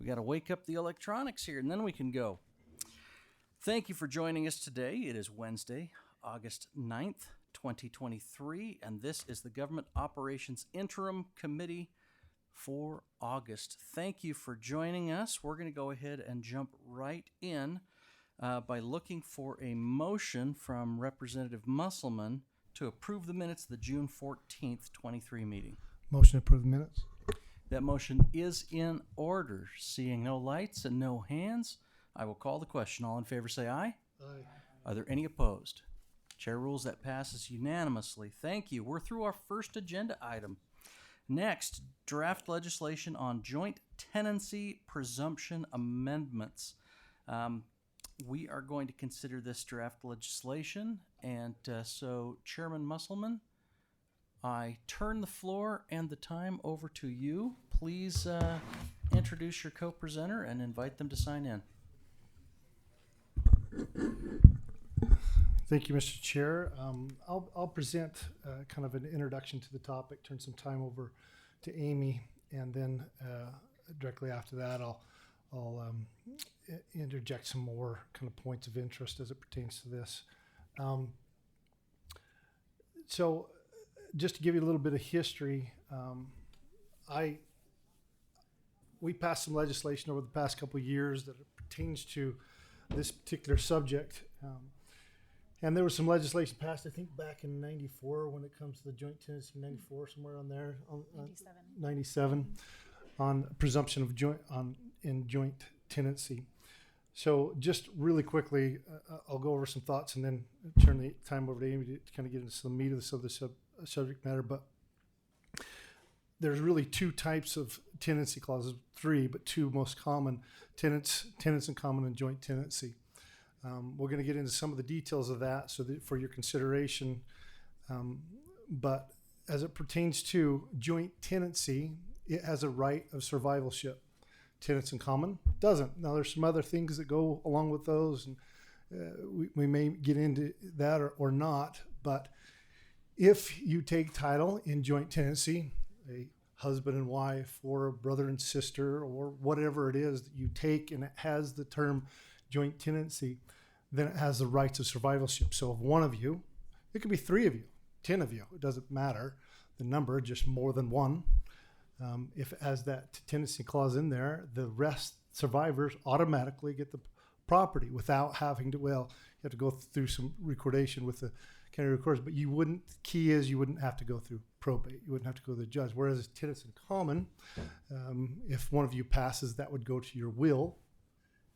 We got to wake up the electronics here, and then we can go. Thank you for joining us today. It is Wednesday, August 9th, 2023, and this is the Government Operations Interim Committee for August. Thank you for joining us. We're going to go ahead and jump right in by looking for a motion from Representative Musselman to approve the minutes of the June 14th, 23 meeting. Motion to approve the minutes. That motion is in order. Seeing no lights and no hands, I will call the question. All in favor say aye. Aye. Are there any opposed? Chair rules that passes unanimously. Thank you. We're through our first agenda item. Next, draft legislation on joint tenancy presumption amendments. We are going to consider this draft legislation, and so Chairman Musselman, I turn the floor and the time over to you. Please introduce your co-presenter and invite them to sign in. Thank you, Mr. Chair. I'll present kind of an introduction to the topic, turn some time over to Amy, and then directly after that I'll interject some more kind of points of interest as it pertains to this. So just to give you a little bit of history, we passed some legislation over the past couple of years that pertains to this particular subject. And there was some legislation passed, I think, back in 94 when it comes to the joint tenancy, 94, somewhere on there. 97 on presumption of joint tenancy. So just really quickly, I'll go over some thoughts and then turn the time over to Amy to kind of get into the meat of the subject matter. But there's really two types of tenancy clauses, three, but two most common: tenants in common and joint tenancy. We're going to get into some of the details of that so that for your consideration. But as it pertains to joint tenancy, it has a right of survivalship. Tenants in common doesn't. Now, there's some other things that go along with those, and we may get into that or not. But if you take title in joint tenancy, a husband and wife or a brother and sister or whatever it is that you take, and it has the term joint tenancy, then it has the rights of survivalship. So if one of you, it could be 3 of you, 10 of you, it doesn't matter the number, just more than one. If it has that tenancy clause in there, the rest survivors automatically get the property without having to, well, you have to go through some recordation with the county recorders, but you wouldn't have to go through probate. You wouldn't have to go to the judge. Whereas tenants in common, if one of you passes, that would go to your will.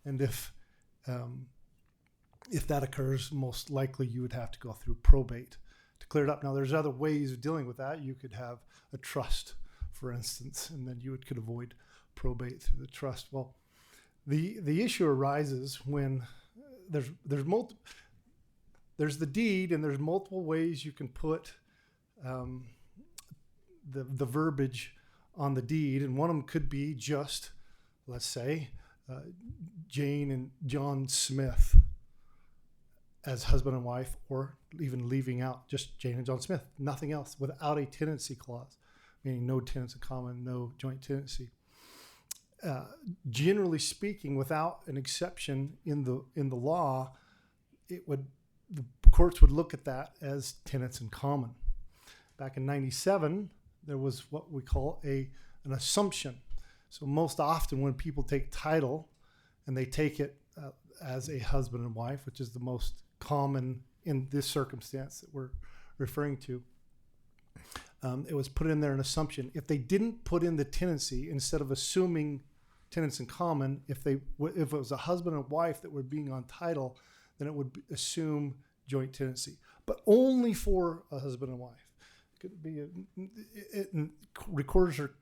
And if that occurs, most likely you would have to go through probate to clear it up. Now, there's other ways of dealing with that. You could have a trust, for instance, and then you could avoid probate through the trust. Well, the issue arises when there's the deed, and there's multiple ways you can put the verbiage on the deed, and one of them could be just, let's say, Jane and John Smith as husband and wife, or even leaving out just Jane and John Smith, nothing else, without a tenancy clause, meaning no tenants in common, no joint tenancy. Generally speaking, without an exception in the law, the courts would look at that as tenants in common. Back in 97, there was what we call an assumption. So most often when people take title and they take it as a husband and wife, which is the most common in this circumstance that we're referring to, it was put in there an assumption. If they didn't put in the tenancy, instead of assuming tenants in common, if it was a husband and wife that were being on title, then it would assume joint tenancy, but only for a husband and wife. It could be recorders are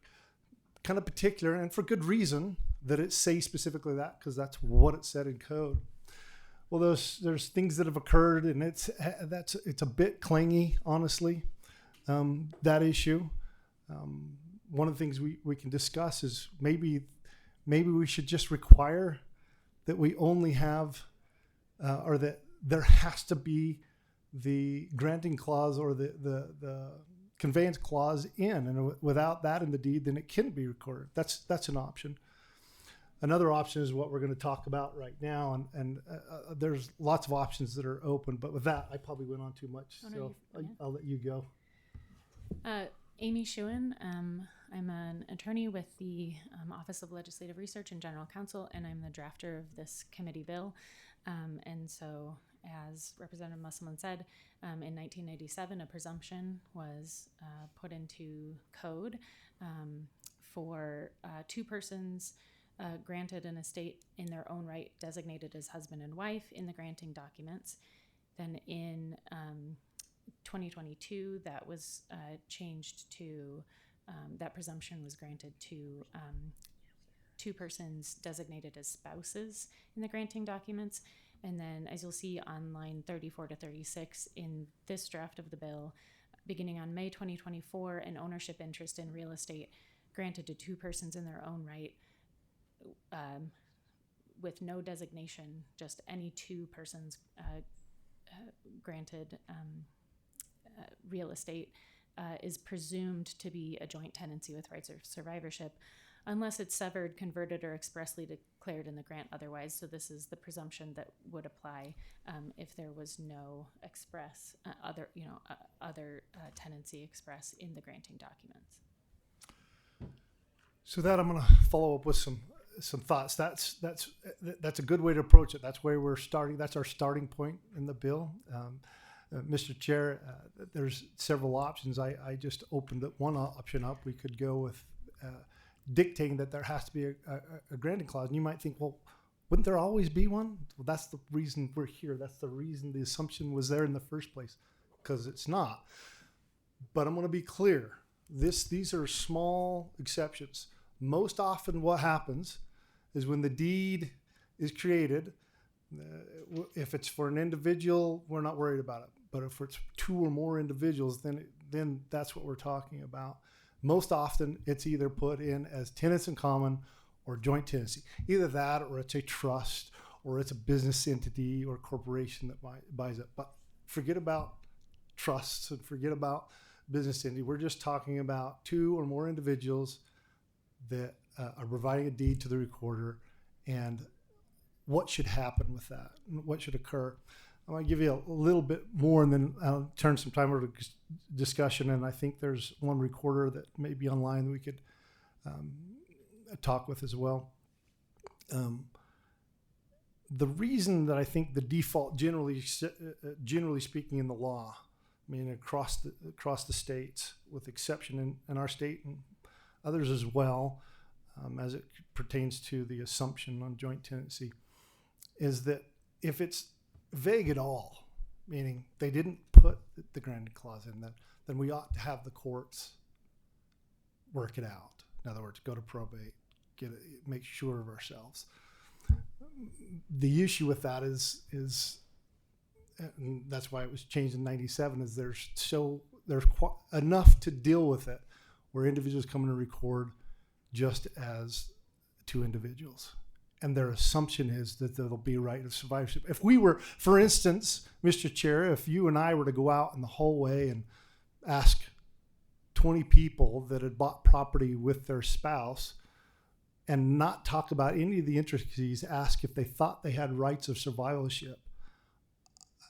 kind of particular, and for good reason, that it say specifically that, because that's what it said in code. Well, there's things that have occurred, and it's a bit clingy, honestly. That issue. One of the things we can discuss is maybe we should just require that we only have, or that there has to be the granting clause or the conveyance clause in, and without that in the deed, then it can't be recorded. That's an option. Another option is what we're going to talk about right now, and there's lots of options that are open. But with that, I probably went on too much, Oh, no, so yeah. I'll let you go. Amy Schuin. I'm an attorney with the Office of Legislative Research and General Counsel, and I'm the drafter of this committee bill. And so, as Representative Musselman said, in 1997, a presumption was put into code for two persons granted an estate in their own right, designated as husband and wife in the granting documents. Then in 2022, that was changed to that presumption was granted to two persons designated as spouses in the granting documents. And then, as you'll see on line 34 to 36 in this draft of the bill, beginning on May 2024, an ownership interest in real estate granted to two persons in their own right, with no designation, just any two persons granted real estate is presumed to be a joint tenancy with rights of survivorship, unless it's severed, converted, or expressly declared in the grant otherwise. So this is the presumption that would apply if there was no express other tenancy express in the granting documents. So that I'm going to follow up with some thoughts. That's a good way to approach it. That's where we're starting. That's our starting point in the bill. Mr. Chair, there's several options. I just opened one option up. We could go with dictating that there has to be a granting clause. And you might think, well, wouldn't there always be one? Well, that's the reason we're here. That's the reason the assumption was there in the first place, because it's not. But I'm going to be clear. These are small exceptions. Most often what happens is when the deed is created, if it's for an individual, we're not worried about it. But if it's two or more individuals, then that's what we're talking about. Most often, it's either put in as tenants in common or joint tenancy. Either that, or it's a trust, or it's a business entity or corporation that buys it. But forget about trusts and forget about business entity. We're just talking about two or more individuals that are providing a deed to the recorder, and what should happen with that, what should occur. I'm going to give you a little bit more, and then I'll turn some time over to discussion. And I think there's one recorder that may be online that we could talk with as well. The reason that I think the default, generally speaking, in the law, I mean across the states, with exception in our state and others as well, as it pertains to the assumption on joint tenancy, is that if it's vague at all, meaning they didn't put the granting clause in, then we ought to have the courts work it out. In other words, go to probate, make sure of ourselves. The issue with that is, and that's why it was changed in '97, is there's enough to deal with it, where individuals come in and record just as two individuals. And their assumption is that there'll be a right of survivorship. If we were, for instance, Mr. Chair, if you and I were to go out in the hallway and ask 20 people that had bought property with their spouse and not talk about any of the intricacies, ask if they thought they had rights of survivorship,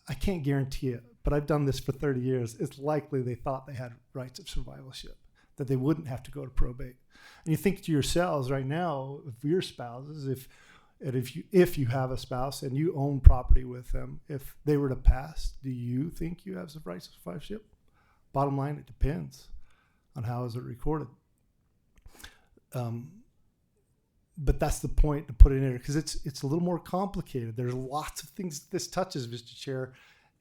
I can't guarantee it, but I've done this for 30 years. It's likely they thought they had rights of survivorship, that they wouldn't have to go to probate. And you think to yourselves right now, if your spouses, if you have a spouse and you own property with them, if they were to pass, do you think you have some rights of survivorship? Bottom line, it depends on how is it recorded. But that's the point to put it in there, because it's a little more complicated. There's lots of things this touches, Mr. Chair,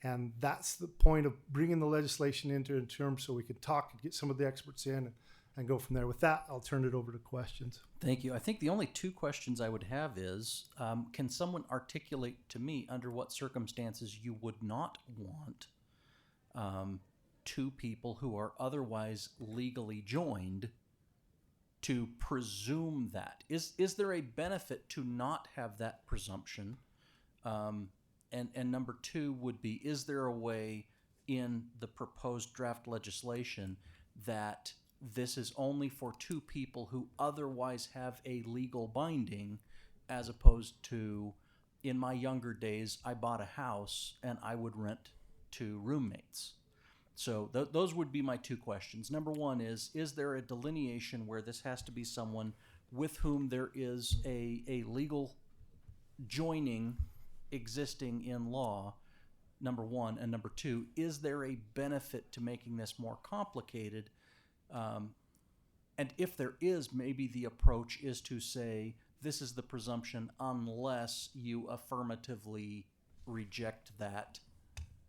and that's the point of bringing the legislation into Interim, so we can talk and get some of the experts in and go from there. With that, I'll turn it over to questions. Thank you. I think the only two questions I would have is, can someone articulate to me under what circumstances you would not want two people who are otherwise legally joined to presume that? Is there a benefit to not have that presumption? And number two would be, is there a way in the proposed draft legislation that this is only for two people who otherwise have a legal binding as opposed to in my younger days, I bought a house and I would rent to roommates. So those would be my two questions. Number one is there a delineation where this has to be someone with whom there is a legal joining existing in law, number one? And number two, is there a benefit to making this more complicated? And if there is, maybe the approach is to say, this is the presumption unless you affirmatively reject that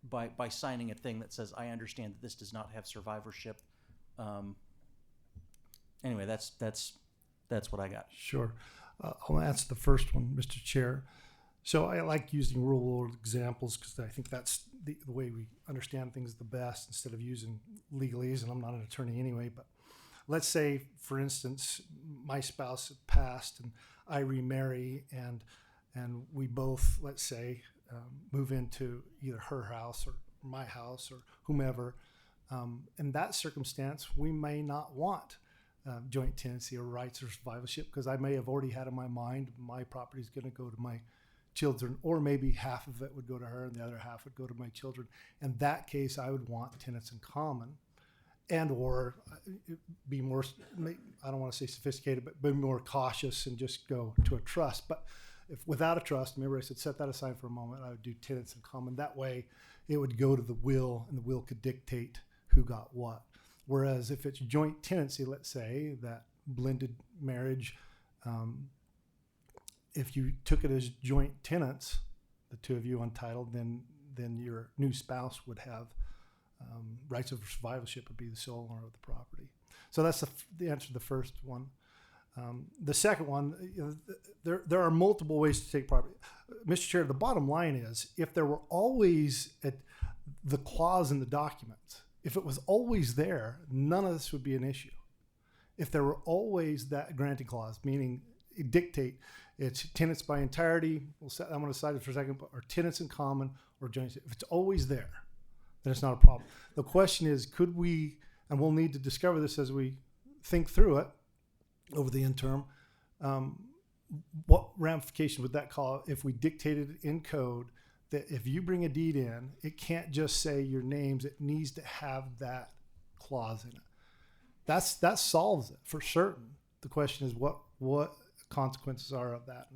by signing a thing that says, I understand that this does not have survivorship. Anyway, that's what I got. Sure. I'll answer the first one, Mr. Chair. So I like using real world examples because I think that's the way we understand things the best instead of using legalese, and I'm not an attorney anyway, but let's say, for instance, my spouse had passed and I remarry, and we both, let's say, move into either her house or my house or whomever. In that circumstance, we may not want joint tenancy or rights or survivorship because I may have already had in my mind my property is going to go to my children, or maybe half of it would go to her and the other half would go to my children. In that case, I would want tenants in common, and or be more, I don't want to say sophisticated, but be more cautious and just go to a trust. But if without a trust, remember I said set that aside for a moment, I would do tenants in common. That way it would go to the will, and the will could dictate who got what. Whereas if it's joint tenancy, let's say that blended marriage, if you took it as joint tenants, the two of you untitled, then your new spouse would have rights of survivorship, would be the sole owner of the property. So that's the answer to the first one. The second one, there are multiple ways to take property. Mr. Chair, the bottom line is, if there were always the clause in the documents, if it was always there, none of this would be an issue. If there were always that granting clause, meaning dictate it's tenants by entirety, I'm going to cite it for a second, or tenants in common or joint, if it's always there, then it's not a problem. The question is, could we, and we'll need to discover this as we think through it over the interim, what ramification would that cause if we dictated in code that if you bring a deed in, it can't just say your names, it needs to have that clause in it. That solves it for certain. The question is what consequences are of that.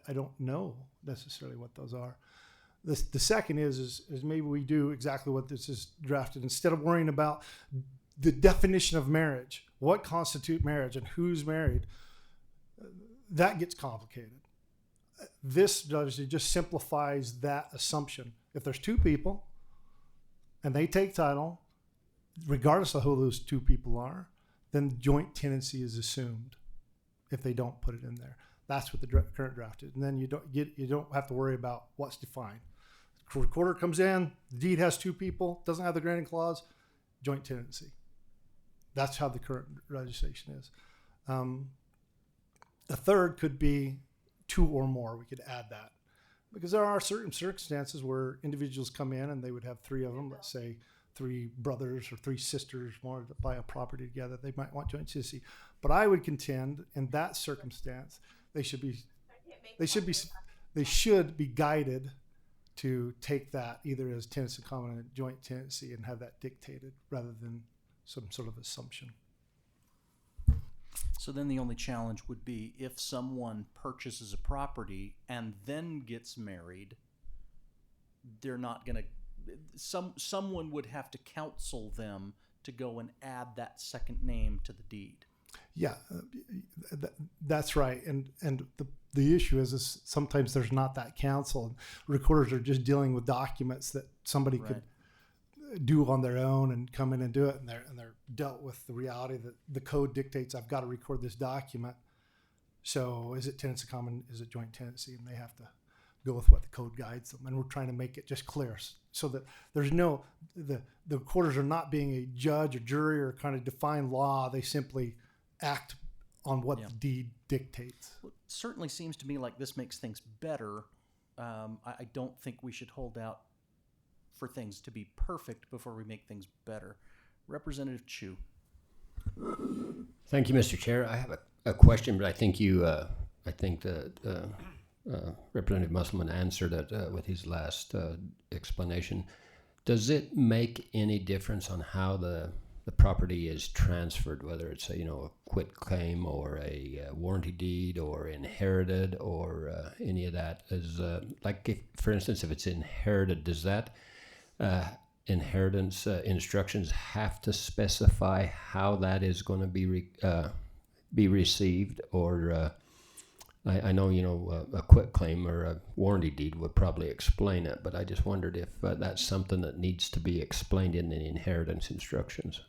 I don't know necessarily what those are. The second is maybe we do exactly what this is drafted. Instead of worrying about the definition of marriage, what constitutes marriage and who's married, that gets complicated. This just simplifies that assumption. If there's two people and they take title, regardless of who those two people are, then joint tenancy is assumed if they don't put it in there. That's what the current draft is. And then you don't have to worry about what's defined. The recorder comes in, the deed has two people, doesn't have the granting clause, joint tenancy. That's how the current legislation is. A third could be two or more. We could add that because there are certain circumstances where individuals come in and they would have three of them, let's say three brothers or three sisters wanted to buy a property together. They might want joint tenancy. But I would contend in that circumstance, they should be guided to take that either as tenants in common or joint tenancy and have that dictated rather than some sort of assumption. So then the only challenge would be if someone purchases a property and then gets married, they're not going to, someone would have to counsel them to go and add that second name to the deed. Yeah, that's right. And the issue is sometimes there's not that counsel. Recorders are just dealing with documents that somebody could do on their own and come in and do it, and they're dealt with the reality that the code dictates I've got to record this document. So is it tenants in common? Is it joint tenancy? And they have to go with what the code guides them. And we're trying to make it just clear so that there's no the recorders are not being a judge or jury or kind of define law. They simply act on what the deed dictates. Well, it certainly seems to me like this makes things better. I don't think we should hold out for things to be perfect before we make things better. Representative Chu. Thank you, Mr. Chair. I have a question, but I think you I think that Representative Musselman answered it with his last explanation. Does it make any difference on how the property is transferred, whether it's a quit claim or a warranty deed or inherited or any of that? Is like, if, for instance, if it's inherited, does that inheritance instructions have to specify how that is going to be received, or I know a quit claim or a warranty deed would probably explain it, but I just wondered if that's something that needs to be explained in the inheritance instructions.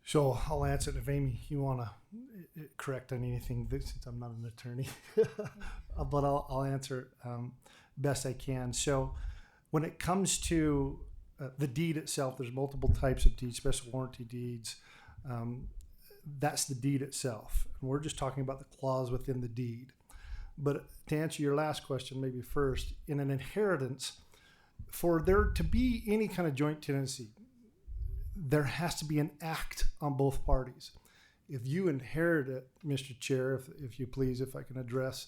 So I'll answer it. If Amy, you want to correct on anything, since I'm not an attorney, but I'll answer best I can. So when it comes to the deed itself, there's multiple types of deeds, special warranty deeds. That's the deed itself. And we're just talking about the clause within the deed. But to answer your last question, maybe first, in an inheritance, for there to be any kind of joint tenancy, there has to be an act on both parties. If you inherit it, Mr. Chair, if you please, if I can address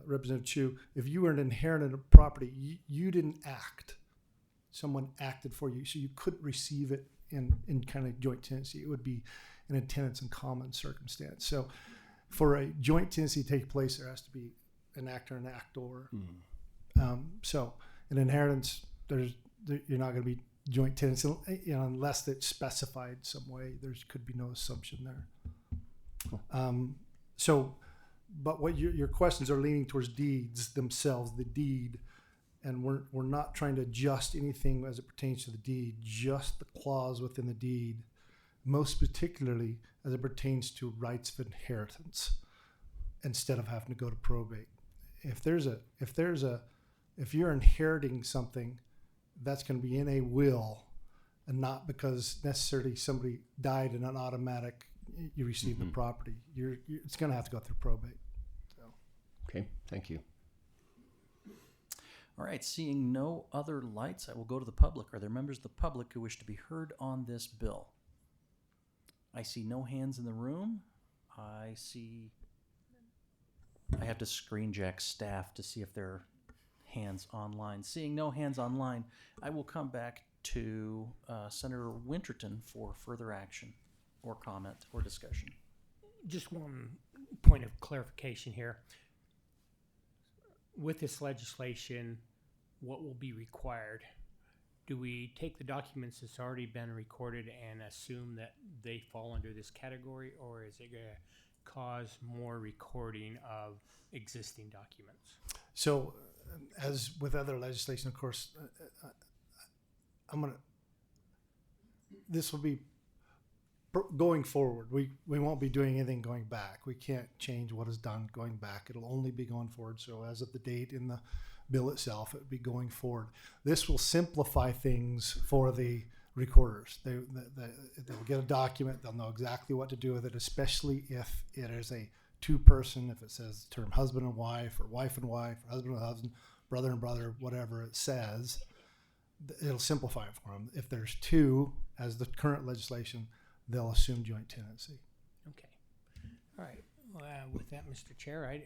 Representative Chu, if you were an inherited property, you didn't act. Someone acted for you, so you couldn't receive it in kind of joint tenancy. It would be an in tenants in common circumstance. So for a joint tenancy to take place, there has to be an actor and actor. So in inheritance, you're not going to be joint tenants, unless it's specified some way. There could be no assumption there. But what your questions are leaning towards deeds themselves, the deed, and we're not trying to adjust anything as it pertains to the deed, just the clause within the deed, most particularly as it pertains to rights of inheritance, instead of having to go to probate. If you're inheriting something, that's going to be in a will, and not because necessarily somebody died and an automatic you receive the property. It's going to have to go through probate. So. Okay, thank you. All right, seeing no other lights, I will go to the public. Are there members of the public who wish to be heard on this bill? I see no hands in the room. I have to screen jack staff to see if there are hands online. Seeing no hands online, I will come back to Senator Winterton for further action or comment or discussion. Just one point of clarification here. With this legislation, what will be required? Do we take the documents that's already been recorded and assume that they fall under this category, or is it going to cause more recording of existing documents? So, as with other legislation, of course, this will be going forward. We won't be doing anything going back. We can't change what is done going back. It'll only be going forward. So as of the date in the bill itself, it would be going forward. This will simplify things for the recorders. They'll get a document. They'll know exactly what to do with it, especially if it is a two-person, if it says the term husband and wife, or wife and wife, or husband and husband, brother and brother, whatever it says, it'll simplify it for them. If there's two, as the current legislation, they'll assume joint tenancy. Okay. All right. With that, Mr. Chair, I'd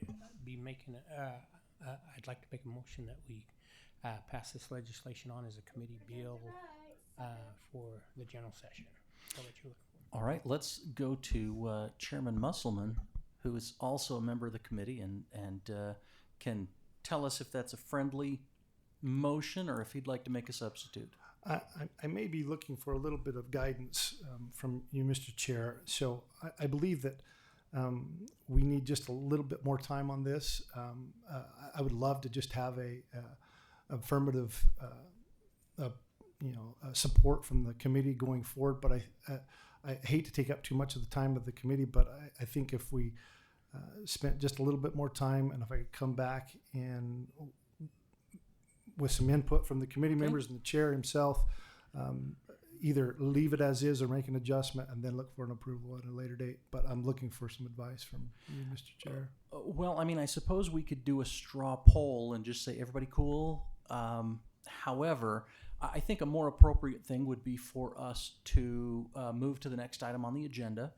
like to make a motion that we pass this legislation on as a committee bill for the general session. All right, let's go to Chairman Musselman, who is also a member of the committee and can tell us if that's a friendly motion or if he'd like to make a substitute. I may be looking for a little bit of guidance from you, Mr. Chair. So I believe that we need just a little bit more time on this. I would love to just have a affirmative, support from the committee going forward. But I hate to take up too much of the time of the committee. But I think if we spent just a little bit more time, and if I could come back and with some input from the committee members and the chair himself, either leave it as is or make an adjustment and then look for an approval at a later date. But I'm looking for some advice from you, Mr. Chair. Well, I mean, I suppose we could do a straw poll and just say, everybody cool? However, I think a more appropriate thing would be for us to move to the next item on the agenda,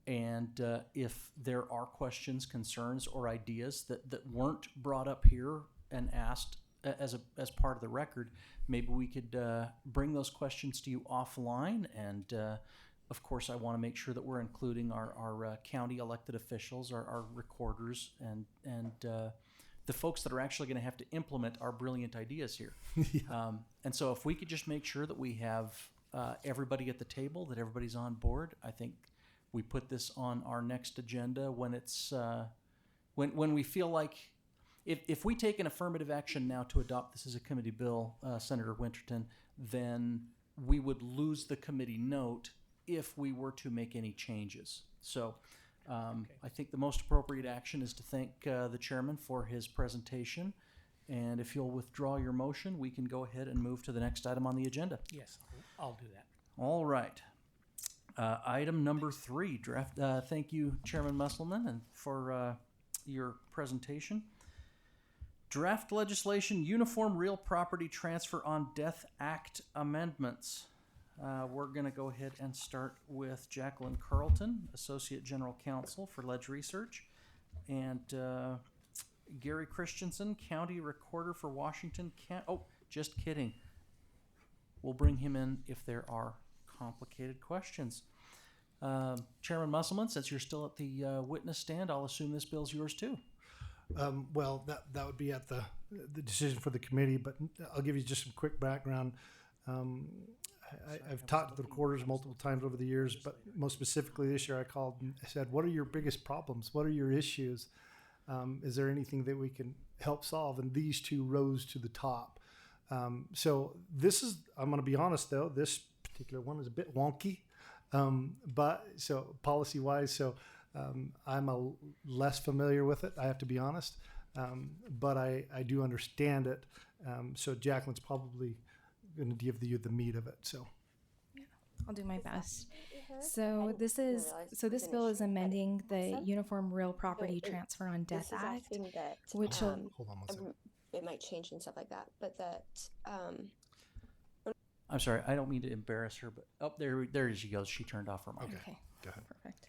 And if there are questions, concerns, or ideas that weren't brought up here and asked as part of the record, maybe we could bring those questions to you offline. And of course, I want to make sure that we're including our county elected officials, our recorders, and the folks that are actually going to have to implement our brilliant ideas here. Yeah. And so if we could just make sure that we have everybody at the table, that everybody's on board, I think we put this on our next agenda when it's when we feel like if we take an affirmative action now to adopt this as a committee bill, Senator Winterton, then we would lose the committee note if we were to make any changes. So I think the most appropriate action is to thank the chairman for his presentation. And if you'll withdraw your motion, we can go ahead and move to the next item on the agenda. Yes, I'll do that. All right. Item number 3, draft. Thank you, Chairman Musselman, and for your presentation. Draft legislation, Uniform Real Property Transfer on Death Act amendments. We're going to go ahead and start with Jacqueline Carlton, Associate General Counsel for Ledge Research, and Gary Christensen, County Recorder for Washington. Oh, just kidding. We'll bring him in if there are complicated questions. Chairman Musselman, since you're still at the witness stand, I'll assume this bill's yours too. Well, that would be at the decision for the committee, but I'll give you just some quick background. I've talked to the recorders multiple times over the years, but most specifically this year I called and said, what are your biggest problems? What are your issues? Is there anything that we can help solve? And these two rose to the top. So this is, I'm going to be honest though, this particular one is a bit wonky, but so policy wise, so I'm less familiar with it, I have to be honest, but I do understand it. So Jacqueline's probably going to give you the meat of it. So I'll do my best. So this bill is amending the Uniform Real Property Transfer on Death Act, which hold on one second. it might change and stuff like that, but that I'm sorry, I don't mean to embarrass her, but there she goes. She turned off her mic. Okay. Go ahead. Perfect.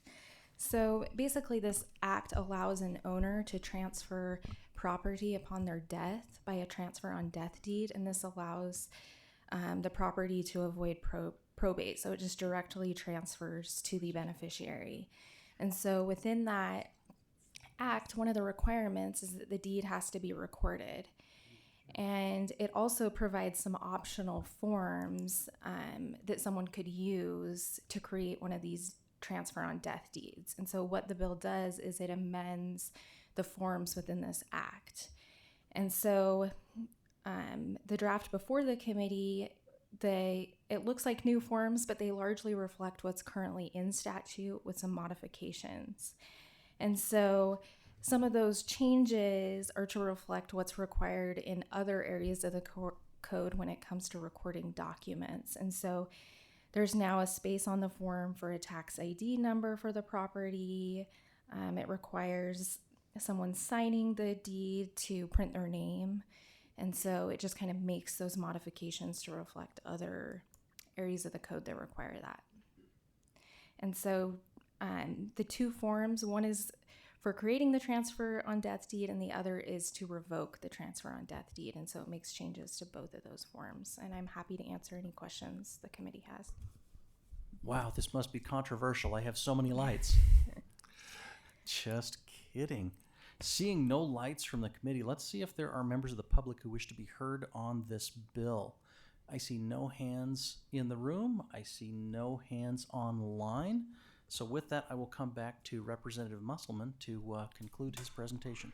So basically this act allows an owner to transfer property upon their death by a transfer on death deed, and this allows the property to avoid probate. So it just directly transfers to the beneficiary. And so within that act, one of the requirements is that the deed has to be recorded. And it also provides some optional forms that someone could use to create one of these transfer on death deeds. And so what the bill does is it amends the forms within this act. And so the draft before the committee, it looks like new forms, but they largely reflect what's currently in statute with some modifications. And so some of those changes are to reflect what's required in other areas of the code when it comes to recording documents. And so there's now a space on the form for a tax ID number for the property. It requires someone signing the deed to print their name. And so it just kind of makes those modifications to reflect other areas of the code that require that. And so the two forms, one is for creating the transfer on death deed, and the other is to revoke the transfer on death deed. And so it makes changes to both of those forms. And I'm happy to answer any questions the committee has. Wow, this must be controversial. I have so many lights. Just kidding. Seeing no lights from the committee, let's see if there are members of the public who wish to be heard on this bill. I see no hands in the room. I see no hands online. So with that, I will come back to Representative Musselman to conclude his presentation.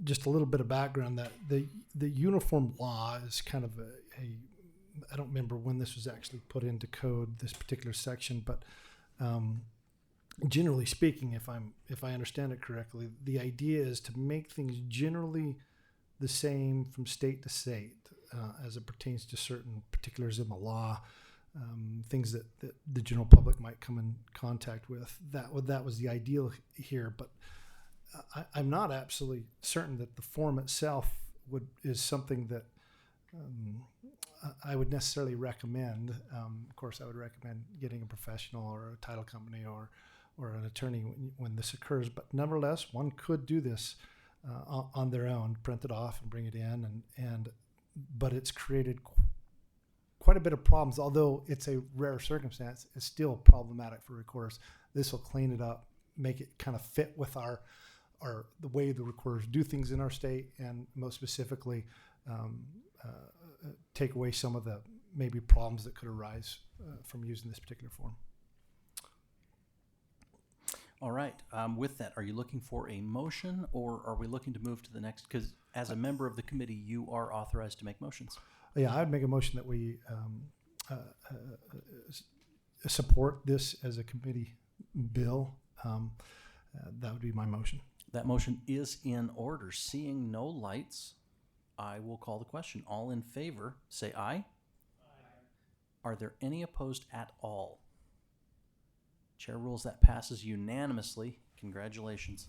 Just a little bit of background that the uniform law is kind of I don't remember when this was actually put into code, this particular section, but generally speaking, if I understand it correctly, the idea is to make things generally the same from state to state as it pertains to certain particulars in the law. Things that the general public might come in contact with. That was the ideal here, but I'm not absolutely certain that the form itself is something that I would necessarily recommend. Of course, I would recommend getting a professional or a title company or an attorney when this occurs. But nevertheless, one could do this on their own, print it off and bring it in, but it's created quite a bit of problems. Although it's a rare circumstance, it's still problematic for recorders. This will clean it up, make it kind of fit with the way the recorders do things in our state, and most specifically, take away some of the maybe problems that could arise from using this particular form. All right. With that, are you looking for a motion, or are we looking to move to the next? Because as a member of the committee, you are authorized to make motions. Yeah, I'd make a motion that we support this as a committee bill. That would be my motion. That motion is in order. Seeing no lights, I will call the question. All in favor, say aye. Aye. Are there any opposed at all? Chair rules that passes unanimously. Congratulations.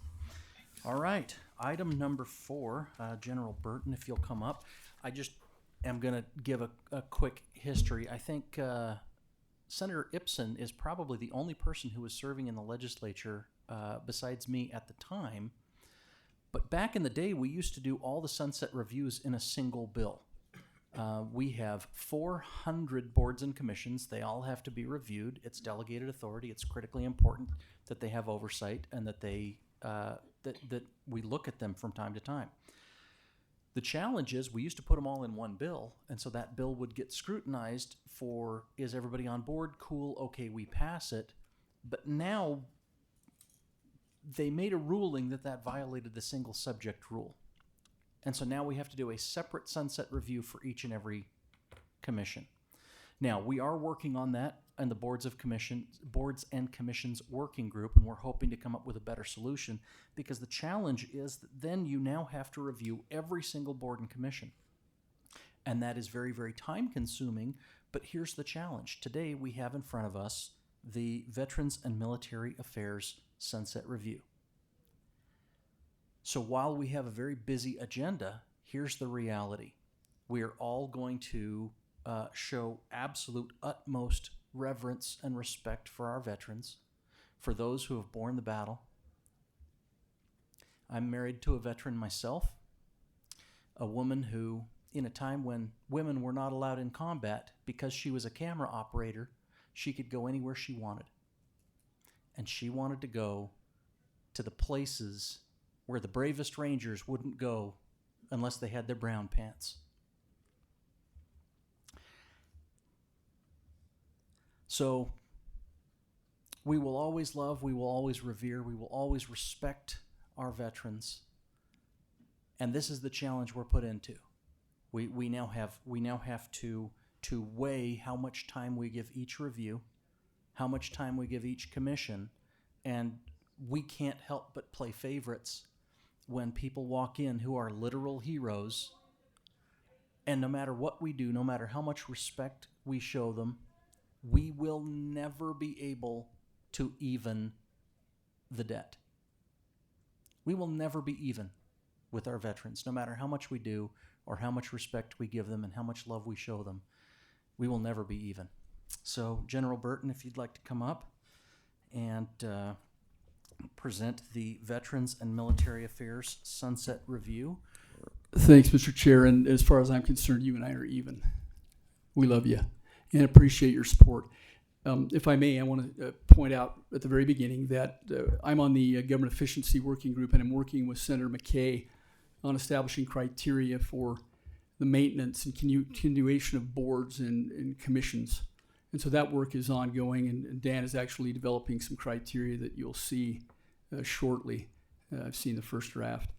All right. Item number 4, General Burton, if you'll come up. I just am going to give a quick history. I think Senator Ipsen is probably the only person who was serving in the legislature besides me at the time. But back in the day, we used to do all the sunset reviews in a single bill. We have 400 boards and commissions. They all have to be reviewed. It's delegated authority. It's critically important that they have oversight and that they that we look at them from time to time. The challenge is we used to put them all in one bill, and so that bill would get scrutinized for, is everybody on board? Cool, okay, we pass it. But now they made a ruling that violated the single subject rule. And so now we have to do a separate sunset review for each and every commission. Now, we are working on that in the boards and commissions working group, and we're hoping to come up with a better solution, because the challenge is that then you now have to review every single board and commission. And that is very, very time consuming, but here's the challenge. Today we have in front of us the Veterans and Military Affairs Sunset Review. So while we have a very busy agenda, here's the reality. We are all going to show absolute utmost reverence and respect for our veterans, for those who have borne the battle. I'm married to a veteran myself, a woman who, in a time when women were not allowed in combat, because she was a camera operator, she could go anywhere she wanted. And she wanted to go to the places where the bravest Rangers wouldn't go unless they had their brown pants. So we will always love, we will always revere, we will always respect our veterans. And this is the challenge we're put into. We now have to weigh how much time we give each review, how much time we give each commission, and we can't help but play favorites when people walk in who are literal heroes. And no matter what we do, no matter how much respect we show them, we will never be able to even the debt. We will never be even with our veterans, no matter how much we do or how much respect we give them and how much love we show them. We will never be even. So, General Burton, if you'd like to come up and present the Veterans and Military Affairs Sunset Review. Thanks, Mr. Chair. And as far as I'm concerned, you and I are even. We love you and appreciate your support. If I may, I want to point out at the very beginning that I'm on the Government Efficiency Working Group, and I'm working with Senator McKay on establishing criteria for the maintenance and continuation of boards and commissions. And so that work is ongoing, and Dan is actually developing some criteria that you'll see shortly. I've seen the first draft.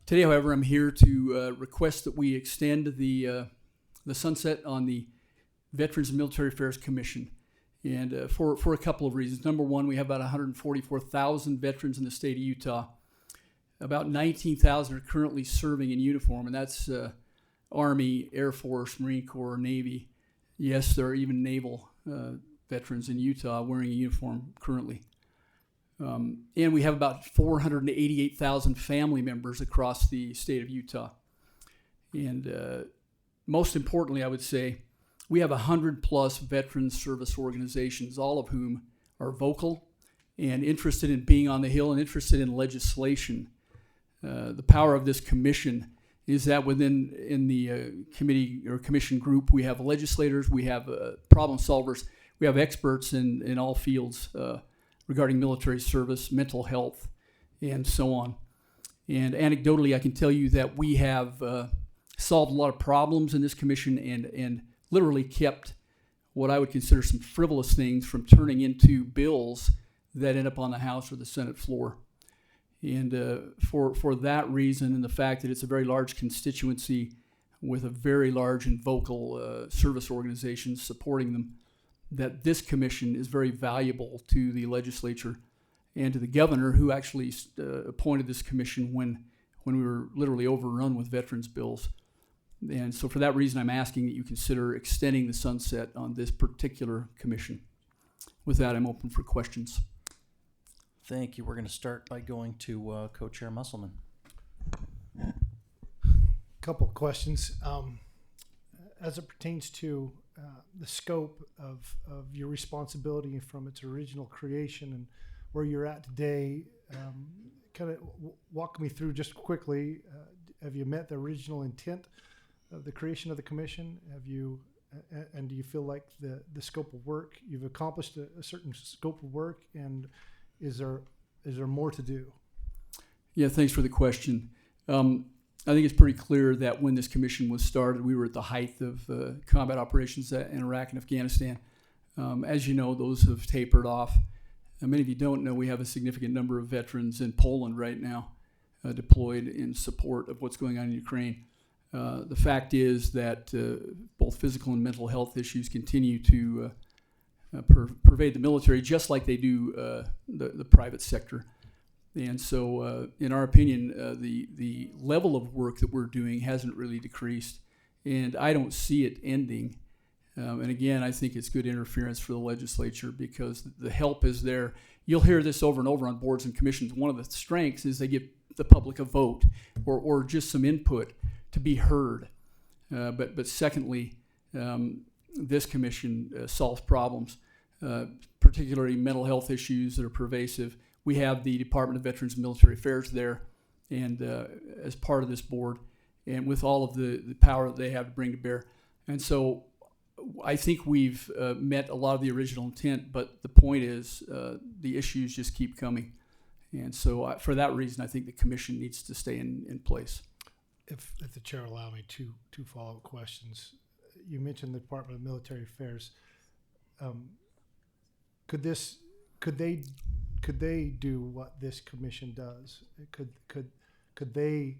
Today, however, I'm here to request that we extend the sunset on the Veterans and Military Affairs Commission, and for a couple of reasons. Number one, we have about 144,000 veterans in the state of Utah. About 19,000 are currently serving in uniform, and that's Army, Air Force, Marine Corps, Navy. Yes, there are even naval veterans in Utah wearing a uniform currently. And we have about 488,000 family members across the state of Utah. And most importantly, I would say we have 100+ veteran service organizations, all of whom are vocal and interested in being on the Hill and interested in legislation. The power of this commission is that in the committee or commission group, we have legislators, we have problem solvers, we have experts in all fields regarding military service, mental health, and so on. And anecdotally, I can tell you that we have solved a lot of problems in this commission and literally kept what I would consider some frivolous things from turning into bills that end up on the House or the Senate floor. And for that reason and the fact that it's a very large constituency with a very large and vocal service organizations supporting them, that this commission is very valuable to the legislature and to the governor, who actually appointed this commission when we were literally overrun with veterans bills. And so for that reason, I'm asking that you consider extending the sunset on this particular commission. With that, I'm open for questions. Thank you. We're going to start by going to Co-Chair Musselman. Couple of questions. As it pertains to the scope of your responsibility from its original creation and where you're at today, kind of walk me through just quickly. Have you met the original intent of the creation of the commission? Have you, and do you feel like the scope of work, you've accomplished a certain scope of work, and is there more to do? Yeah, thanks for the question. I think it's pretty clear that when this commission was started, we were at the height of combat operations in Iraq and Afghanistan. As you know, those have tapered off. Many of you don't know we have a significant number of veterans in Poland right now deployed in support of what's going on in Ukraine. The fact is that both physical and mental health issues continue to pervade the military, just like they do the private sector. And so, in our opinion, the level of work that we're doing hasn't really decreased, and I don't see it ending. And again, I think it's good interference for the legislature because the help is there. You'll hear this over and over on boards and commissions. One of the strengths is they give the public a vote or just some input to be heard. But secondly, this commission solves problems, particularly mental health issues that are pervasive. We have the Department of Veterans and Military Affairs there, and as part of this board, and with all of the power that they have to bring to bear. And so I think we've met a lot of the original intent, but the point is the issues just keep coming. And so for that reason, I think the commission needs to stay in place. If the chair will allow me two follow-up questions. You mentioned the Department of Military Affairs. Could they do what this commission does? Could they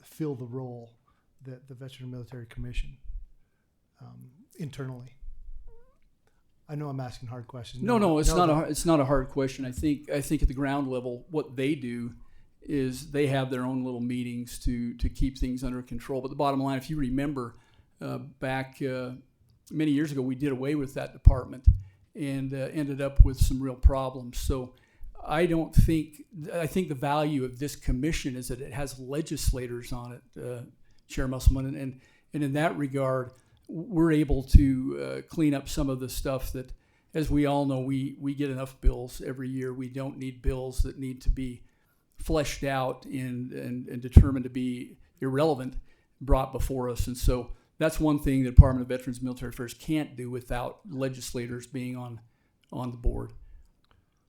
fill the role that the Veteran and Military Commission internally? I know I'm asking hard questions. No, it's not a hard question. I think at the ground level, what they do is they have their own little meetings to keep things under control. But the bottom line, if you remember, back many years ago, we did away with that department and ended up with some real problems. So I think the value of this commission is that it has legislators on it, Chair Musselman, and in that regard, we're able to clean up some of the stuff that, as we all know, we get enough bills every year. We don't need bills that need to be fleshed out and determined to be irrelevant brought before us. And so that's one thing the Department of Veterans and Military Affairs can't do without legislators being on the board.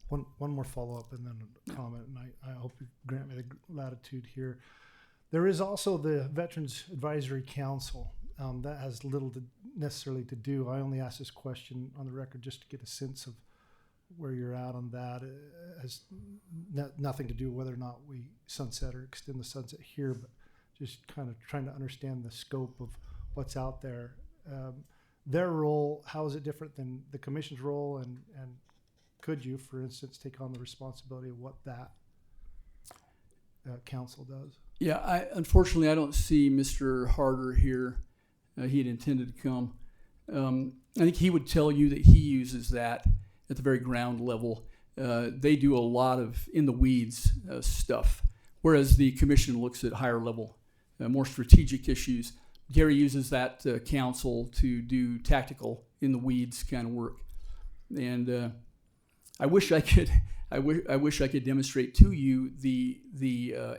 One more follow-up and then a comment, and I hope you grant me the latitude here. There is also the Veterans Advisory Council. That has little necessarily to do. I only asked this question on the record just to get a sense of where you're at on that. It has nothing to do whether or not we sunset or extend the sunset here, but just kind of trying to understand the scope of what's out there. Their role, how is it different than the commission's role, and could you, for instance, take on the responsibility of what that council does? Yeah, unfortunately I don't see Mr. Harder here. He had intended to come. I think he would tell you that he uses that at the very ground level. They do a lot of in the weeds stuff, whereas the commission looks at higher level, more strategic issues. Gary uses that council to do tactical in the weeds kind of work, and I wish I could. I wish I could demonstrate to you the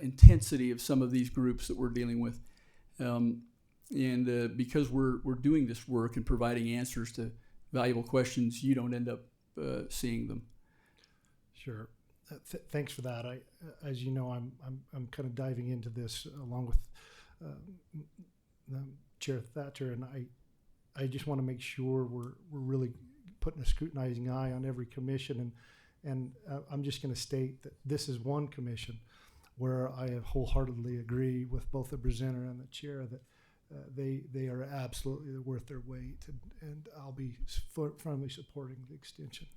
intensity of some of these groups that we're dealing with, and because we're doing this work and providing answers to valuable questions, you don't end up seeing them. Sure. Thanks for that. As you know, I'm kind of diving into this along with Chair Thatcher, and I just want to make sure we're really putting a scrutinizing eye on every commission, and I'm just going to state that this is one commission where I wholeheartedly agree with both the presenter and the chair that they are absolutely worth their weight, and I'll be firmly supporting the extension.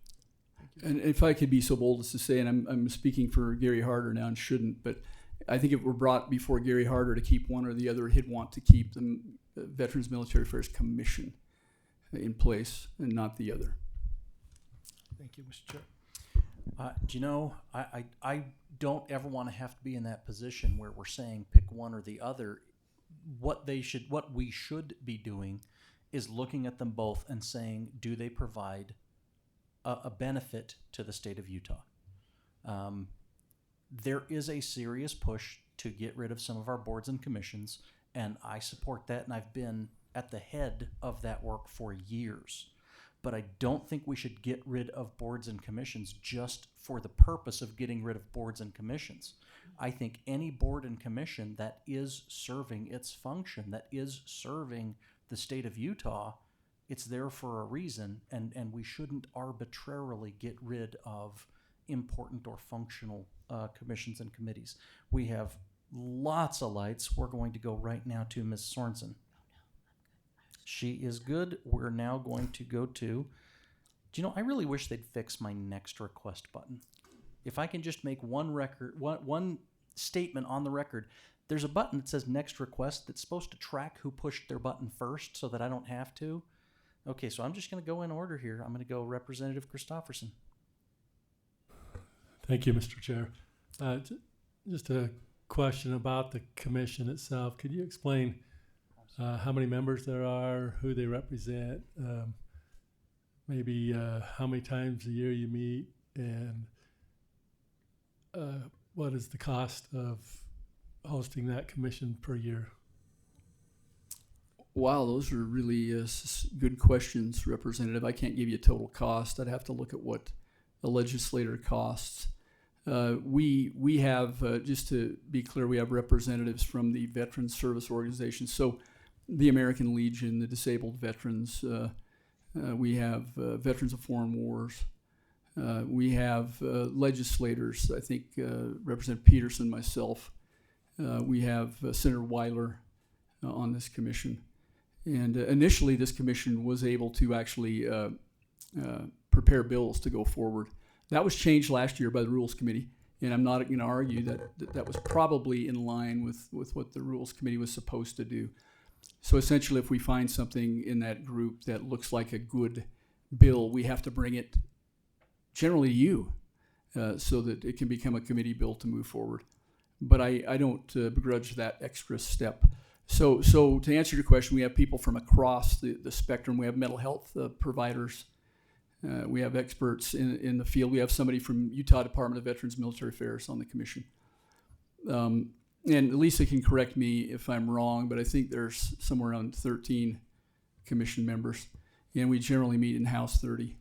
And if I could be so bold as to say, and I'm speaking for Gary Harder now and shouldn't, but I think if it were brought before Gary Harder to keep one or the other, he'd want to keep the Veterans Military Affairs Commission in place and not the other. Thank you, Mr. Chair. Do you know, I don't ever want to have to be in that position where we're saying pick one or the other. What we should be doing is looking at them both and saying, do they provide a benefit to the state of Utah? There is a serious push to get rid of some of our boards and commissions, and I support that, and I've been at the head of that work for years. But I don't think we should get rid of boards and commissions just for the purpose of getting rid of boards and commissions. I think any board and commission that is serving its function, that is serving the state of Utah, it's there for a reason, and we shouldn't arbitrarily get rid of important or functional commissions and committees. We have lots of lights. We're going to go right now to Ms. Sorensen. She is good. We're now going to go to, do you know, I really wish they'd fix my next request button. If I can just make one statement on the record, there's a button that says next request that's supposed to track who pushed their button first so that I don't have to. Okay, so I'm just going to go in order here. I'm going to go Representative Christofferson. Thank you, Mr. Chair. Just a question about the commission itself. Could you explain how many members there are, who they represent, maybe how many times a year you meet, and what is the cost of hosting that commission per year? Wow, those are really good questions, Representative. I can't give you a total cost. I'd have to look at what a legislator costs. We have, just to be clear, we have representatives from the Veterans Service Organization. So the American Legion, the Disabled Veterans, we have Veterans of Foreign Wars. We have legislators, I think Representative Peterson, myself. We have Senator Weiler on this commission. And initially this commission was able to actually prepare bills to go forward. That was changed last year by the Rules Committee, and I'm not going to argue that was probably in line with what the Rules Committee was supposed to do. So essentially, if we find something in that group that looks like a good bill, we have to bring it generally to you so that it can become a committee bill to move forward. But I don't begrudge that extra step. So to answer your question, we have people from across the spectrum. We have mental health providers. We have experts in the field. We have somebody from Utah Department of Veterans Military Affairs on the commission. And Lisa can correct me if I'm wrong, but I think there's somewhere around 13 commission members. And we generally meet in House 30.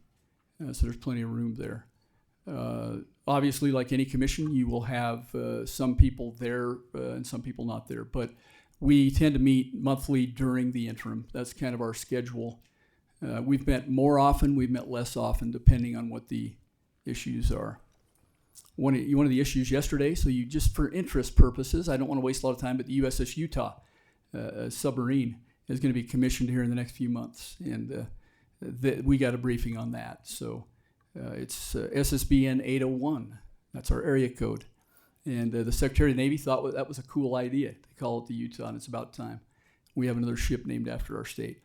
So there's plenty of room there. Obviously, like any commission, you will have some people there and some people not there. But we tend to meet monthly during the interim. That's kind of our schedule. We've met more often, we've met less often, depending on what the issues are. One of the issues yesterday, so you just for interest purposes, I don't want to waste a lot of time, but the USS Utah submarine is going to be commissioned here in the next few months, and we got a briefing on that. So it's SSBN 801. That's our area code. And the Secretary of the Navy thought that was a cool idea to call it the Utah, and it's about time. We have another ship named after our state.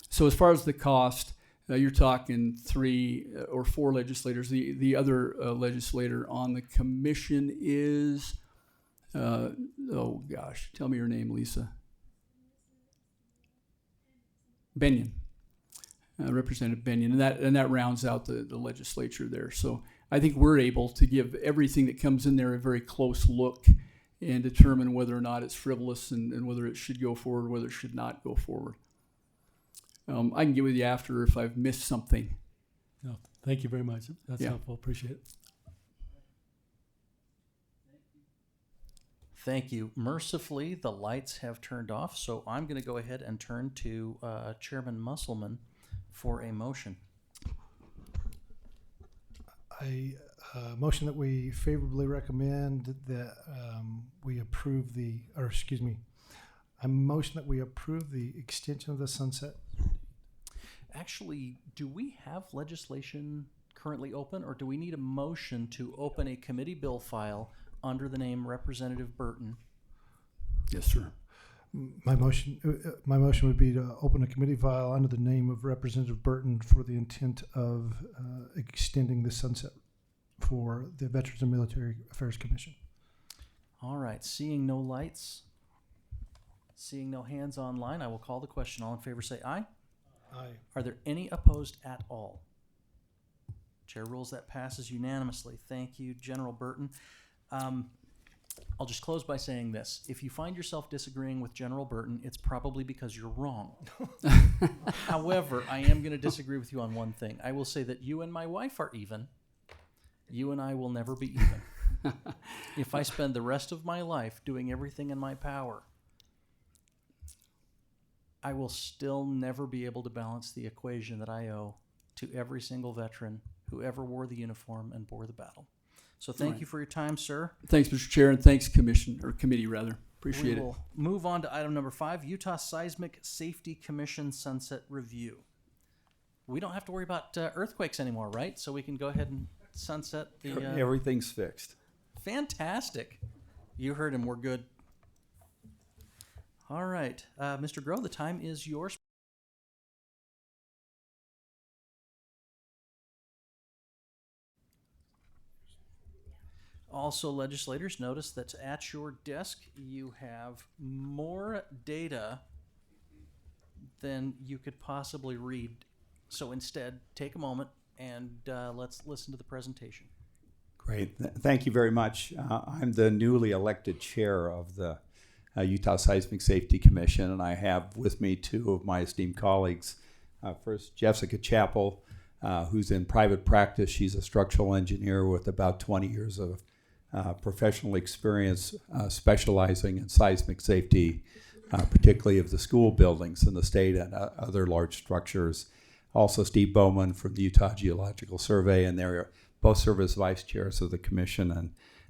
So as far as the cost, you're talking 3 or 4 legislators. The other legislator on the commission is, oh gosh, tell me your name, Lisa. Benyon, Representative Benyon, and that rounds out the legislature there. So I think we're able to give everything that comes in there a very close look and determine whether or not it's frivolous and whether it should go forward, whether it should not go forward. I can get with you after if I've missed something. No, thank you very much. That's Yeah. helpful. Appreciate it. Thank you. Mercifully, the lights have turned off, so I'm going to go ahead and turn to Chairman Musselman for a motion. I motion that we favorably recommend that we approve I motion that we approve the extension of the sunset. Actually, do we have legislation currently open, or do we need a motion to open a committee bill file under the name Representative Burton? Yes, sir. My motion would be to open a committee file under the name of Representative Burton for the intent of extending the sunset for the Veterans and Military Affairs Commission. All right, seeing no lights, seeing no hands online, I will call the question. All in favor say aye. Aye. Are there any opposed at all? Chair rules that passes unanimously. Thank you, General Burton. I'll just close by saying this. If you find yourself disagreeing with General Burton, it's probably because you're wrong. However, I am going to disagree with you on one thing. I will say that you and my wife are even. You and I will never be even. If I spend the rest of my life doing everything in my power, I will still never be able to balance the equation that I owe to every single veteran who ever wore the uniform and bore the battle. So thank you for your time, sir. Thanks, Mr. Chair, and thanks, committee rather. Appreciate We it. will move on to item number 5, Utah Seismic Safety Commission Sunset Review. We don't have to worry about earthquakes anymore, right? So we can go ahead and sunset the... Everything's fixed. Fantastic. You heard him. We're good. All right. Mr. Grove, the time is yours. Also, legislators, notice that at your desk you have more data than you could possibly read. So instead, take a moment and let's listen to the presentation. Great. Thank you very much. I'm the newly elected chair of the Utah Seismic Safety Commission, and I have with me two of my esteemed colleagues. First, Jessica Chappell, who's in private practice. She's a structural engineer with about 20 years of professional experience specializing in seismic safety, particularly of the school buildings in the state and other large structures. Also, Steve Bowman from the Utah Geological Survey, and they're both serve as vice chairs of the commission.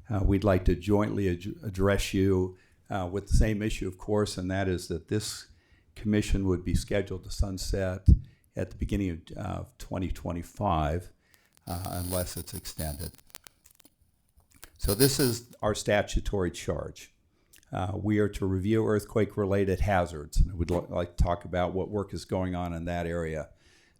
And we'd like to jointly address you with the same issue, of course, and that is that this commission would be scheduled to sunset at the beginning of 2025 unless it's extended. So this is our statutory charge. We are to review earthquake-related hazards, and we'd like to talk about what work is going on in that area.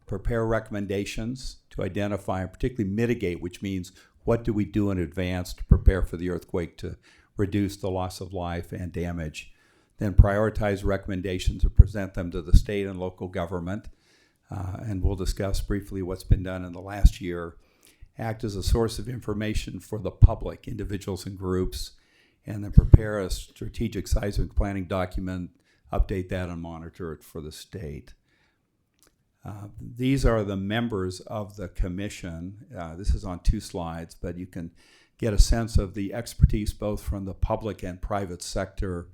Prepare recommendations to identify and particularly mitigate, which means what do we do in advance to prepare for the earthquake to reduce the loss of life and damage. Then prioritize recommendations and present them to the state and local government. And we'll discuss briefly what's been done in the last year. Act as a source of information for the public, individuals and groups, and then prepare a strategic seismic planning document, update that and monitor it for the state. These are the members of the commission. This is on 2 slides, but you can get a sense of the expertise both from the public and private sector.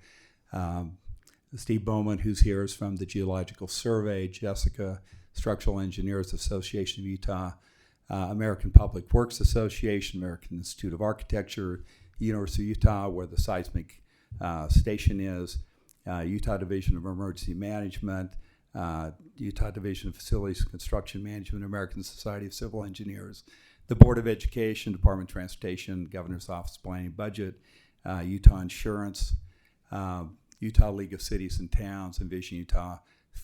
Steve Bowman, who's here, is from the Geological Survey. Jessica, Structural Engineers Association of Utah. American Public Works Association, American Institute of Architecture, University of Utah, where the seismic station is, Utah Division of Emergency Management, Utah Division of Facilities Construction Management, American Society of Civil Engineers, the Board of Education, Department of Transportation, Governor's Office of Planning and Budget, Utah Insurance, Utah League of Cities and Towns, Envision Utah,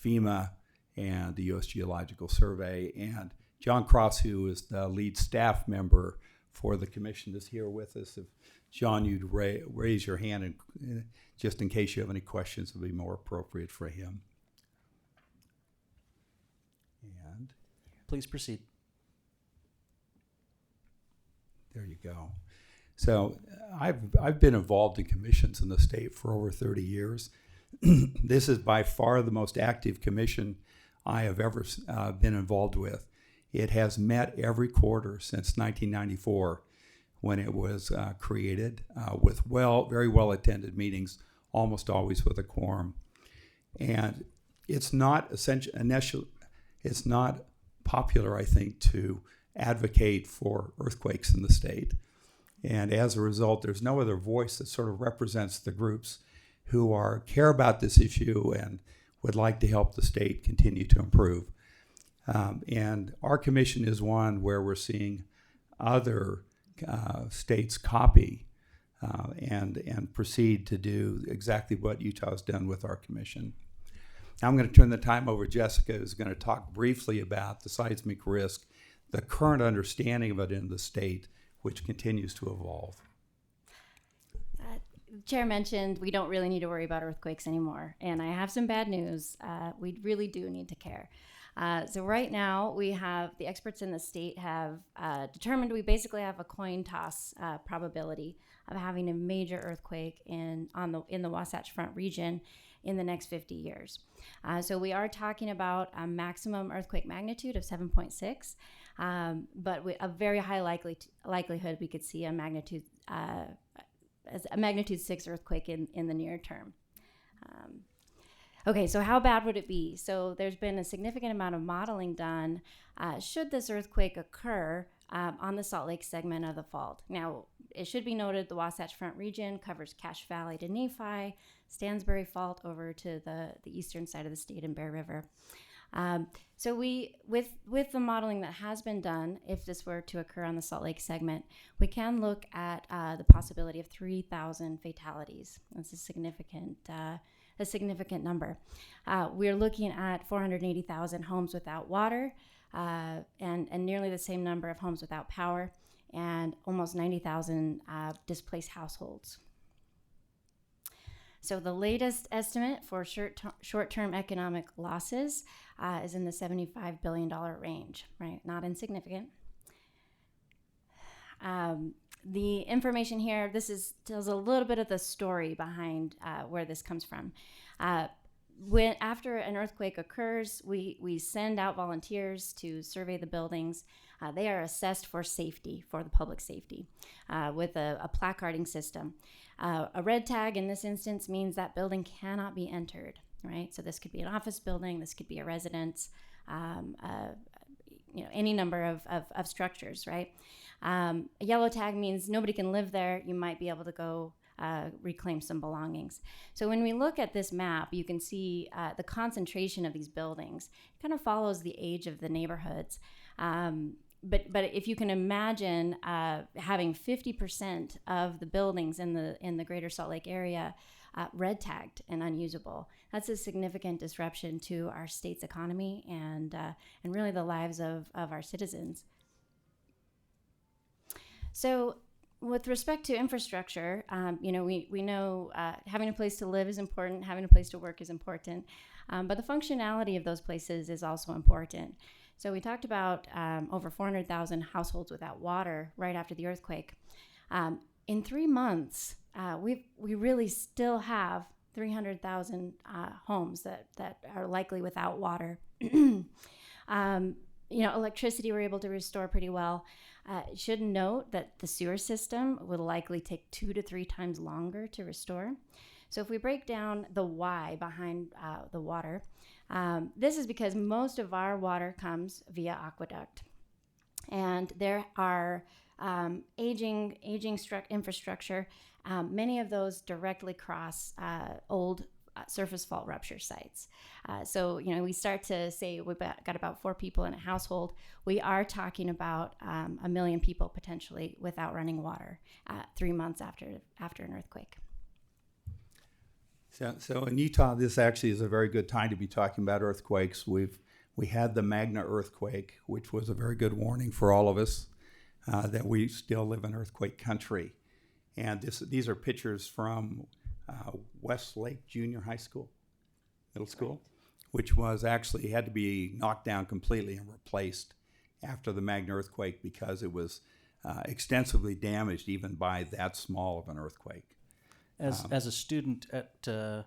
FEMA, and the U.S. Geological Survey. And John Cross, who is the lead staff member for the commission, is here with us. If John, you'd raise your hand, and just in case you have any questions, it would be more appropriate for him. And Please proceed. there you go. So I've been involved in commissions in the state for over 30 years. This is by far the most active commission I have ever been involved with. It has met every quarter since 1994 when it was created with very well attended meetings, almost always with a quorum. And it's not it's not popular, I think, to advocate for earthquakes in the state. And as a result, there's no other voice that sort of represents the groups who care about this issue and would like to help the state continue to improve. And our commission is one where we're seeing other states copy and proceed to do exactly what Utah has done with our commission. Now I'm going to turn the time over to Jessica, who's going to talk briefly about the seismic risk, the current understanding of it in the state, which continues to evolve. Chair mentioned we don't really need to worry about earthquakes anymore, and I have some bad news. We really do need to care. So right now, the experts in the state have determined we basically have a coin toss probability of having a major earthquake in the Wasatch Front region in the next 50 years. So we are talking about a maximum earthquake magnitude of 7.6, but with a very high likelihood we could see a magnitude 6 earthquake in the near term. Okay, so how bad would it be? So there's been a significant amount of modeling done should this earthquake occur on the Salt Lake segment of the fault. Now, it should be noted the Wasatch Front region covers Cache Valley to Nephi, Stansbury Fault over to the eastern side of the state in Bear River. So with the modeling that has been done, if this were to occur on the Salt Lake segment, we can look at the possibility of 3,000 fatalities. That's a significant number. We're looking at 480,000 homes without water, and nearly the same number of homes without power, and almost 90,000 displaced households. So the latest estimate for short-term economic losses is in the $75 billion range, right? Not insignificant. The information here, tells a little bit of the story behind where this comes from. After an earthquake occurs, we send out volunteers to survey the buildings. They are assessed for safety, for the public safety, with a placarding system. A red tag in this instance means that building cannot be entered, right? So this could be an office building, this could be a residence, any number of structures, right? A yellow tag means nobody can live there. You might be able to go reclaim some belongings. So when we look at this map, you can see the concentration of these buildings. It kind of follows the age of the neighborhoods. But if you can imagine having 50% of the buildings in the greater Salt Lake area red tagged and unusable, that's a significant disruption to our state's economy and really the lives of our citizens. So with respect to infrastructure, we know having a place to live is important, having a place to work is important, but the functionality of those places is also important. So we talked about over 400,000 households without water right after the earthquake. In 3 months, we really still have 300,000 homes that are likely without water. Electricity we're able to restore pretty well. Should note that the sewer system will likely take 2 to 3 times longer to restore. So if we break down the why behind the water, this is because most of our water comes via aqueduct. And there are aging infrastructure. Many of those directly cross old surface fault rupture sites. So we start to say we've got about 4 people in a household. We are talking about 1 million people potentially without running water 3 months after an earthquake. So in Utah, this actually is a very good time to be talking about earthquakes. We had the Magna earthquake, which was a very good warning for all of us that we still live in earthquake country. And these are pictures from Westlake Junior High School, middle school, which was actually had to be knocked down completely and replaced after the Magna earthquake because it was extensively damaged even by that small of an earthquake. As a student as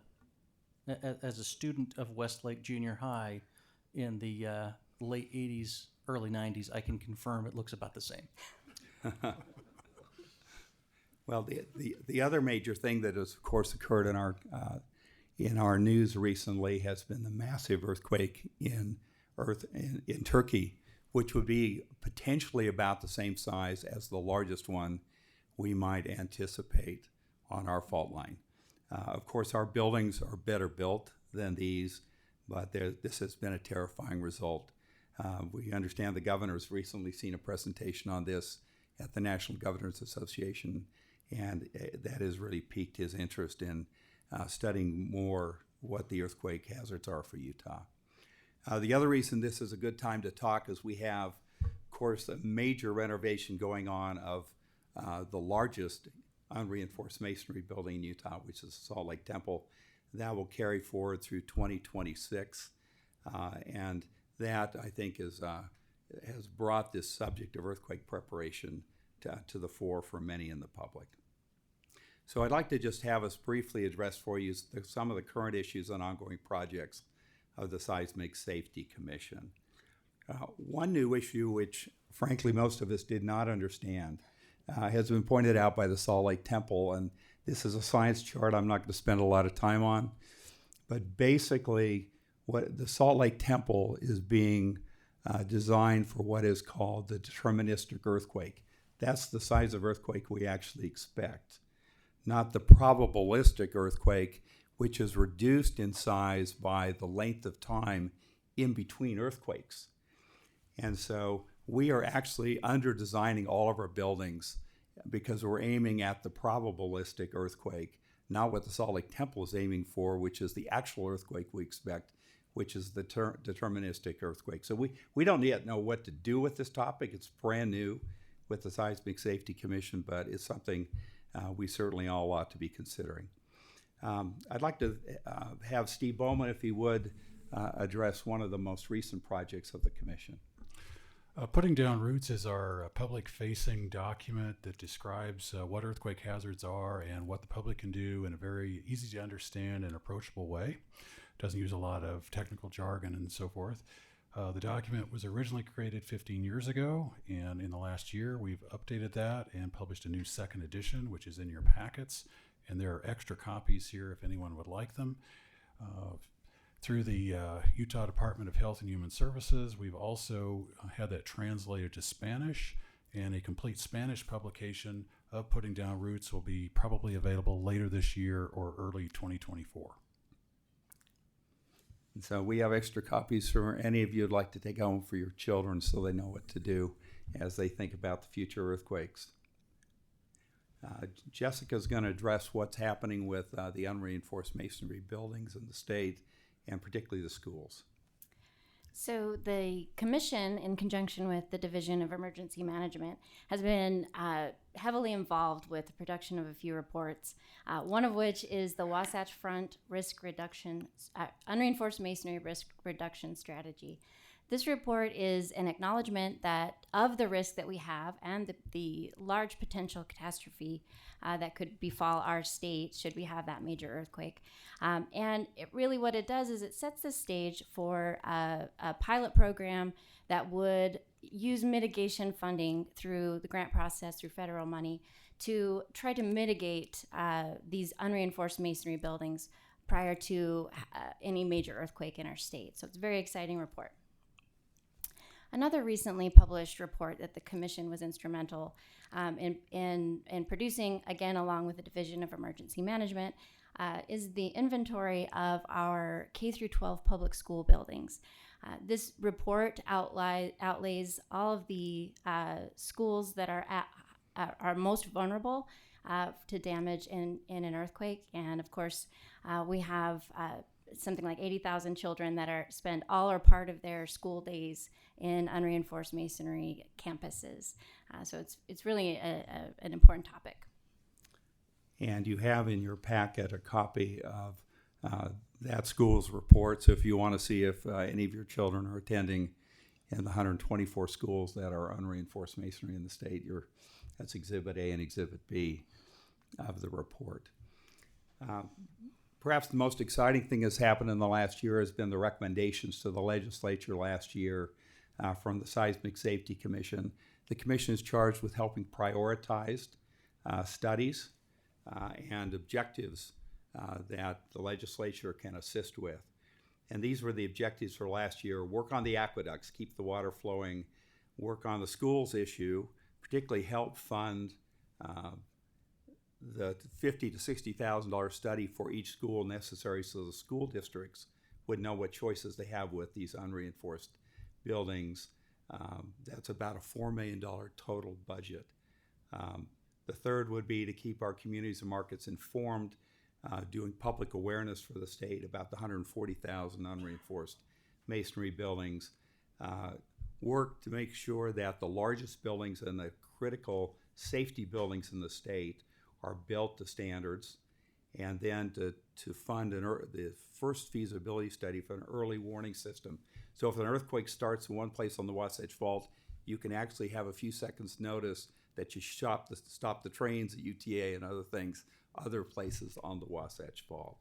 a student of Westlake Junior High in the late 80s, early 90s, I can confirm it looks about the same. Well, the other major thing that has, of course, occurred in our news recently has been the massive earthquake in Turkey, which would be potentially about the same size as the largest one we might anticipate on our fault line. Of course, our buildings are better built than these, but this has been a terrifying result. We understand the governor's recently seen a presentation on this at the National Governors Association, and that has really piqued his interest in studying more what the earthquake hazards are for Utah. The other reason this is a good time to talk is we have, of course, a major renovation going on of the largest unreinforced masonry building in Utah, which is Salt Lake Temple. That will carry forward through 2026, and that, I think, has brought this subject of earthquake preparation to the fore for many in the public. So I'd like to just have us briefly address for you some of the current issues and ongoing projects of the Seismic Safety Commission. One new issue, which frankly most of us did not understand, has been pointed out by the Salt Lake Temple, and this is a science chart I'm not going to spend a lot of time on, but basically what the Salt Lake Temple is being designed for what is called the deterministic earthquake. That's the size of earthquake we actually expect, not the probabilistic earthquake, which is reduced in size by the length of time in between earthquakes. And so we are actually under-designing all of our buildings because we're aiming at the probabilistic earthquake, not what the Salt Lake Temple is aiming for, which is the actual earthquake we expect, which is the deterministic earthquake. So we don't yet know what to do with this topic. It's brand new with the Seismic Safety Commission, but it's something we certainly all ought to be considering. I'd like to have Steve Bowman, if he would, address one of the most recent projects of the Commission. Putting Down Roots is our public-facing document that describes what earthquake hazards are and what the public can do in a very easy-to-understand and approachable way. It doesn't use a lot of technical jargon and so forth. The document was originally created 15 years ago, and in the last year we've updated that and published a new second edition, which is in your packets, and there are extra copies here if anyone would like them. Through the Utah Department of Health and Human Services, we've also had that translated to Spanish, and a complete Spanish publication of Putting Down Roots will be probably available later this year or early 2024. And so we have extra copies for any of you who'd like to take home for your children so they know what to do as they think about the future earthquakes. Jessica's going to address what's happening with the unreinforced masonry buildings in the state, and particularly the schools. So the Commission, in conjunction with the Division of Emergency Management, has been heavily involved with the production of a few reports, one of which is the Wasatch Front Risk Reduction, Unreinforced Masonry Risk Reduction Strategy. This report is an acknowledgement of the risk that we have and the large potential catastrophe that could befall our state should we have that major earthquake. And what it does is it sets the stage for a pilot program that would use mitigation funding through the grant process, through federal money, to try to mitigate these unreinforced masonry buildings prior to any major earthquake in our state. So it's a very exciting report. Another recently published report that the Commission was instrumental in producing, again, along with the Division of Emergency Management, is the inventory of our K-12 public school buildings. This report outlays all of the schools that are most vulnerable to damage in an earthquake, and of course, we have something like 80,000 children that spend all or part of their school days in unreinforced masonry campuses. So it's really an important topic. And you have in your packet a copy of that school's report. So if you want to see if any of your children are attending in the 124 schools that are unreinforced masonry in the state, that's Exhibit A and Exhibit B of the report. Perhaps the most exciting thing that's happened in the last year has been the recommendations to the legislature last year from the Seismic Safety Commission. The commission is charged with helping prioritize studies and objectives that the legislature can assist with. And these were the objectives for last year: work on the aqueducts, keep the water flowing, work on the schools issue, particularly help fund the $50,000 to $60,000 study for each school necessary so the school districts would know what choices they have with these unreinforced buildings. That's about a $4 million total budget. The third would be to keep our communities and markets informed, doing public awareness for the state about the 140,000 unreinforced masonry buildings. Work to make sure that the largest buildings and the critical safety buildings in the state are built to standards, and then to fund the first feasibility study for an early warning system. So if an earthquake starts in one place on the Wasatch Fault, you can actually have a few seconds notice that you stop the trains at UTA and other places on the Wasatch Fault.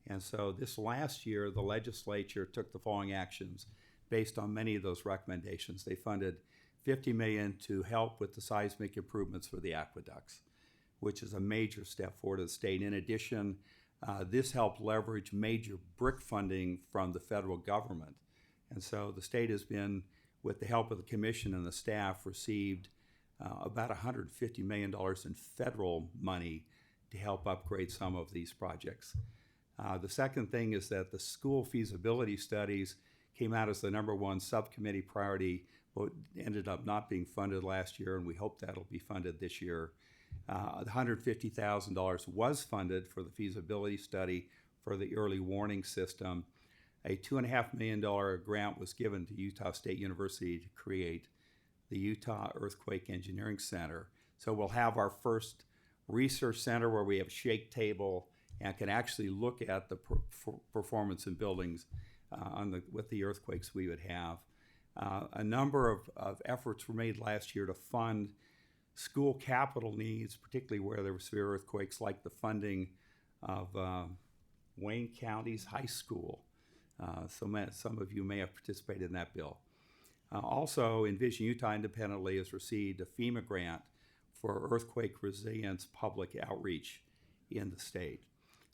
And so this last year, the legislature took the following actions based on many of those recommendations. They funded $50 million to help with the seismic improvements for the aqueducts, which is a major step forward to the state. In addition, this helped leverage major brick funding from the federal government. And so the state has been, with the help of the commission and the staff, received about $150 million in federal money to help upgrade some of these projects. The second thing is that the school feasibility studies came out as the #1 subcommittee priority, but ended up not being funded last year, and we hope that'll be funded this year. The $150,000 was funded for the feasibility study for the early warning system. A $2.5 million grant was given to Utah State University to create the Utah Earthquake Engineering Center. So we'll have our first research center where we have a shake table and can actually look at the performance in buildings with the earthquakes we would have. A number of efforts were made last year to fund school capital needs, particularly where there were severe earthquakes, like the funding of Wayne County's high school. Some of you may have participated in that bill. Also, Envision Utah independently has received a FEMA grant for earthquake resilience public outreach in the state.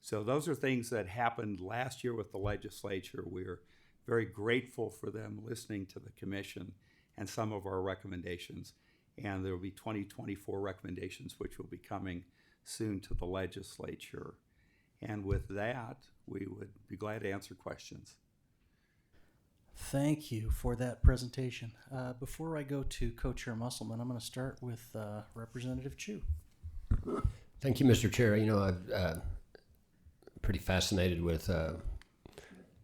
So those are things that happened last year with the legislature. We're very grateful for them listening to the commission and some of our recommendations. And there will be 2024 recommendations which will be coming soon to the legislature. And with that, we would be glad to answer questions. Thank you for that presentation. Before I go to Co-Chair Musselman, I'm going to start with Representative Chu. Thank you, Mr. Chair. You know, I'm pretty fascinated with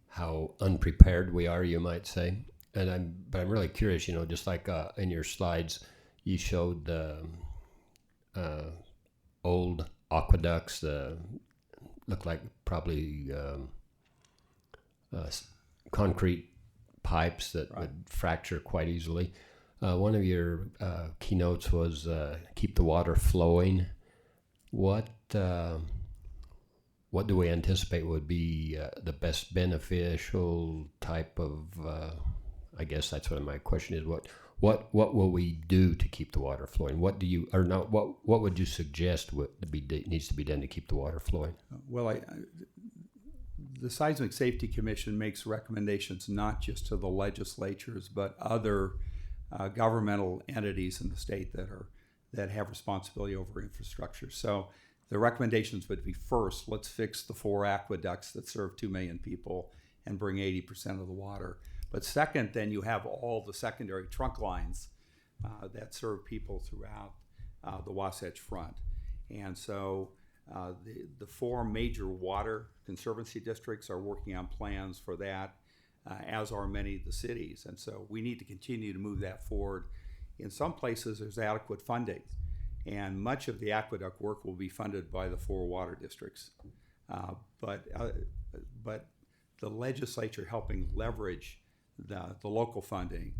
how unprepared we are, you might say. But I'm really curious, you know, just like in your slides, you showed old aqueducts, look like probably concrete pipes that would fracture quite easily. One of your keynotes was keep the water flowing. What do we anticipate would be the best beneficial type of? I guess that's what my question is. What will we do to keep the water flowing? What would you suggest needs to be done to keep the water flowing? Well, the Seismic Safety Commission makes recommendations not just to the legislatures, but other governmental entities in the state that have responsibility over infrastructure. So the recommendations would be, first, let's fix the 4 aqueducts that serve 2 million people and bring 80% of the water. But second, then you have all the secondary trunk lines that serve people throughout the Wasatch Front. And so the 4 major water conservancy districts are working on plans for that, as are many of the cities. And so we need to continue to move that forward. In some places, there's adequate funding, and much of the aqueduct work will be funded by the 4 water districts. But but the legislature helping leverage the local funding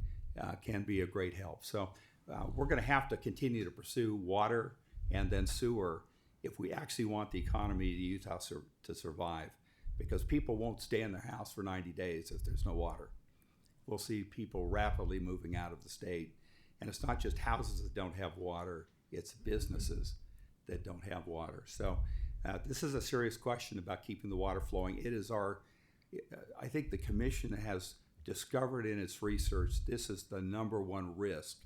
can be a great help. So we're going to have to continue to pursue water and then sewer if we actually want the economy of Utah to survive, because people won't stay in their house for 90 days if there's no water. We'll see people rapidly moving out of the state. And it's not just houses that don't have water, it's businesses that don't have water. So this is a serious question about keeping the water flowing. It is I think the commission has discovered in its research, this is the number one risk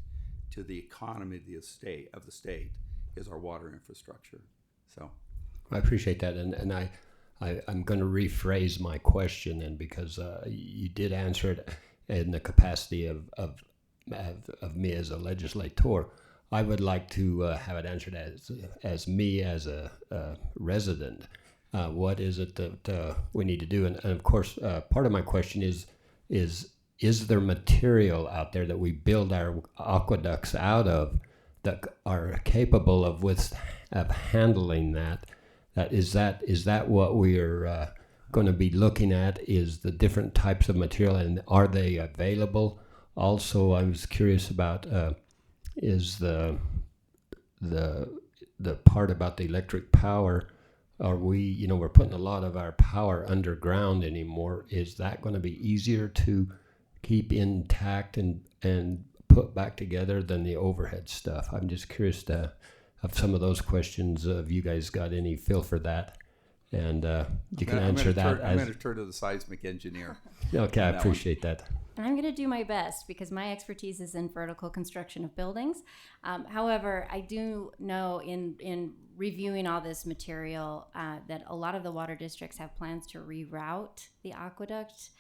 to the economy of the state is our water infrastructure. So I appreciate that, and I'm going to rephrase my question then, because you did answer it in the capacity of me as a legislator. I would like to have it answered as me as a resident. What is it that we need to do? And of course, part of my question is there material out there that we build our aqueducts out of that are capable of handling that? Is that what we are going to be looking at? Is the different types of material, and are they available? Also, I was curious about is the part about the electric power. Are we, we're putting a lot of our power underground anymore. Is that going to be easier to keep intact and put back together than the overhead stuff? I'm just curious to have some of those questions. Have you guys got any feel for that? And you can answer that. I'm going to turn to the seismic engineer. Okay, I appreciate that. And I'm going to do my best because my expertise is in vertical construction of buildings. However, I do know in reviewing all this material that a lot of the water districts have plans to reroute the aqueduct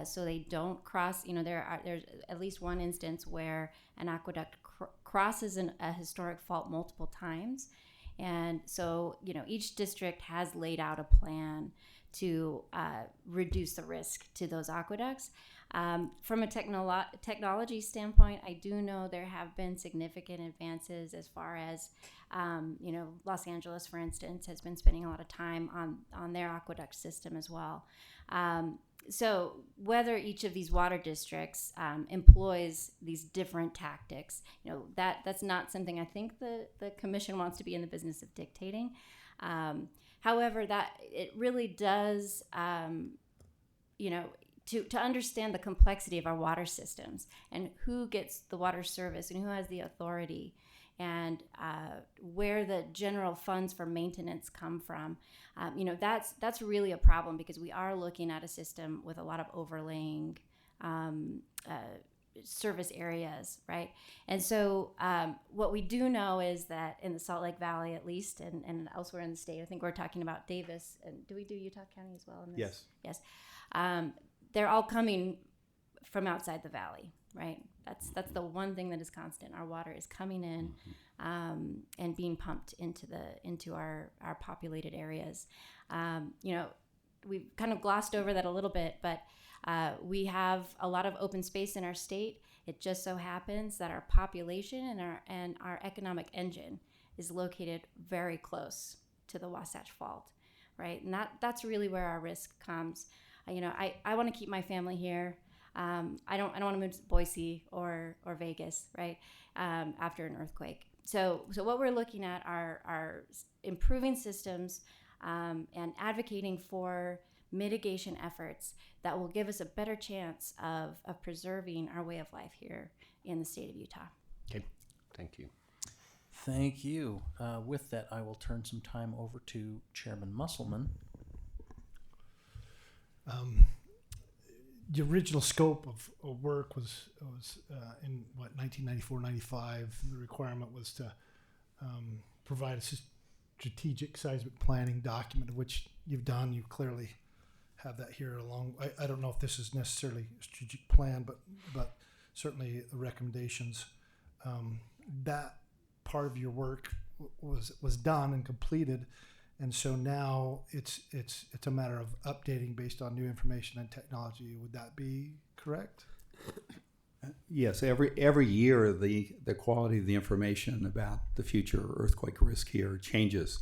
so they don't cross. There's at least one instance where an aqueduct crosses a historic fault multiple times. And so, each district has laid out a plan to reduce the risk to those aqueducts. From a technology standpoint, I do know there have been significant advances as far as, Los Angeles, for instance, has been spending a lot of time on their aqueduct system as well. So whether each of these water districts employs these different tactics, that's not something I think the commission wants to be in the business of dictating. However, that it really does, to understand the complexity of our water systems and who gets the water service and who has the authority and where the general funds for maintenance come from, that's really a problem because we are looking at a system with a lot of overlaying service areas, right? And so what we do know is that in the Salt Lake Valley, at least, and elsewhere in the state, I think we're talking about Davis, and do we do Utah County as well in this? Yes. Yes. They're all coming from outside the valley, right? That's the one thing that is constant. Our water is coming in and being pumped into our populated areas. We've kind of glossed over that a little bit, but we have a lot of open space in our state. It just so happens that our population and our economic engine is located very close to the Wasatch Fault, right? And that's really where our risk comes. I want to keep my family here. I don't want to move to Boise or Vegas, right? After an earthquake. So what we're looking at are improving systems and advocating for mitigation efforts that will give us a better chance of preserving our way of life here in the state of Utah. Okay, thank you. Thank you. With that, I will turn some time over to Chairman Musselman. The original scope of work was in 1994-95. The requirement was to provide a strategic seismic planning document, of which you've done. You clearly have that here along. I don't know if this is necessarily a strategic plan, but certainly the recommendations. That part of your work was done and completed. And so now it's a matter of updating based on new information and technology. Would that be correct? Yes. Every year, the quality of the information about the future earthquake risk here changes.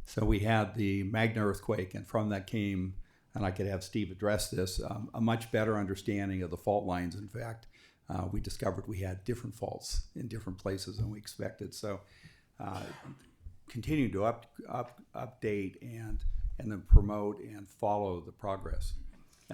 So we had the Magna earthquake, and from that came and I could have Steve address this, a much better understanding of the fault lines. In fact, we discovered we had different faults in different places than we expected. So continue to update and then promote and follow the progress,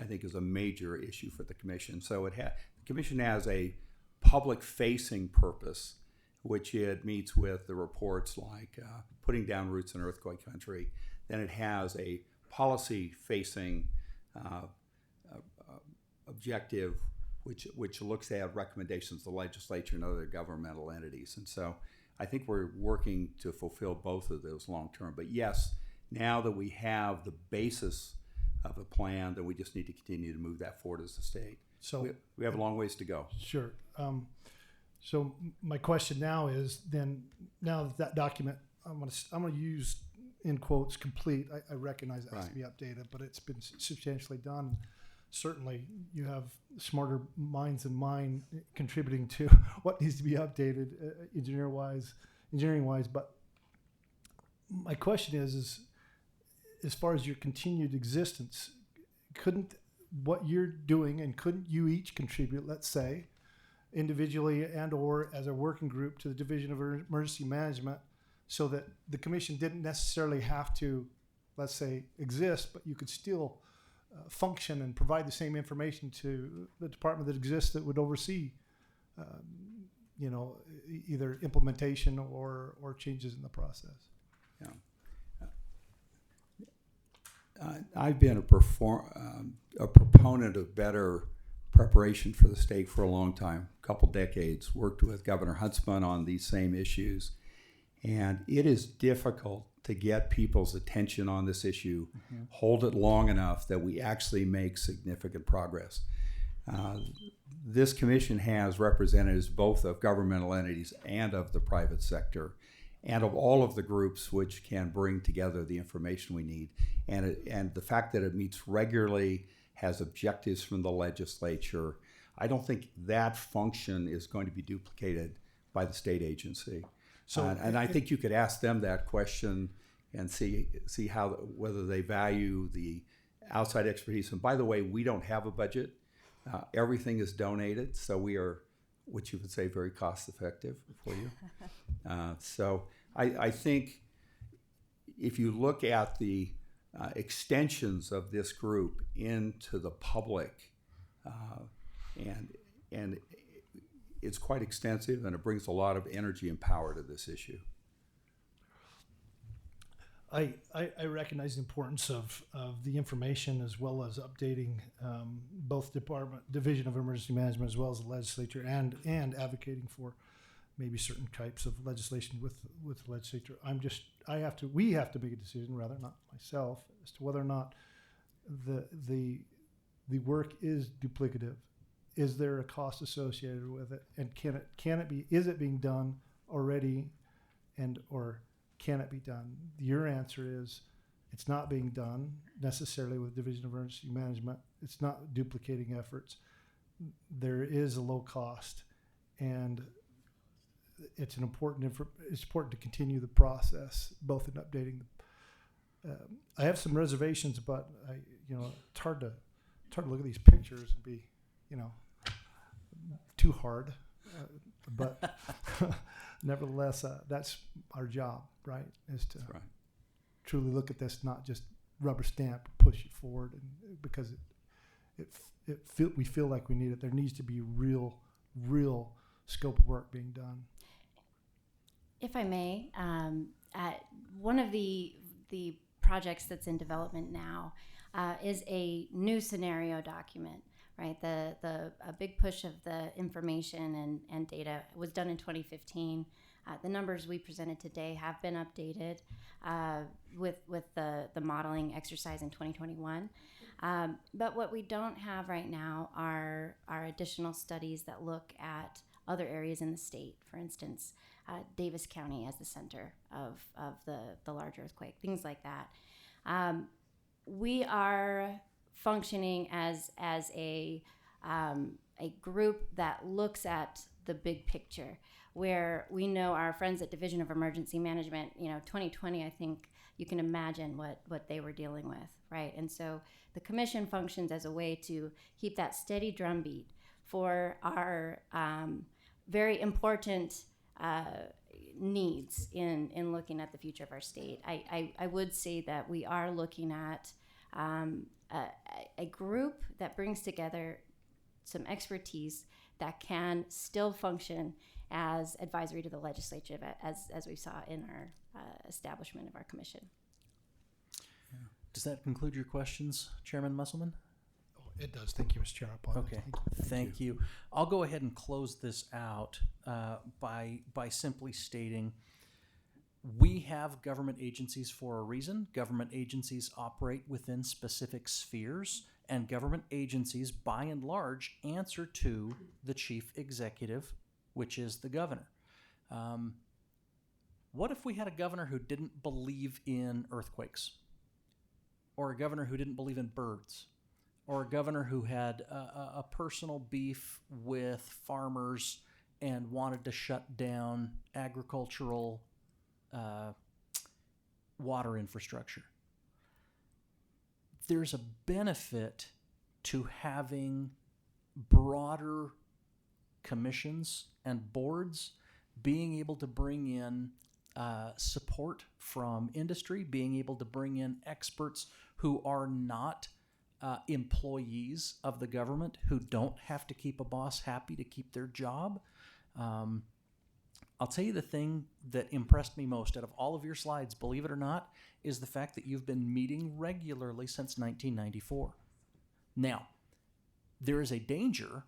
I think, is a major issue for the commission. So the commission has a public-facing purpose, which it meets with the reports like putting down roots in earthquake country. Then it has a policy-facing objective, which looks at recommendations of the legislature and other governmental entities. And so I think we're working to fulfill both of those long-term. But yes, now that we have the basis of a plan, then we just need to continue to move that forward as a state. So we have a long ways to go. Sure. So my question now is then, now that document, I'm gonna use in quotes complete. I recognize it has to be updated, but it's been substantially done. Certainly, you have smarter minds than mine contributing to what needs to be updated, engineering wise. But my question is as far as your continued existence, couldn't what you're doing and couldn't you each contribute, let's say, individually and or as a working group to the Division of Emergency Management, so that the commission didn't necessarily have to, let's say, exist, but you could still function and provide the same information to the department that exists that would oversee, either implementation or changes in the process. Yeah. I've been a proponent of better preparation for the state for a long time, a couple decades, worked with Governor Huntsman on these same issues. And it is difficult to get people's attention on this issue, hold it long enough that we actually make significant progress. This commission has representatives both of governmental entities and of the private sector, and of all of the groups which can bring together the information we need. And the fact that it meets regularly, has objectives from the legislature, I don't think that function is going to be duplicated by the state agency. So, and I think you could ask them that question and see how whether they value the outside expertise. And by the way, we don't have a budget. Everything is donated, so we are, what you would say, very cost effective for you. So I think if you look at the extensions of this group into the public, and it's quite extensive, and it brings a lot of energy and power to this issue. I recognize the importance of the information as well as updating both Division of Emergency Management as well as the legislature and advocating for maybe certain types of legislation with the legislature. We have to make a decision, rather not myself, as to whether or not the work is duplicative. Is there a cost associated with it, and is it being done already, or can it be done? Your answer is it's not being done necessarily with Division of Emergency Management. It's not duplicating efforts. There is a low cost, and it's important to continue the process, both in updating. I have some reservations, but it's hard to look at these pictures and be, too hard. But nevertheless, that's our job, right? Is to truly look at this, not just rubber stamp, push it forward, and because we feel like we need it. There needs to be real scope of work being done. If I may, at one of the projects that's in development now is a new scenario document. Right, a big push of the information and data was done in 2015. The numbers we presented today have been updated with the modeling exercise in 2021. But what we don't have right now are additional studies that look at other areas in the state. For instance, Davis County as the center of the large earthquake, things like that. We are functioning as a group that looks at the big picture, where we know our friends at Division of Emergency Management, 2020, I think you can imagine what they were dealing with, right? And so the commission functions as a way to keep that steady drumbeat for our very important needs in looking at the future of our state. I would say that we are looking at a group that brings together some expertise that can still function as advisory to the legislature, as we saw in our establishment of our commission. Does that conclude your questions, Chairman Musselman? It does. Thank you, Mr. Chair. Okay, thank you. I'll go ahead and close this out by simply stating we have government agencies for a reason. Government agencies operate within specific spheres, and government agencies, by and large, answer to the chief executive, which is the governor. What if we had a governor who didn't believe in earthquakes? Or a governor who didn't believe in birds? Or a governor who had a personal beef with farmers and wanted to shut down agricultural water infrastructure? There's a benefit to having broader commissions and boards being able to bring in support from industry, being able to bring in experts who are not employees of the government, who don't have to keep a boss happy to keep their job. I'll tell you the thing that impressed me most out of all of your slides, believe it or not, is the fact that you've been meeting regularly since 1994. Now, there is a danger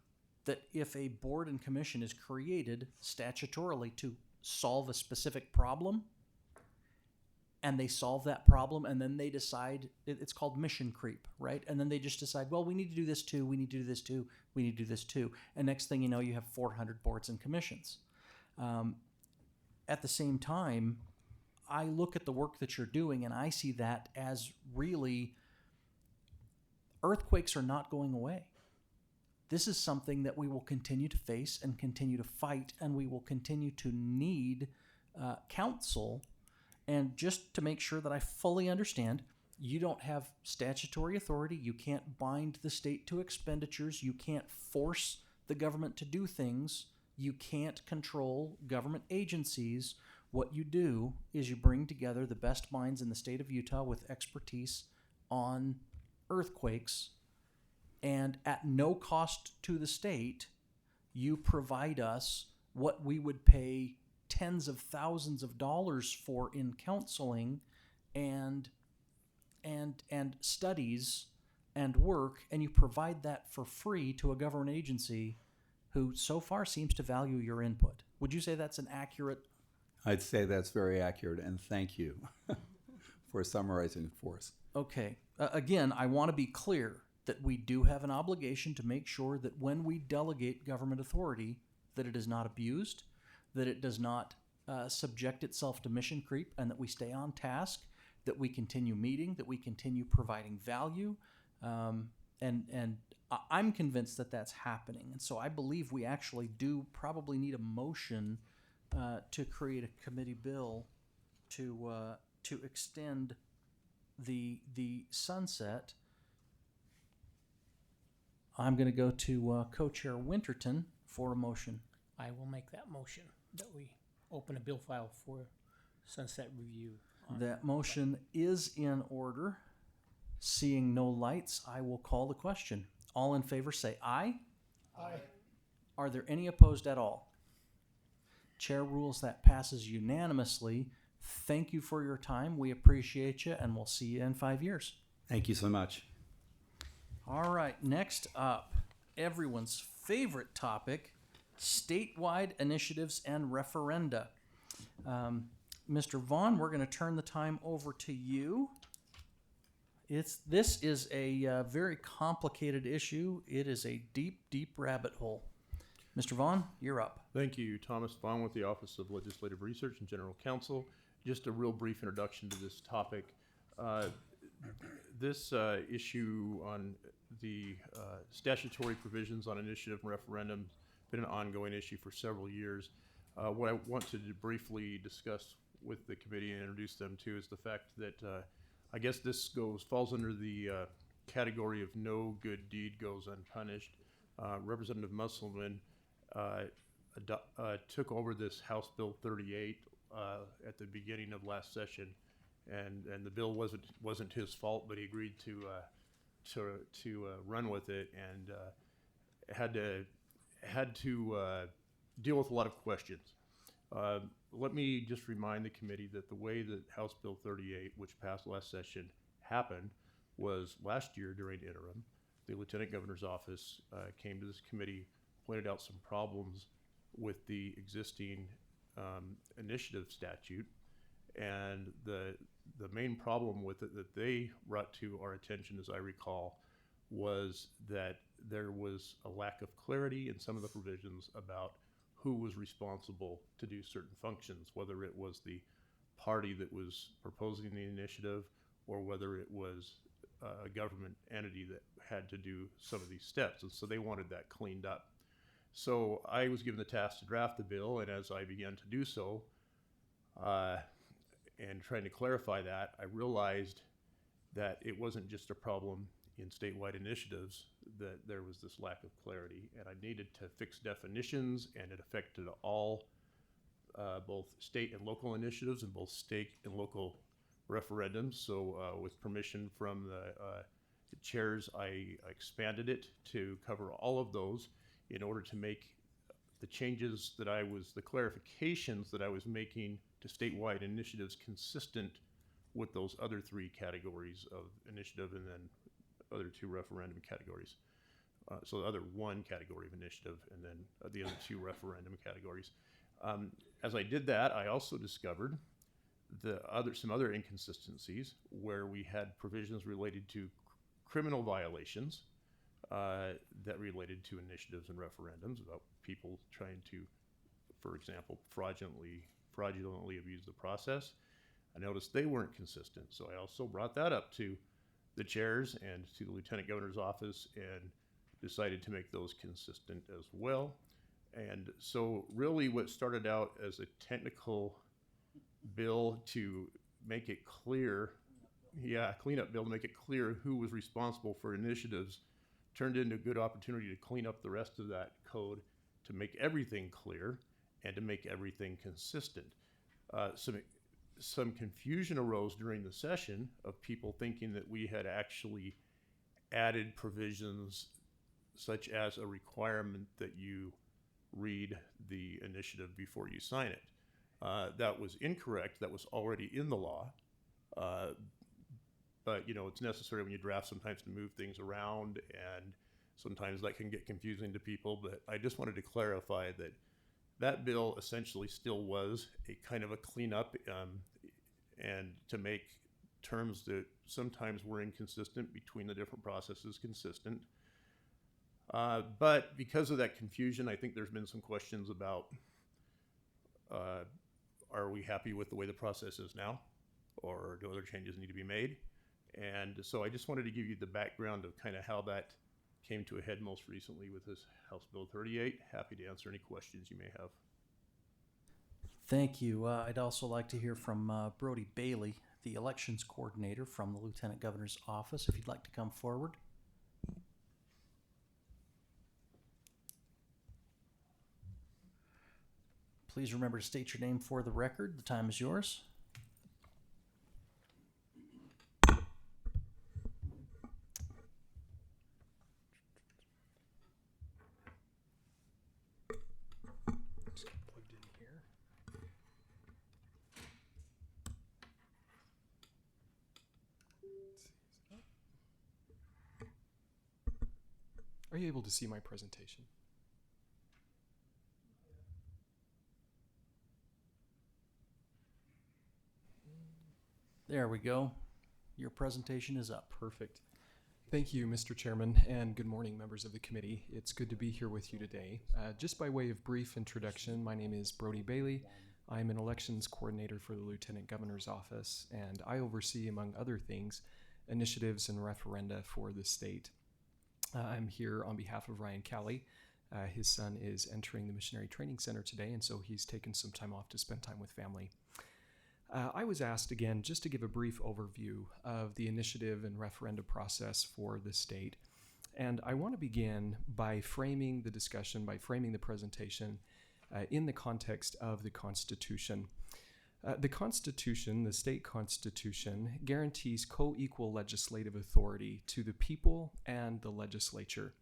that if a board and commission is created statutorily to solve a specific problem, and they solve that problem, and then they decide, it's called mission creep, right? And then they just decide, well, we need to do this too, we need to do this too, we need to do this too. And next thing you know, you have 400 boards and commissions. At the same time, I look at the work that you're doing, and I see that as really, earthquakes are not going away. This is something that we will continue to face and continue to fight, and we will continue to need counsel. And just to make sure that I fully understand, you don't have statutory authority. You can't bind the state to expenditures. You can't force the government to do things. You can't control government agencies. What you do is you bring together the best minds in the state of Utah with expertise on earthquakes, and at no cost to the state, you provide us what we would pay tens of thousands of dollars for in counseling and studies and work, and you provide that for free to a government agency who so far seems to value your input. Would you say that's an accurate? I'd say that's very accurate, and thank you for summarizing it for us. Okay. Again, I want to be clear that we do have an obligation to make sure that when we delegate government authority, that it is not abused, that it does not subject itself to mission creep, and that we stay on task, that we continue meeting, that we continue providing value, and I'm convinced that that's happening. And so I believe we actually do probably need a motion to create a committee bill to extend the sunset. I'm going to go to Co-Chair Winterton for a motion. I will make that motion that we open a bill file for sunset review. That motion is in order. Seeing no lights, I will call the question. All in favor say aye. Aye. Are there any opposed at all? Chair rules that passes unanimously. Thank you for your time. We appreciate you, and we'll see you in 5 years. Thank you so much. All right, next up, everyone's favorite topic, statewide initiatives and referenda. Mr. Vaughn, we're going to turn the time over to you. This is a very complicated issue. It is a deep, deep rabbit hole. Mr. Vaughn, you're up. Thank you. Thomas Vaughn with the Office of Legislative Research and General Counsel. Just a real brief introduction to this topic. This issue on the statutory provisions on initiative and referendum has been an ongoing issue for several years. What I want to briefly discuss with the committee and introduce them to is the fact that I guess this falls under the category of no good deed goes unpunished. Representative Musselman took over this House Bill 38 at the beginning of last session, and the bill wasn't his fault, but he agreed to run with it, and had to deal with a lot of questions. Let me just remind the committee that the way that House Bill 38, which passed last session, happened was last year during interim. The Lieutenant Governor's office came to this committee, pointed out some problems with the existing initiative statute, and the main problem with it that they brought to our attention, as I recall, was that there was a lack of clarity in some of the provisions about who was responsible to do certain functions, whether it was the party that was proposing the initiative or whether it was a government entity that had to do some of these steps. And so they wanted that cleaned up. So I was given the task to draft the bill, and as I began to do so, and trying to clarify that, I realized that it wasn't just a problem in statewide initiatives, that there was this lack of clarity, and I needed to fix definitions, and it affected all both state and local initiatives and both state and local referendums. So with permission from the chairs, I expanded it to cover all of those in order to make the changes that the clarifications that I was making to statewide initiatives consistent with those other three categories of initiative and then other two referendum categories. So the other one category of initiative and then the other two referendum categories. As I did that, I also discovered some other inconsistencies where we had provisions related to criminal violations that related to initiatives and referendums about people trying to, for example, fraudulently abuse the process. I noticed they weren't consistent, so I also brought that up to the chairs and to the Lieutenant Governor's office and decided to make those consistent as well. And so really what started out as a technical bill to make it clear, cleanup bill to make it clear who was responsible for initiatives, turned into a good opportunity to clean up the rest of that code to make everything clear and to make everything consistent. Some confusion arose during the session of people thinking that we had actually added provisions such as a requirement that you read the initiative before you sign it. That was incorrect. That was already in the law. But it's necessary when you draft sometimes to move things around, and sometimes that can get confusing to people. But I just wanted to clarify that bill essentially still was a kind of a cleanup, and to make terms that sometimes were inconsistent between the different processes consistent. But because of that confusion, I think there's been some questions about, are we happy with the way the process is now, or do other changes need to be made? And so I just wanted to give you the background of kind of how that came to a head most recently with this House Bill 38. Happy to answer any questions you may have. Thank you. I'd also like to hear from Brody Bailey, the elections coordinator from the Lieutenant Governor's office, if you'd like to come forward. Please remember to state your name for the record. The time is yours. Just get plugged in here. Are you able to see my presentation? There we go. Your presentation is up. Perfect. Thank you, Mr. Chairman, and good morning, members of the committee. It's good to be here with you today. Just by way of brief introduction, my name is Brody Bailey. I'm an elections coordinator for the Lieutenant Governor's office, and I oversee, among other things, initiatives and referenda for the state. I'm here on behalf of Ryan Calley. His son is entering the Missionary Training Center today, and so he's taken some time off to spend time with family. I was asked again just to give a brief overview of the initiative and referenda process for the state. And I want to begin by framing the discussion, by framing the presentation in the context of the Constitution. The Constitution, the state Constitution, guarantees co-equal legislative authority to the people and the legislature.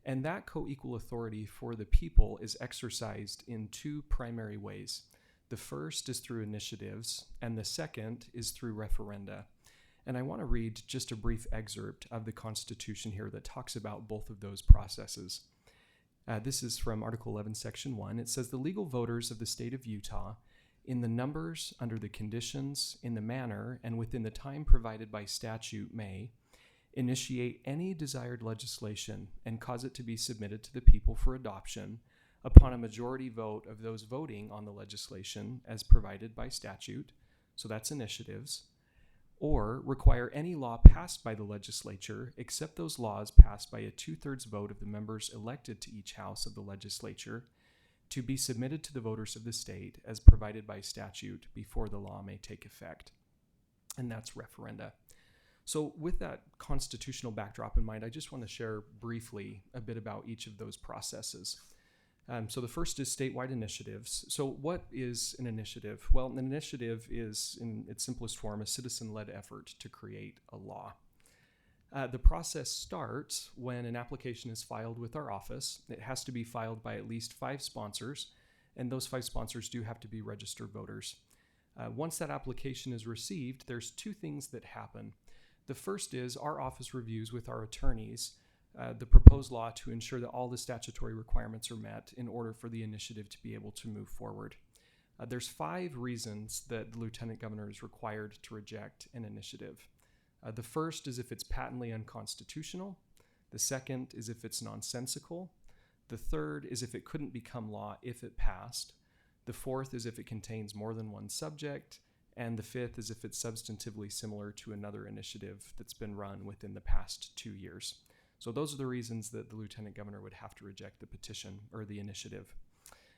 And that co-equal authority for the people is exercised in two primary ways. The first is through initiatives, and the second is through referenda. And I want to read just a brief excerpt of the Constitution here that talks about both of those processes. This is from Article 11, Section 1. It says, "The legal voters of the state of Utah, in the numbers, under the conditions, in the manner, and within the time provided by statute may initiate any desired legislation and cause it to be submitted to the people for adoption upon a majority vote of those voting on the legislation as provided by statute," so that's initiatives, "or require any law passed by the legislature except those laws passed by a 2/3 vote of the members elected to each house of the legislature to be submitted to the voters of the state as provided by statute before the law may take effect." And that's referenda. So with that constitutional backdrop in mind, I just want to share briefly a bit about each of those processes. So the first is statewide initiatives. So what is an initiative? Well, an initiative is, in its simplest form, a citizen-led effort to create a law. The process starts when an application is filed with our office. It has to be filed by at least 5 sponsors, and those 5 sponsors do have to be registered voters. Once that application is received, there's 2 things that happen. The first is our office reviews with our attorneys the proposed law to ensure that all the statutory requirements are met in order for the initiative to be able to move forward. There's 5 reasons that the Lieutenant Governor is required to reject an initiative. The first is if it's patently unconstitutional. The second is if it's nonsensical. The third is if it couldn't become law if it passed. The fourth is if it contains more than one subject. And the fifth is if it's substantively similar to another initiative that's been run within the past 2 years. So those are the reasons that the Lieutenant Governor would have to reject the petition or the initiative.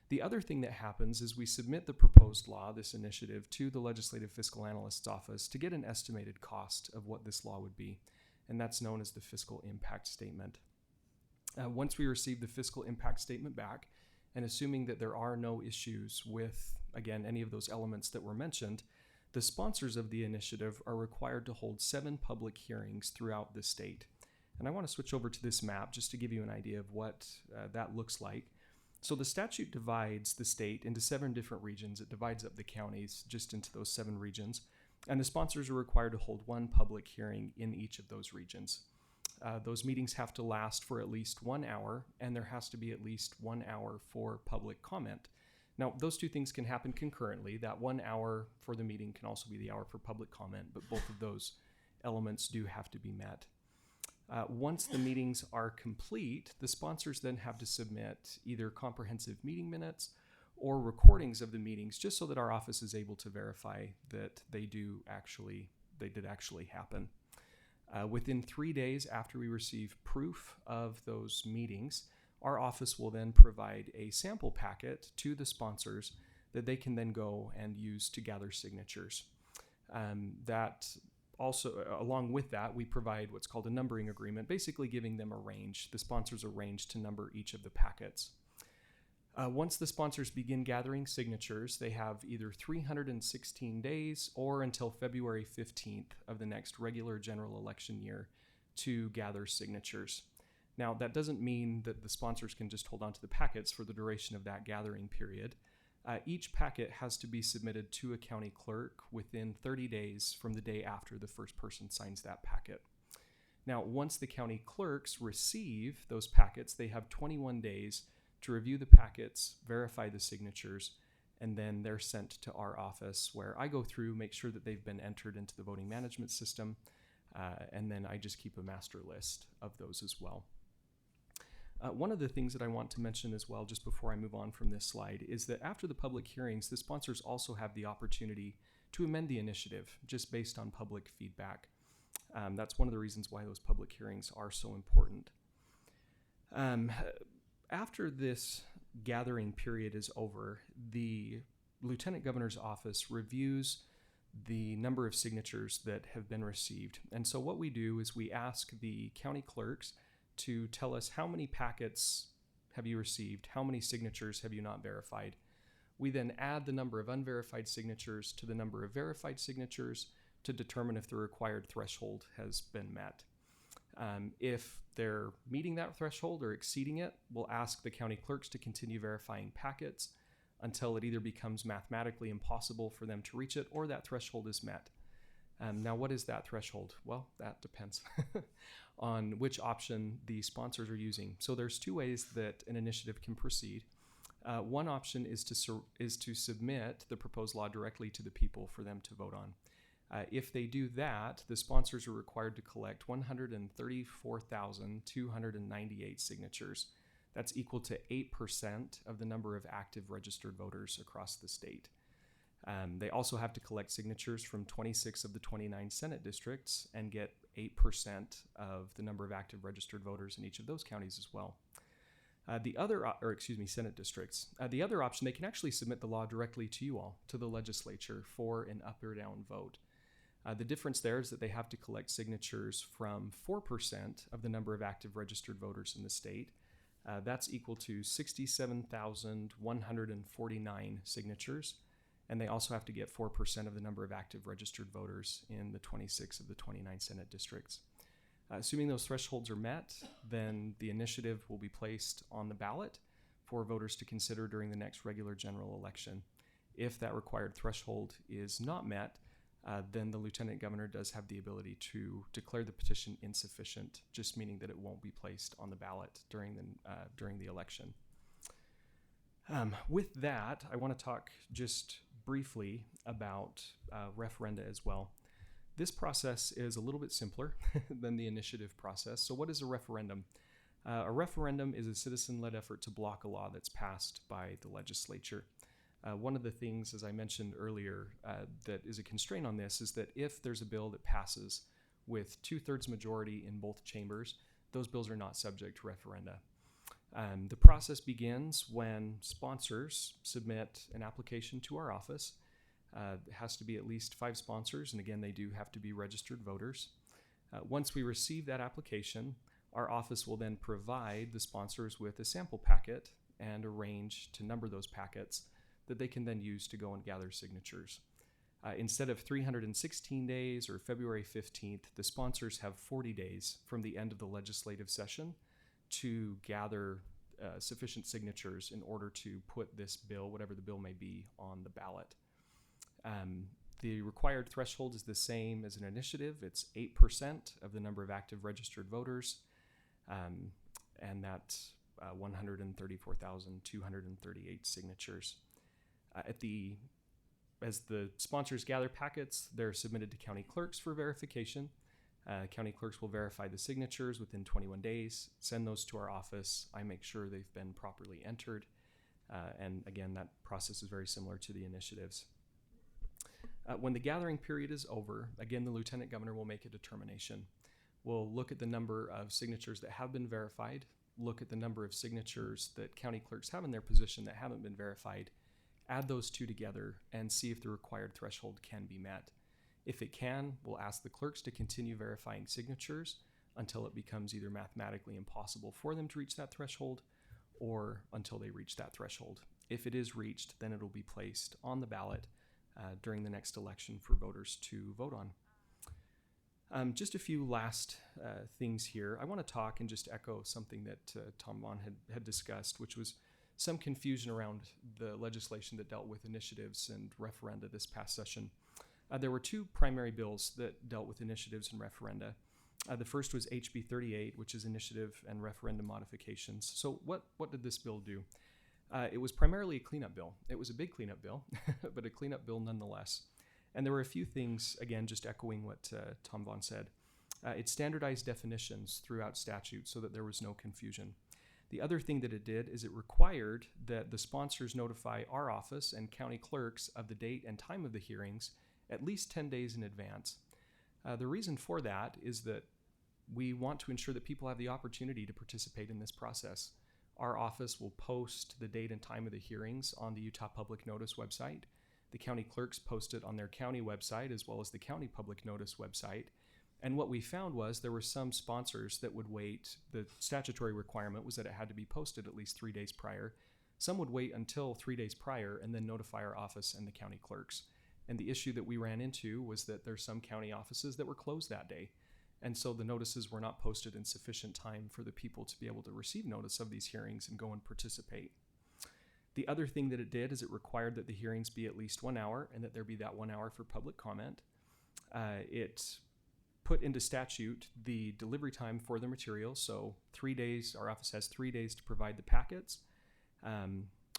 The other thing that happens is we submit the proposed law, this initiative, to the Legislative Fiscal Analyst's office to get an estimated cost of what this law would be, and that's known as the fiscal impact statement. Once we receive the fiscal impact statement back, and assuming that there are no issues with, again, any of those elements that were mentioned, the sponsors of the initiative are required to hold 7 public hearings throughout the state. And I want to switch over to this map just to give you an idea of what that looks like. So the statute divides the state into 7 different regions. It divides up the counties just into those 7 regions. And the sponsors are required to hold 1 public hearing in each of those regions. Those meetings have to last for at least 1 hour, and there has to be at least 1 hour for public comment. Now, those 2 things can happen concurrently. That 1 hour for the meeting can also be the hour for public comment, but both of those elements do have to be met. Once the meetings are complete, the sponsors then have to submit either comprehensive meeting minutes or recordings of the meetings, just so that our office is able to verify that they did actually happen. Within 3 days after we receive proof of those meetings, our office will then provide a sample packet to the sponsors that they can then go and use to gather signatures. Also, along with that, we provide what's called a numbering agreement, basically giving them a range, the sponsors a range to number each of the packets. Once the sponsors begin gathering signatures, they have either 316 days or until February 15th of the next regular general election year to gather signatures. Now, that doesn't mean that the sponsors can just hold on to the packets for the duration of that gathering period. Each packet has to be submitted to a county clerk within 30 days from the day after the first person signs that packet. Now, once the county clerks receive those packets, they have 21 days to review the packets, verify the signatures, and then they're sent to our office where I go through, make sure that they've been entered into the voting management system, and then I just keep a master list of those as well. One of the things that I want to mention as well, just before I move on from this slide, is that after the public hearings, the sponsors also have the opportunity to amend the initiative just based on public feedback. That's one of the reasons why those public hearings are so important. After this gathering period is over, the Lieutenant Governor's office reviews the number of signatures that have been received. And so what we do is we ask the county clerks to tell us how many packets have you received, how many signatures have you not verified. We then add the number of unverified signatures to the number of verified signatures to determine if the required threshold has been met. If they're meeting that threshold or exceeding it, we'll ask the county clerks to continue verifying packets until it either becomes mathematically impossible for them to reach it or that threshold is met. Now, what is that threshold? Well, that depends on which option the sponsors are using. So there's two ways that an initiative can proceed. One option is to submit the proposed law directly to the people for them to vote on. If they do that, the sponsors are required to collect 134,298 signatures. That's equal to 8% of the number of active registered voters across the state. They also have to collect signatures from 26 of the 29 Senate districts and get 8% of the number of active registered voters in each of those counties as well. Senate districts. The other option, they can actually submit the law directly to you all, to the legislature, for an up or down vote. The difference there is that they have to collect signatures from 4% of the number of active registered voters in the state. That's equal to 67,149 signatures. And they also have to get 4% of the number of active registered voters in the 26 of the 29 Senate districts. Assuming those thresholds are met, then the initiative will be placed on the ballot for voters to consider during the next regular general election. If that required threshold is not met, then the Lieutenant Governor does have the ability to declare the petition insufficient, just meaning that it won't be placed on the ballot during the election. With that, I want to talk just briefly about referenda as well. This process is a little bit simpler than the initiative process. So what is a referendum? A referendum is a citizen-led effort to block a law that's passed by the legislature. One of the things, as I mentioned earlier, that is a constraint on this is that if there's a bill that passes with 2/3 majority in both chambers, those bills are not subject to referenda. The process begins when sponsors submit an application to our office. It has to be at least 5 sponsors, and again, they do have to be registered voters. Once we receive that application, our office will then provide the sponsors with a sample packet and arrange to number those packets that they can then use to go and gather signatures. Instead of 316 days or February 15th, the sponsors have 40 days from the end of the legislative session to gather sufficient signatures in order to put this bill, whatever the bill may be, on the ballot. The required threshold is the same as an initiative. It's 8% of the number of active registered voters, and that's 134,238 signatures. As the sponsors gather packets, they're submitted to county clerks for verification. County clerks will verify the signatures within 21 days, send those to our office. I make sure they've been properly entered. And again, that process is very similar to the initiatives. When the gathering period is over, again, the Lieutenant Governor will make a determination. We'll look at the number of signatures that have been verified, look at the number of signatures that county clerks have in their position that haven't been verified, add those two together, and see if the required threshold can be met. If it can, we'll ask the clerks to continue verifying signatures until it becomes either mathematically impossible for them to reach that threshold or until they reach that threshold. If it is reached, then it'll be placed on the ballot during the next election for voters to vote on. Just a few last things here. I want to talk and just echo something that Tom Vaughn had discussed, which was some confusion around the legislation that dealt with initiatives and referenda this past session. There were 2 primary bills that dealt with initiatives and referenda. The first was HB 38, which is initiative and referendum modifications. So what did this bill do? It was primarily a cleanup bill. It was a big cleanup bill, but a cleanup bill nonetheless. And there were a few things, again, just echoing what Tom Vaughn said. It standardized definitions throughout statute so that there was no confusion. The other thing that it did is it required that the sponsors notify our office and county clerks of the date and time of the hearings at least 10 days in advance. The reason for that is that we want to ensure that people have the opportunity to participate in this process. Our office will post the date and time of the hearings on the Utah Public Notice website. The county clerks post it on their county website as well as the county public notice website. And what we found was there were some sponsors that would wait. The statutory requirement was that it had to be posted at least 3 days prior. Some would wait until 3 days prior and then notify our office and the county clerks. And the issue that we ran into was that there's some county offices that were closed that day. And so the notices were not posted in sufficient time for the people to be able to receive notice of these hearings and go and participate. The other thing that it did is it required that the hearings be at least 1 hour and that there be that 1 hour for public comment. It put into statute the delivery time for the materials. So 3 days, our office has 3 days to provide the packets,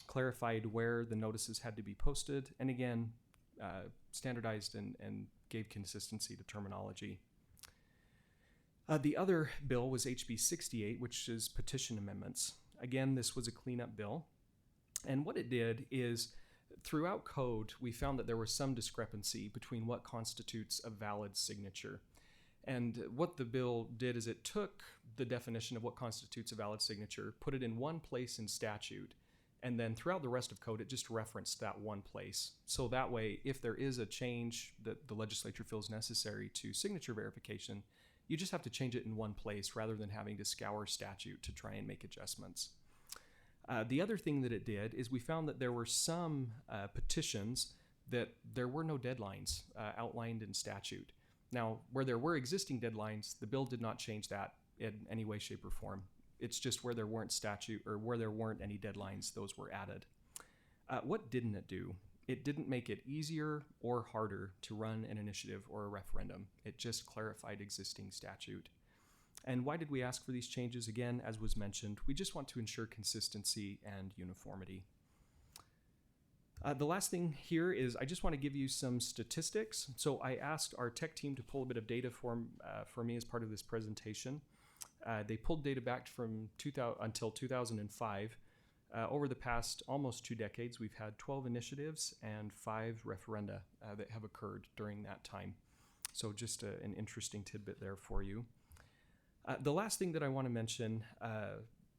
clarified where the notices had to be posted, and again, standardized and gave consistency to terminology. The other bill was HB 68, which is petition amendments. Again, this was a cleanup bill. And what it did is, throughout code, we found that there was some discrepancy between what constitutes a valid signature. And what the bill did is it took the definition of what constitutes a valid signature, put it in one place in statute, and then throughout the rest of code, it just referenced that one place. So that way, if there is a change that the legislature feels necessary to signature verification, you just have to change it in one place rather than having to scour statute to try and make adjustments. The other thing that it did is we found that there were some petitions that there were no deadlines outlined in statute. Now, where there were existing deadlines, the bill did not change that in any way, shape, or form. It's just where there weren't statute or where there weren't any deadlines, those were added. What didn't it do? It didn't make it easier or harder to run an initiative or a referendum. It just clarified existing statute. And why did we ask for these changes? Again, as was mentioned, we just want to ensure consistency and uniformity. The last thing here is I just want to give you some statistics. So I asked our tech team to pull a bit of data for me as part of this presentation. They pulled data back from until 2005. Over the past almost 2 decades, we've had 12 initiatives and 5 referenda that have occurred during that time. So just an interesting tidbit there for you. The last thing that I want to mention,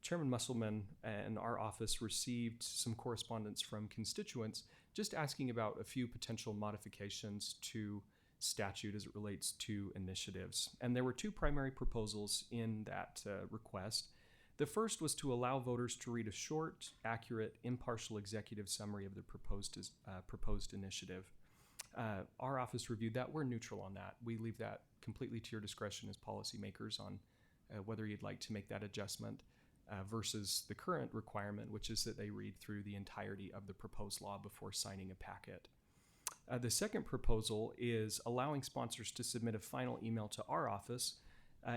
Chairman Musselman and our office received some correspondence from constituents just asking about a few potential modifications to statute as it relates to initiatives. And there were 2 primary proposals in that request. The first was to allow voters to read a short, accurate, impartial executive summary of the proposed initiative. Our office reviewed that. We're neutral on that. We leave that completely to your discretion as policymakers on whether you'd like to make that adjustment versus the current requirement, which is that they read through the entirety of the proposed law before signing a packet. The second proposal is allowing sponsors to submit a final email to our office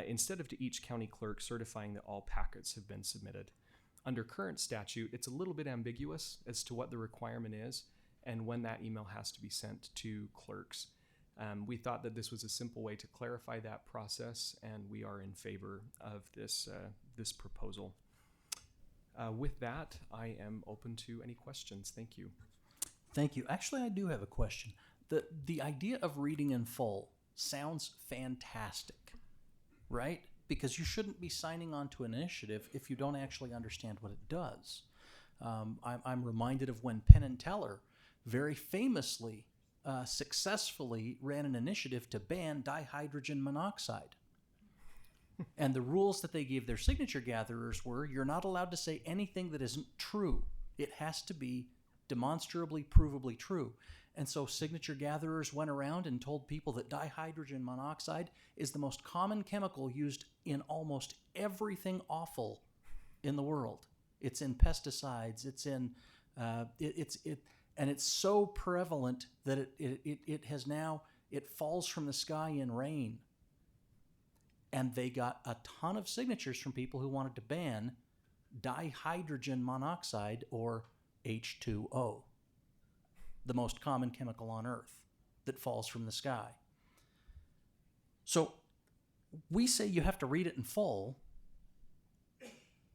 instead of to each county clerk certifying that all packets have been submitted. Under current statute, it's a little bit ambiguous as to what the requirement is and when that email has to be sent to clerks. We thought that this was a simple way to clarify that process, and we are in favor of this proposal. With that, I am open to any questions. Thank you. Thank you. Actually, I do have a question. The idea of reading in full sounds fantastic, right? Because you shouldn't be signing on to an initiative if you don't actually understand what it does. I'm reminded of when Penn and Teller very famously successfully ran an initiative to ban dihydrogen monoxide. And the rules that they gave their signature gatherers were you're not allowed to say anything that isn't true. It has to be demonstrably, provably true. And so signature gatherers went around and told people that dihydrogen monoxide is the most common chemical used in almost everything awful in the world. It's in pesticides. It's in and it's so prevalent that it has now, it falls from the sky in rain. And they got a ton of signatures from people who wanted to ban dihydrogen monoxide, or H2O, the most common chemical on Earth that falls from the sky. So we say you have to read it in full.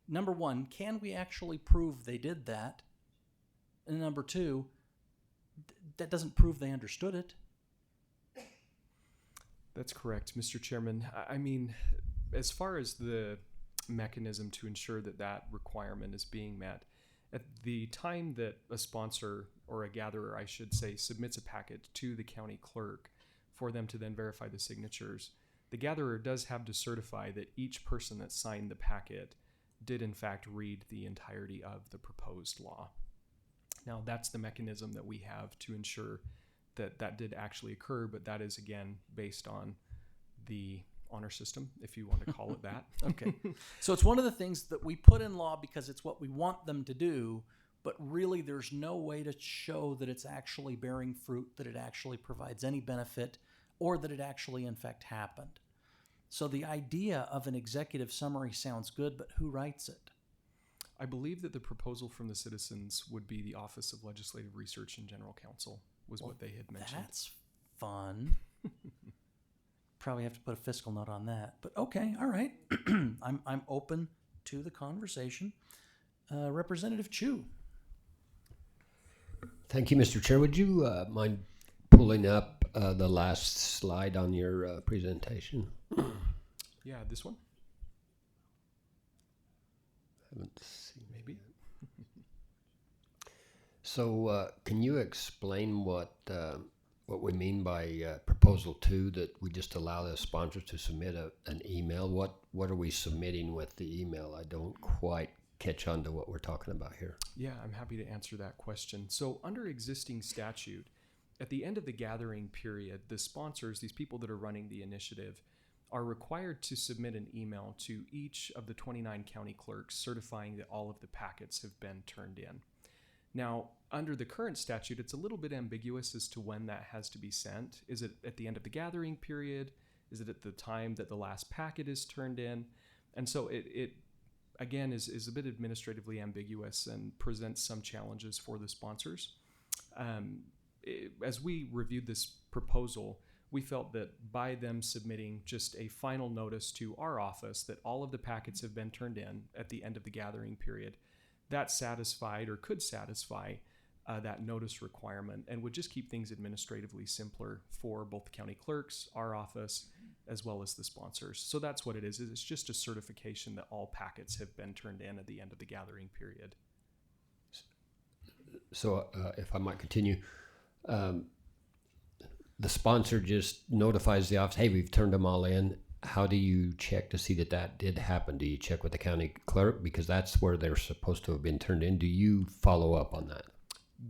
Number one, can we actually prove they did that? And number two, that doesn't prove they understood it. That's correct, Mr. Chairman. I mean, as far as the mechanism to ensure that that requirement is being met, At the time that a sponsor, or a gatherer, I should say, submits a packet to the county clerk for them to then verify the signatures, the gatherer does have to certify that each person that signed the packet did in fact read the entirety of the proposed law. Now, that's the mechanism that we have to ensure that that did actually occur, but that is, again, based on the honor system, if you want to call it that. Okay. So it's one of the things that we put in law because it's what we want them to do, but really there's no way to show that it's actually bearing fruit, that it actually provides any benefit, or that it actually in fact happened. So the idea of an executive summary sounds good, but who writes it? I believe that the proposal from the citizens would be the Office of Legislative Research and General Counsel, was what they had mentioned. That's fun. Probably have to put a fiscal note on that, but okay, all right. I'm open to the conversation. Representative Chu. Thank you, Mr. Chair. Would you mind pulling up the last slide on your presentation? Yeah, this one? Haven't seen maybe. So can you explain what we mean by proposal 2, that we just allow the sponsor to submit an email? What are we submitting with the email? I don't quite catch on to what we're talking about here. Yeah, I'm happy to answer that question. So under existing statute, at the end of the gathering period, the sponsors, these people that are running the initiative, are required to submit an email to each of the 29 county clerks certifying that all of the packets have been turned in. Now, under the current statute, it's a little bit ambiguous as to when that has to be sent. Is it at the end of the gathering period? Is it at the time that the last packet is turned in? And so it again, is a bit administratively ambiguous and presents some challenges for the sponsors. As we reviewed this proposal, we felt that by them submitting just a final notice to our office that all of the packets have been turned in at the end of the gathering period, that satisfied or could satisfy that notice requirement and would just keep things administratively simpler for both the county clerks, our office, as well as the sponsors. So that's what it is. It's just a certification that all packets have been turned in at the end of the gathering period. So if I might continue, the sponsor just notifies the office, hey, we've turned them all in. How do you check to see that that did happen? Do you check with the county clerk? Because that's where they're supposed to have been turned in. Do you follow up on that?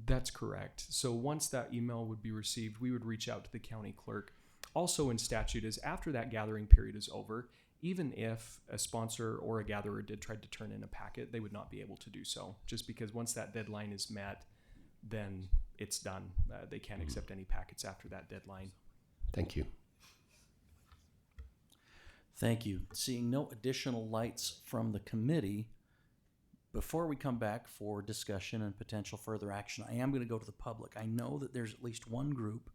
That's correct. So once that email would be received, we would reach out to the county clerk. Also in statute is after that gathering period is over, even if a sponsor or a gatherer did try to turn in a packet, they would not be able to do so. Just because once that deadline is met, then it's done. They can't accept any packets after that deadline. Thank you. Thank you. Seeing no additional lights from the committee, before we come back for discussion and potential further action, I am going to go to the public. I know that there's at least one group,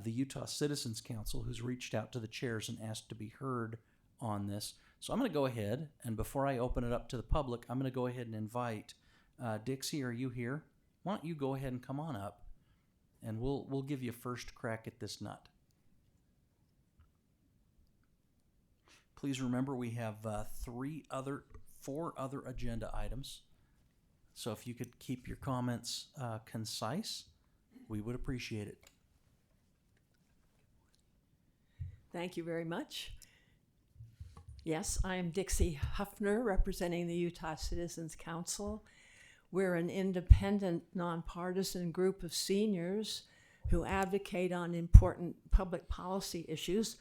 the Utah Citizens Council, who's reached out to the chairs and asked to be heard on this. So I'm going to go ahead, and before I open it up to the public, I'm going to go ahead and invite Dixie, are you here? Why don't you go ahead and come on up, and we'll give you first crack at this nut. Please remember we have 4 other agenda items. So if you could keep your comments concise, we would appreciate it. Thank you very much. Yes, I am Dixie Huffner, representing the Utah Citizens Council. We're an independent, nonpartisan group of seniors who advocate on important public policy issues,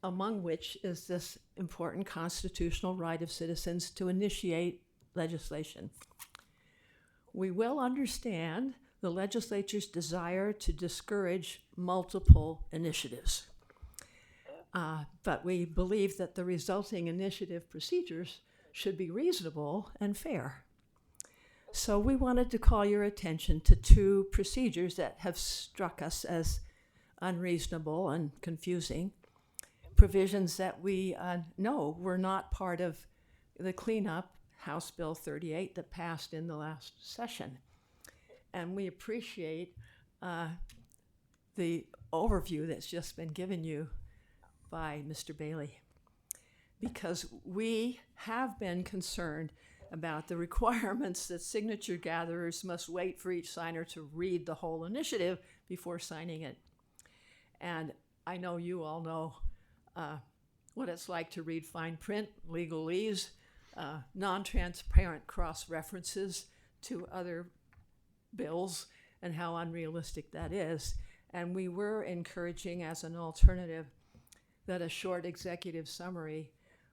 among which is this important constitutional right of citizens to initiate legislation. We will understand the legislature's desire to discourage multiple initiatives. But we believe that the resulting initiative procedures should be reasonable and fair. So we wanted to call your attention to 2 procedures that have struck us as unreasonable and confusing. Provisions that we know were not part of the cleanup, House Bill 38, that passed in the last session. And we appreciate the overview that's just been given you by Mr. Bailey, because we have been concerned about the requirements that signature gatherers must wait for each signer to read the whole initiative before signing it. And I know you all know what it's like to read fine print, legalese, non-transparent cross-references to other bills, and how unrealistic that is. And we were encouraging as an alternative that a short executive summary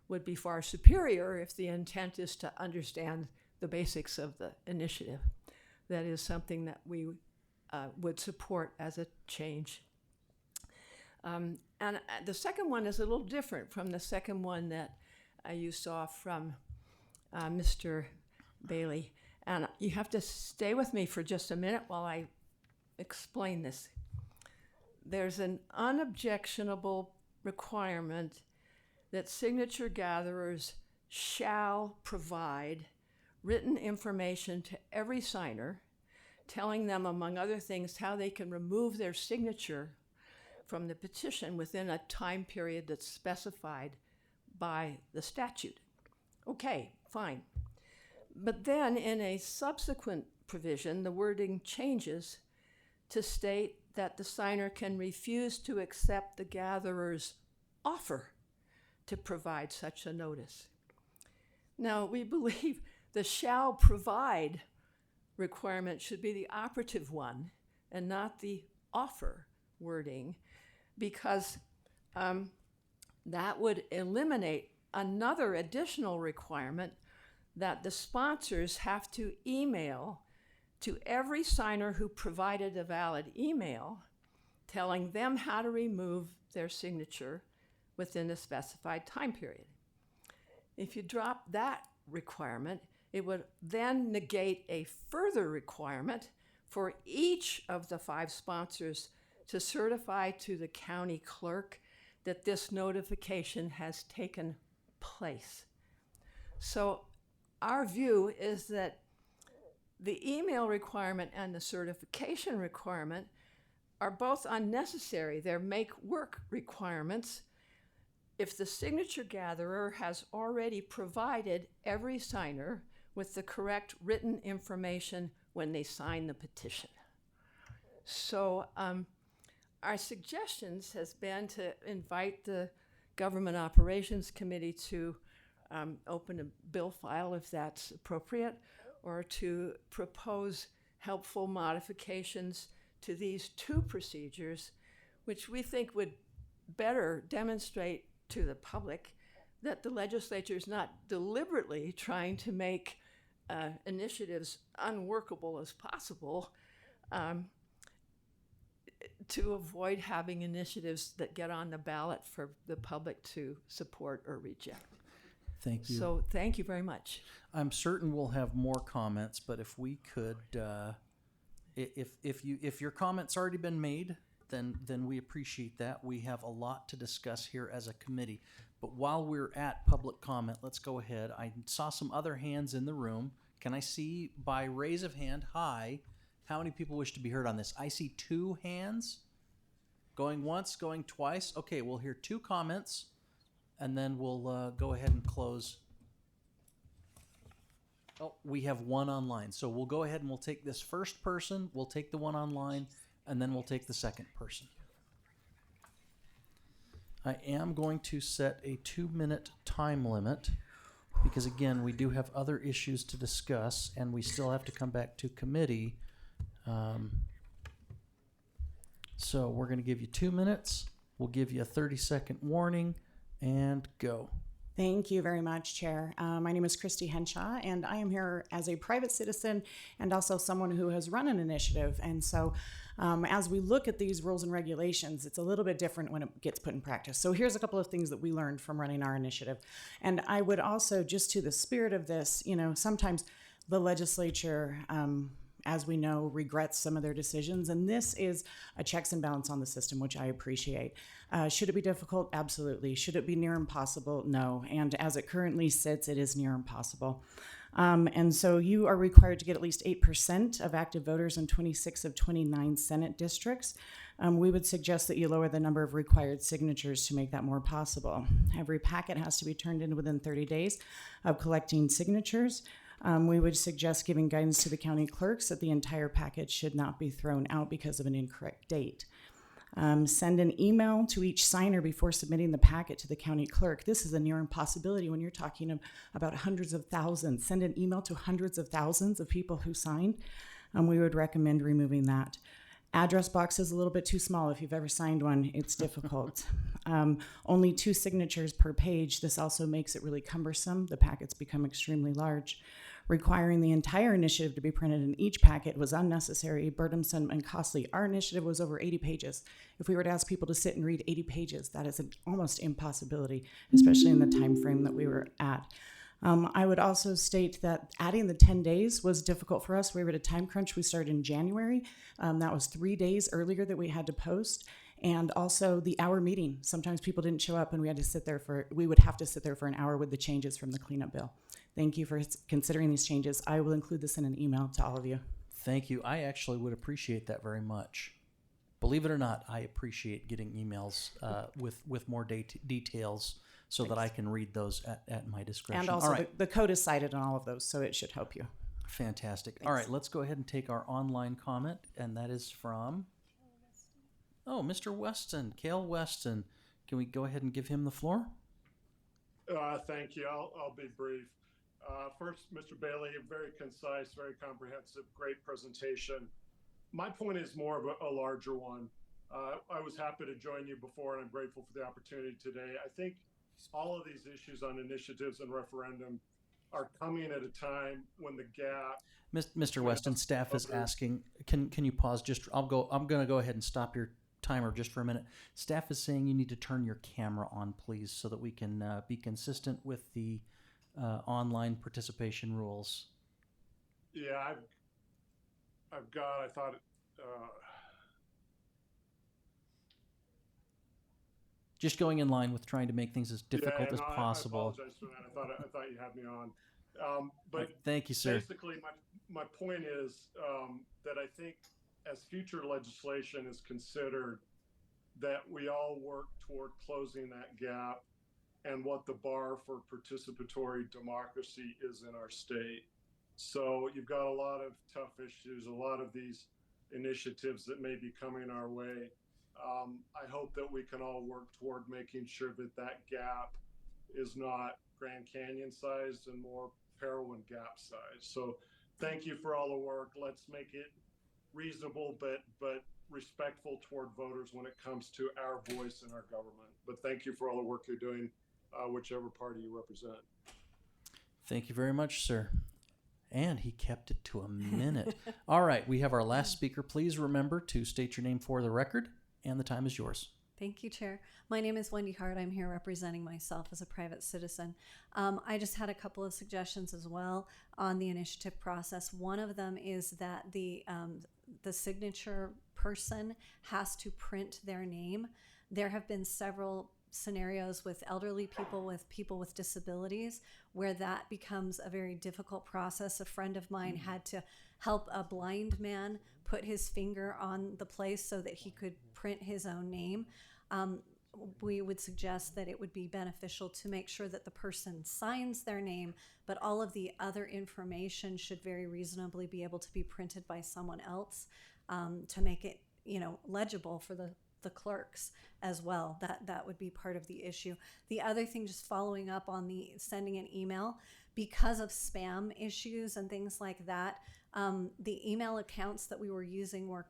would be far superior if the intent is to understand the basics of the initiative. That is something that we would support as a change. And the second one is a little different from the second one that you saw from Mr. Bailey. And you have to stay with me for just a minute while I explain this. There's an unobjectionable requirement that signature gatherers shall provide written information to every signer, telling them, among other things, how they can remove their signature from the petition within a time period that's specified by the statute. Okay, fine. But then in a subsequent provision, the wording changes to state that the signer can refuse to accept the gatherer's offer to provide such a notice. Now, we believe the shall provide requirement should be the operative one and not the offer wording, because that would eliminate another additional requirement that the sponsors have to email to every signer who provided a valid email telling them how to remove their signature within a specified time period. If you drop that requirement, it would then negate a further requirement for each of the 5 sponsors to certify to the county clerk that this notification has taken place. So our view is that the email requirement and the certification requirement are both unnecessary. They're make-work requirements if the signature gatherer has already provided every signer with the correct written information when they sign the petition. So our suggestions has been to invite the Government Operations Committee to open a bill file if that's appropriate, or to propose helpful modifications to these 2 procedures, which we think would better demonstrate to the public that the legislature is not deliberately trying to make initiatives unworkable as possible, to avoid having initiatives that get on the ballot for the public to support or reject. Thank you. So thank you very much. I'm certain we'll have more comments, but if we could, if your comment's already been made, then we appreciate that. We have a lot to discuss here as a committee. But while we're at public comment, let's go ahead. I saw some other hands in the room. Can I see by raise of hand, hi, how many people wish to be heard on this? I see 2 hands. Going once, going twice. Okay, we'll hear 2 comments, and then we'll go ahead and close. Oh, we have 1 online. So we'll go ahead and we'll take this first person, we'll take the 1 online, and then we'll take the second person. I am going to set a 2-minute time limit because, again, we do have other issues to discuss, and we still have to come back to committee. So we're going to give you 2 minutes. We'll give you a 30-second warning, and go. Thank you very much, Chair. My name is Christy Henshaw, and I am here as a private citizen and also someone who has run an initiative. And so as we look at these rules and regulations, it's a little bit different when it gets put in practice. So here's a couple of things that we learned from running our initiative. And I would also, just to the spirit of this, sometimes the legislature, as we know, regrets some of their decisions. And this is a checks and balance on the system, which I appreciate. Should it be difficult? Absolutely. Should it be near impossible? No. And as it currently sits, it is near impossible. And so you are required to get at least 8% of active voters in 26 of 29 Senate districts. We would suggest that you lower the number of required signatures to make that more possible. Every packet has to be turned in within 30 days of collecting signatures. We would suggest giving guidance to the county clerks that the entire package should not be thrown out because of an incorrect date. Send an email to each signer before submitting the packet to the county clerk. This is a near impossibility when you're talking about hundreds of thousands. Send an email to hundreds of thousands of people who signed. We would recommend removing that. Address box is a little bit too small. If you've ever signed one, it's difficult. Only 2 signatures per page. This also makes it really cumbersome. The packets become extremely large. Requiring the entire initiative to be printed in each packet was unnecessary, burdensome, and costly. Our initiative was over 80 pages. If we were to ask people to sit and read 80 pages, that is an almost impossibility, especially in the time frame that we were at. I would also state that adding the 10 days was difficult for us. We were at a time crunch. We started in January. That was 3 days earlier that we had to post. And also the hour meeting. Sometimes people didn't show up and we would have to sit there for an hour with the changes from the cleanup bill. Thank you for considering these changes. I will include this in an email to all of you. Thank you. I actually would appreciate that very much. Believe it or not, I appreciate getting emails with more details so that I can read those at my discretion. And also the code is cited on all of those, so it should help you. Fantastic. Thanks. All right, let's go ahead and take our online comment, and that is from Mr. Weston, Cale Weston. Can we go ahead and give him the floor? Thank you. I'll be brief. First, Mr. Bailey, very concise, very comprehensive, great presentation. My point is more of a larger one. I was happy to join you before, and I'm grateful for the opportunity today. I think all of these issues on initiatives and referendum are coming at a time when the gap. Mr. Weston, staff is asking, can you pause I'm going to go ahead and stop your timer just for a minute. Staff is saying you need to turn your camera on, please, so that we can be consistent with the online participation rules. Yeah, I've got. I thought. Just going in line with trying to make things as difficult as possible. I apologize for that. I thought you had me on. But thank you, sir. Basically, my point is that I think as future legislation is considered, that we all work toward closing that gap and what the bar for participatory democracy is in our state. So you've got a lot of tough issues, a lot of these initiatives that may be coming our way. I hope that we can all work toward making sure that that gap is not Grand Canyon sized and more Parowan Gap sized. So thank you for all the work. Let's make it reasonable, but respectful toward voters when it comes to our voice in our government. But thank you for all the work you're doing, whichever party you represent. Thank you very much, sir. And he kept it to a minute. All right, we have our last speaker. Please remember to state your name for the record, and the time is yours. Thank you, Chair. My name is Wendy Hart. I'm here representing myself as a private citizen. I just had a couple of suggestions as well on the initiative process. One of them is that the signature person has to print their name. There have been several scenarios with elderly people with disabilities where that becomes a very difficult process. A friend of mine had to help a blind man put his finger on the place so that he could print his own name. We would suggest that it would be beneficial to make sure that the person signs their name, but all of the other information should very reasonably be able to be printed by someone else to make it, legible for the clerks as well. That would be part of the issue. The other thing, just following up on the sending an email, because of spam issues and things like that, the email accounts that we were using were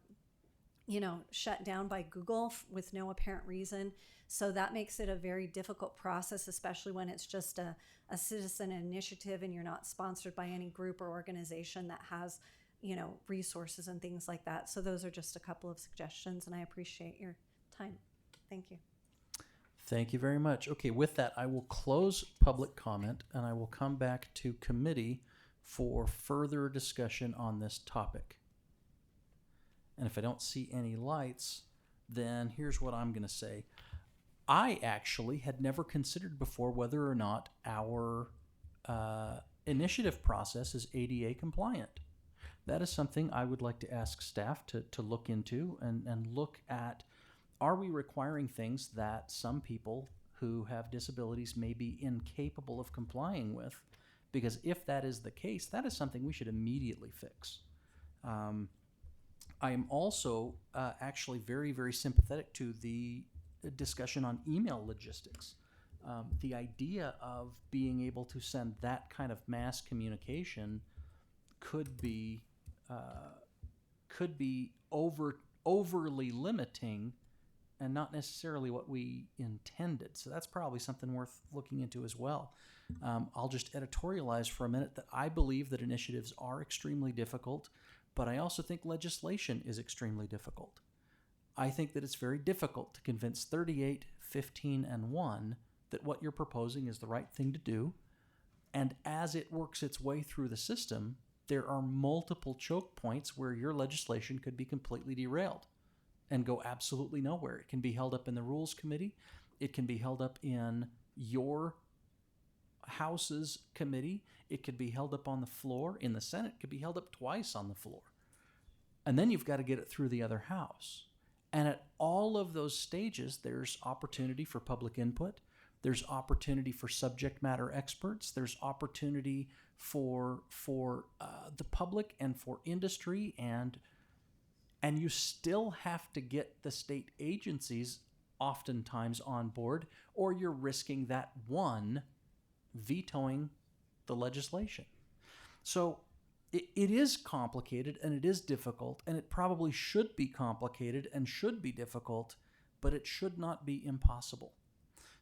shut down by Google with no apparent reason. So that makes it a very difficult process, especially when it's just a citizen initiative and you're not sponsored by any group or organization that has, resources and things like that. So those are just a couple of suggestions, and I appreciate your time. Thank you. Thank you very much. Okay, with that, I will close public comment and I will come back to committee for further discussion on this topic. And if I don't see any lights, then here's what I'm going to say. I actually had never considered before whether or not our initiative process is ADA compliant. That is something I would like to ask staff to look into and look at, are we requiring things that some people who have disabilities may be incapable of complying with because if that is the case, that is something we should immediately fix. I am also actually very, very sympathetic to the discussion on email logistics. The idea of being able to send that kind of mass communication could be overly limiting and not necessarily what we intended. So that's probably something worth looking into as well. I'll just editorialize for a minute that I believe that initiatives are extremely difficult, but I also think legislation is extremely difficult. I think that it's very difficult to convince 38, 15, and 1 that what you're proposing is the right thing to do. And as it works its way through the system, there are multiple choke points where your legislation could be completely derailed and go absolutely nowhere. It can be held up in the Rules Committee. It can be held up in your House's committee. It could be held up on the floor in the Senate. It could be held up twice on the floor. And then you've got to get it through the other house. And at all of those stages, there's opportunity for public input. There's opportunity for subject matter experts. There's opportunity for the public and for industry, and you still have to get the state agencies oftentimes on board, or you're risking that one vetoing the legislation. So it is complicated and it is difficult, and it probably should be complicated and should be difficult, but it should not be impossible.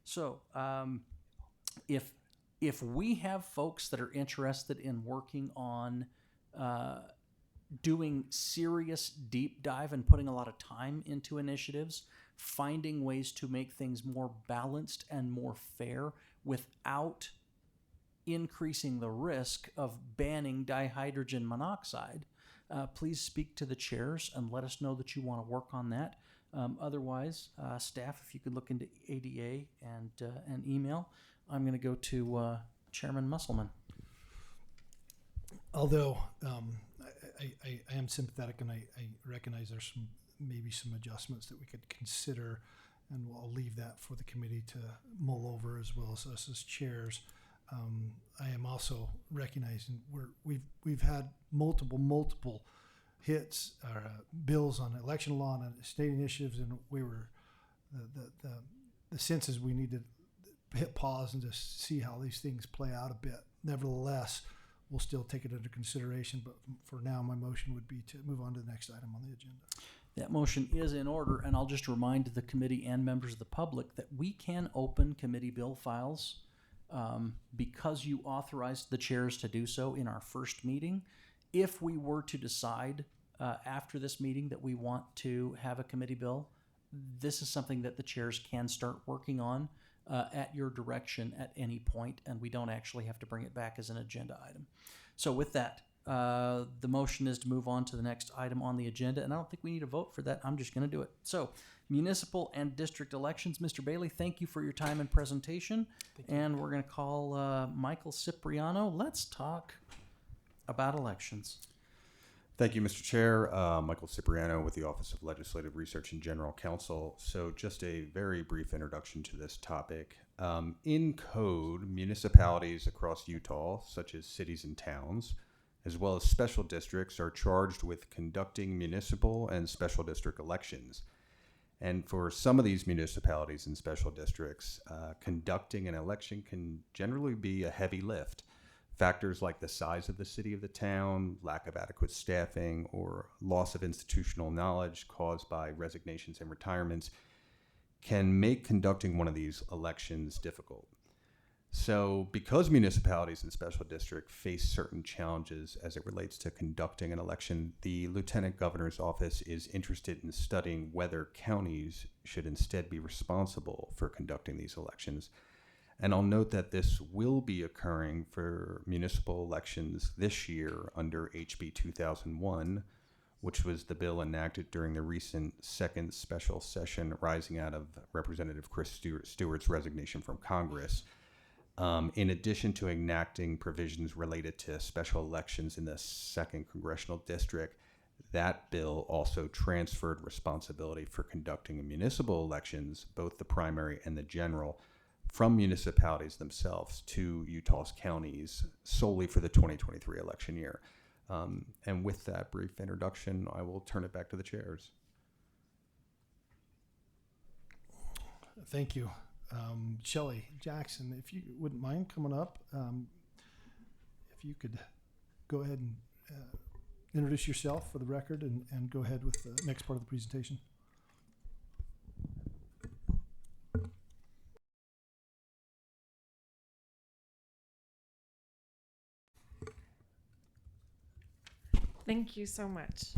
So if we have folks that are interested in working on doing serious deep dive and putting a lot of time into initiatives, finding ways to make things more balanced and more fair without increasing the risk of banning dihydrogen monoxide, please speak to the chairs and let us know that you want to work on that. Otherwise, staff, if you could look into ADA and email. I'm going to go to Chairman Musselman. Although I am sympathetic, and I recognize there's maybe some adjustments that we could consider, and I'll leave that for the committee to mull over, as well as us as chairs. I am also recognizing we've had multiple hits or bills on election law and state initiatives, and we were the sense is we need to hit pause and just see how these things play out a bit. Nevertheless, we'll still take it under consideration, but for now, my motion would be to move on to the next item on the agenda. That motion is in order, and I'll just remind the committee and members of the public that we can open committee bill files because you authorized the chairs to do so in our first meeting. If we were to decide after this meeting that we want to have a committee bill, this is something that the chairs can start working on at your direction at any point, and we don't actually have to bring it back as an agenda item. So with that, the motion is to move on to the next item on the agenda, and I don't think we need a vote for that. I'm just going to do it. So, municipal and district elections. Mr. Bailey, thank you for your time and presentation. And we're going to call Michael Cipriano. Let's talk about elections. Thank you, Mr. Chair. Michael Cipriano with the Office of Legislative Research and General Counsel. So just a very brief introduction to this topic. In code, municipalities across Utah, such as cities and towns, as well as special districts, are charged with conducting municipal and special district elections. And for some of these municipalities and special districts, conducting an election can generally be a heavy lift. Factors like the size of the city of the town, lack of adequate staffing, or loss of institutional knowledge caused by resignations and retirements can make conducting one of these elections difficult. So because municipalities and special districts face certain challenges as it relates to conducting an election, the Lieutenant Governor's Office is interested in studying whether counties should instead be responsible for conducting these elections. And I'll note that this will be occurring for municipal elections this year under HB 2001, which was the bill enacted during the recent second special session arising out of Representative Chris Stewart's resignation from Congress. In addition to enacting provisions related to special elections in the 2nd Congressional District, that bill also transferred responsibility for conducting municipal elections, both the primary and the general, from municipalities themselves to Utah's counties solely for the 2023 election year. And with that brief introduction, I will turn it back to the chairs. Thank you. Shelley Jackson, if you wouldn't mind coming up, if you could go ahead and introduce yourself for the record and go ahead with the next part of the presentation. Thank you so much.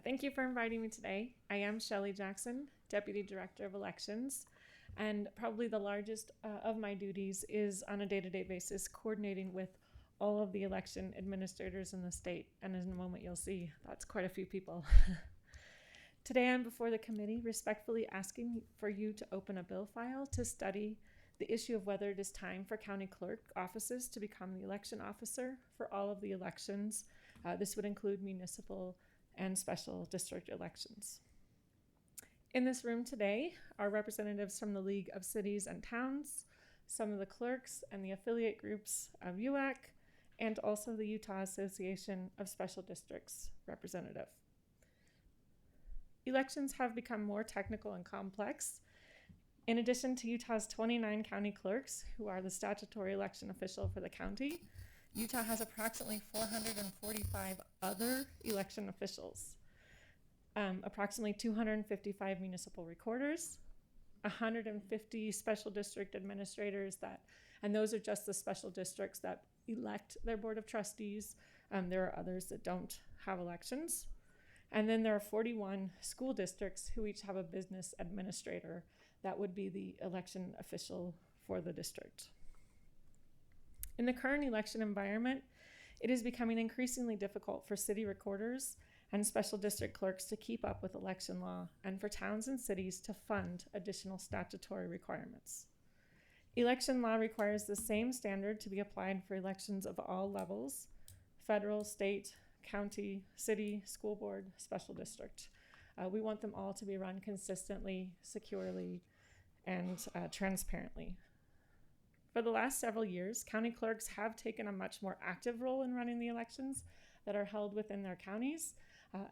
Thank you for inviting me today. I am Shelley Jackson, Deputy Director of Elections, and probably the largest of my duties is on a day-to-day basis coordinating with all of the election administrators in the state. And in a moment you'll see that's quite a few people. Today I'm before the committee respectfully asking for you to open a bill file to study the issue of whether it is time for county clerk offices to become the election officer for all of the elections. This would include municipal and special district elections. In this room today are representatives from the League of Cities and Towns, some of the clerks and the affiliate groups of UAC, and also the Utah Association of Special Districts representative. Elections have become more technical and complex. In addition to Utah's 29 county clerks, who are the statutory election official for the county, Utah has approximately 445 other election officials, approximately 255 municipal recorders, 150 special district administrators and those are just the special districts that elect their board of trustees. There are others that don't have elections. And then there are 41 school districts who each have a business administrator that would be the election official for the district. In the current election environment, it is becoming increasingly difficult for city recorders and special district clerks to keep up with election law and for towns and cities to fund additional statutory requirements. Election law requires the same standard to be applied for elections of all levels: federal, state, county, city, school board, special district. We want them all to be run consistently, securely, and transparently. For the last several years, county clerks have taken a much more active role in running the elections that are held within their counties.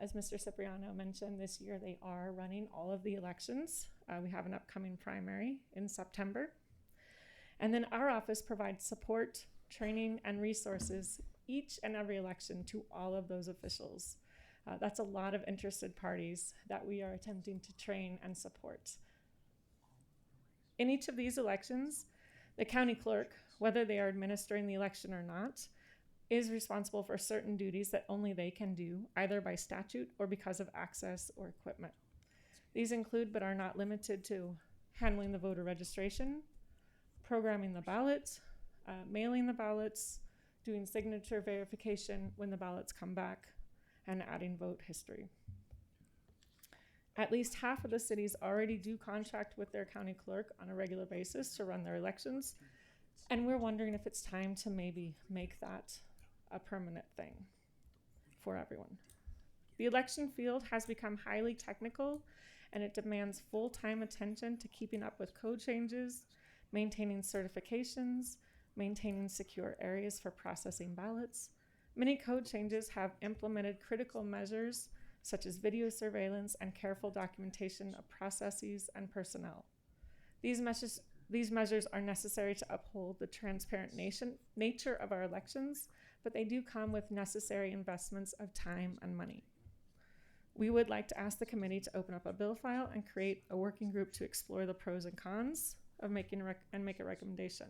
As Mr. Cipriano mentioned, this year they are running all of the elections. We have an upcoming primary in September. And then our office provides support, training, and resources each and every election to all of those officials. That's a lot of interested parties that we are attempting to train and support. In each of these elections, the county clerk, whether they are administering the election or not, is responsible for certain duties that only they can do, either by statute or because of access or equipment. These include, but are not limited to, handling the voter registration, programming the ballots, mailing the ballots, doing signature verification when the ballots come back, and adding vote history. At least half of the cities already do contract with their county clerk on a regular basis to run their elections, and we're wondering if it's time to maybe make that a permanent thing for everyone. The election field has become highly technical, and it demands full-time attention to keeping up with code changes, maintaining certifications, maintaining secure areas for processing ballots. Many code changes have implemented critical measures such as video surveillance and careful documentation of processes and personnel. These measures are necessary to uphold the transparent nature of our elections, but they do come with necessary investments of time and money. We would like to ask the committee to open up a bill file and create a working group to explore the pros and cons of make a recommendation.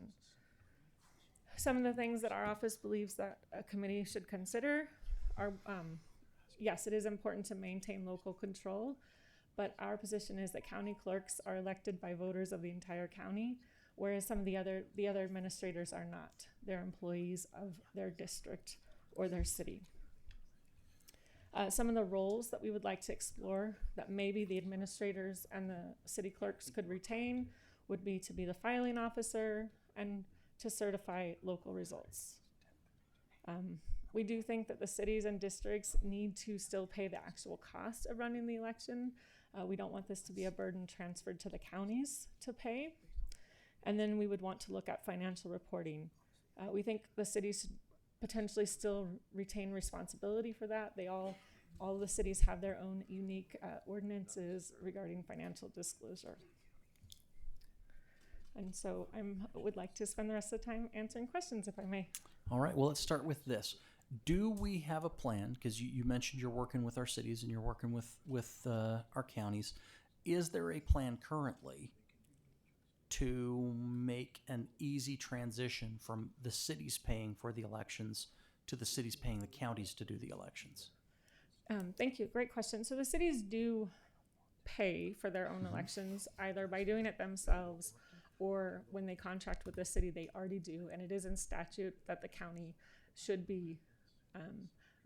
Some of the things that our office believes that a committee should consider are, yes, it is important to maintain local control, but our position is that county clerks are elected by voters of the entire county, whereas some of the other administrators are not. They're employees of their district or their city. Some of the roles that we would like to explore that maybe the administrators and the city clerks could retain would be to be the filing officer and to certify local results. We do think that the cities and districts need to still pay the actual cost of running the election. We don't want this to be a burden transferred to the counties to pay. And then we would want to look at financial reporting. We think the cities should potentially still retain responsibility for that. All the cities have their own unique ordinances regarding financial disclosure. And so I would like to spend the rest of the time answering questions, if I may. All right, well, let's start with this. Do we have a plan? Because you mentioned you're working with our cities and you're working with our counties. Is there a plan currently to make an easy transition from the cities paying for the elections to the cities paying the counties to do the elections? Thank you. Great question. So the cities do pay for their own elections, either by doing it themselves or when they contract with the city, they already do. And it is in statute that the county should be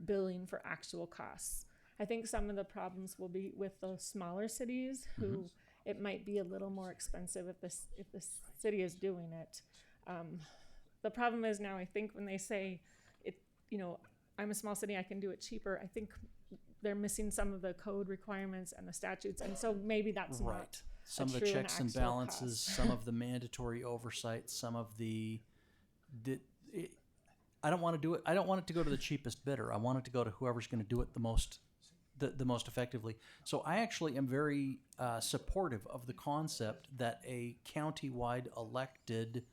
billing for actual costs. I think some of the problems will be with those smaller cities who it might be a little more expensive if the city is doing it. The problem is now, I think when they say it, I'm a small city, I can do it cheaper. I think they're missing some of the code requirements and the statutes, and so maybe that's right. Not some of the checks and balances, some of the mandatory oversight, some of I don't want to do it. I don't want it to go to the cheapest bidder. I want it to go to whoever's going to do it the most effectively. So I actually am very supportive of the concept that a county-wide elected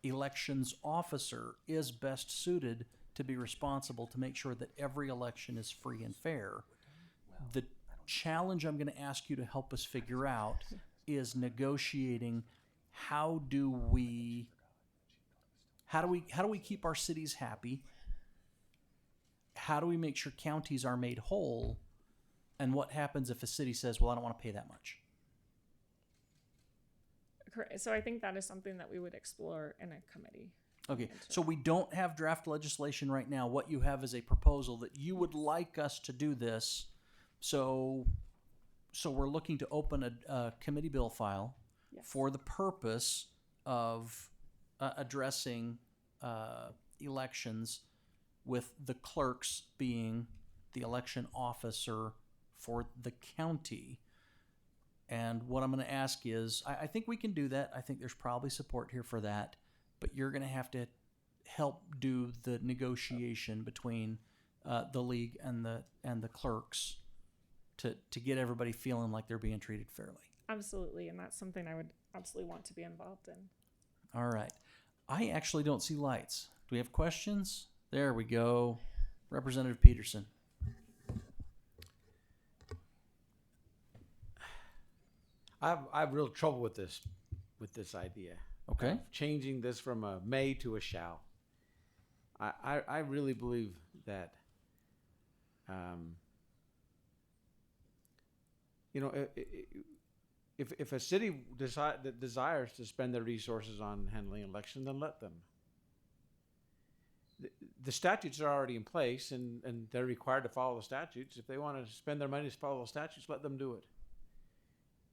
elections officer is best suited to be responsible to make sure that every election is free and fair. The challenge I'm going to ask you to help us figure out is negotiating how do we keep our cities happy? How do we make sure counties are made whole? And what happens if a city says, well, I don't want to pay that much? Correct. So I think that is something that we would explore in a committee. Okay, so we don't have draft legislation right now. What you have is a proposal that you would like us to do this. So we're looking to open a committee bill file for the purpose of addressing elections, with the clerks being the election officer for the county. And what I'm going to ask is, I think we can do that. I think there's probably support here for that. But you're going to have to help do the negotiation between the league and the clerks to get everybody feeling like they're being treated fairly. Absolutely, and that's something I would absolutely want to be involved in. All right. I actually don't see lights. Do we have questions? There we go. Representative Peterson. I have real trouble with this idea. Okay. Changing this from a may to a shall. I really believe that, if a city desires to spend their resources on handling election, then let them. The statutes are already in place, and they're required to follow the statutes. If they want to spend their money to follow the statutes, let them do it.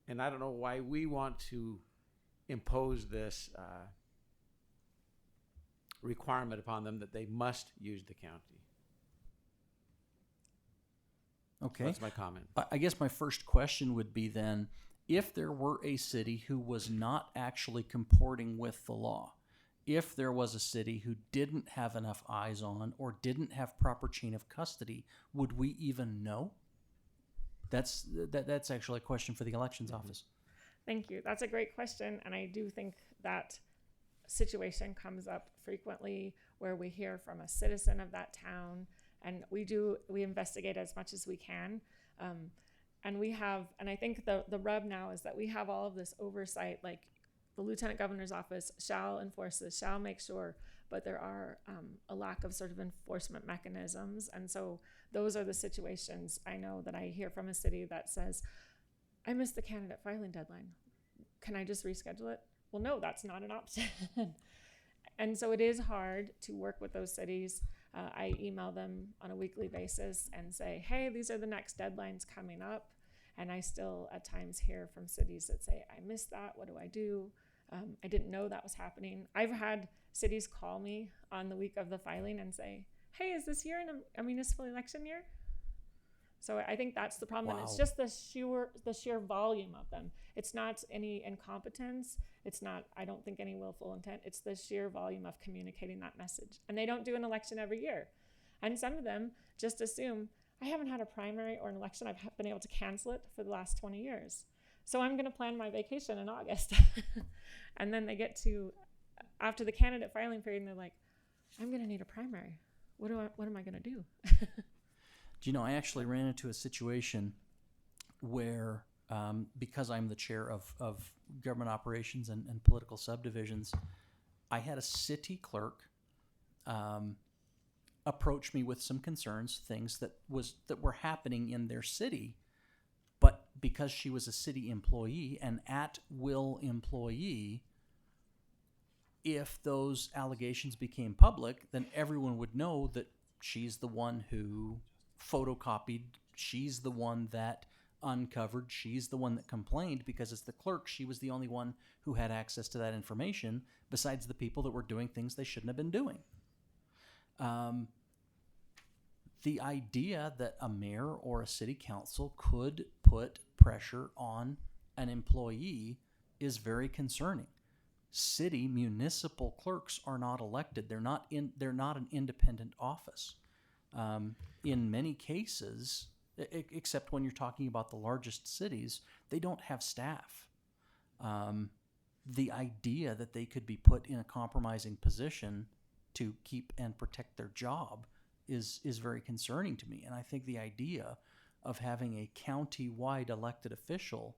And I don't know why we want to impose this requirement upon them that they must use the county. Okay. So that's my comment. I guess my first question would be then, if there were a city who was not actually comporting with the law, if there was a city who didn't have enough eyes on or didn't have proper chain of custody, would we even know? That's actually a question for the elections office. Thank you. That's a great question, and I do think that situation comes up frequently where we hear from a citizen of that town, and we investigate as much as we can. And I think the rub now is that we have all of this oversight, like the Lieutenant Governor's office shall enforce this, shall make sure, but there are a lack of sort of enforcement mechanisms. And so those are the situations I know that I hear from a city that says, I missed the candidate filing deadline. Can I just reschedule it? Well, no, that's not an option. And so it is hard to work with those cities. I email them on a weekly basis and say, hey, these are the next deadlines coming up. And I still at times hear from cities that say, I missed that. What do I do? I didn't know that was happening. I've had cities call me on the week of the filing and say, hey, is this year a municipal election year? So I think that's the problem. And it's Wow. just the sheer volume of them. It's not any incompetence. It's not, I don't think, any willful intent. It's the sheer volume of communicating that message. And they don't do an election every year. And some of them just assume, I haven't had a primary or an election. I've been able to cancel it for the last 20 years. So I'm going to plan my vacation in August. And then they get to, after the candidate filing period, and they're like, I'm going to need a primary. What am I going to do? Do you know, I actually ran into a situation where, because I'm the chair of government operations and political subdivisions, I had a city clerk approach me with some concerns, things that were happening in their city, but because she was a city employee, an at-will employee, if those allegations became public, then everyone would know that she's the one who photocopied, she's the one that uncovered, she's the one that complained, because as the clerk, she was the only one who had access to that information besides the people that were doing things they shouldn't have been doing. The idea that a mayor or a city council could put pressure on an employee is very concerning. Municipal clerks are not elected. They're not an independent office. In many cases, except when you're talking about the largest cities, they don't have staff. The idea that they could be put in a compromising position to keep and protect their job is very concerning to me. And I think the idea of having a county-wide elected official,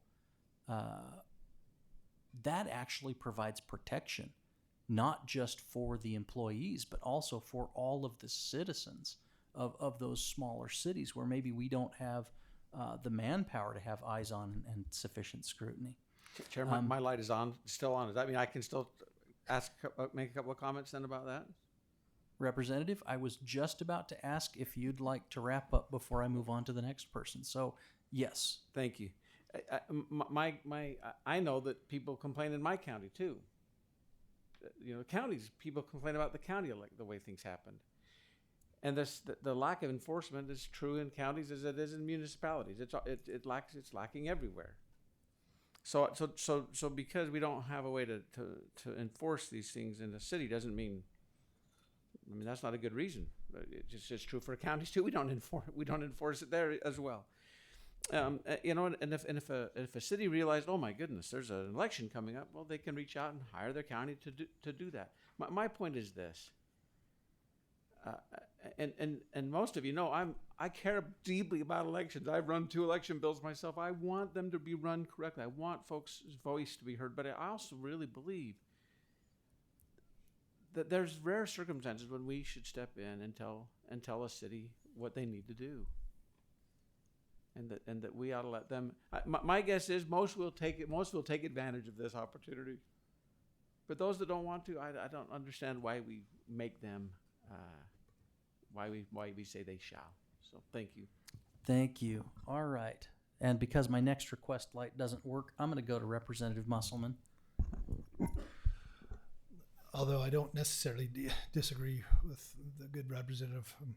that actually provides protection, not just for the employees, but also for all of the citizens of those smaller cities where maybe we don't have the manpower to have eyes on and sufficient scrutiny. Chairman, my light is still on. Does that mean I can still make a couple of comments then about that? Representative, I was just about to ask if you'd like to wrap up before I move on to the next person. So, yes. Thank you. I know that people complain in my county too. Counties, people complain about the county, like the way things happened. And the lack of enforcement is true in counties as it is in municipalities. It's lacking everywhere. So because we don't have a way to enforce these things in the city doesn't mean, that's not a good reason. It's true for counties too. We don't enforce it there as well. And if a city realized, oh my goodness, there's an election coming up, well, they can reach out and hire their county to do that. My point is this. And most of you know I care deeply about elections. I've run 2 election bills myself. I want them to be run correctly. I want folks' voice to be heard. But I also really believe that there's rare circumstances when we should step in and tell a city what they need to do. And that we ought to let them. My guess is most will take advantage of this opportunity. But those that don't want to, I don't understand why we make them. Why we say they shall. So thank you. Thank you. All right. And because my next request light doesn't work, I'm going to go to Representative Musselman. Although I don't necessarily disagree with the good representative from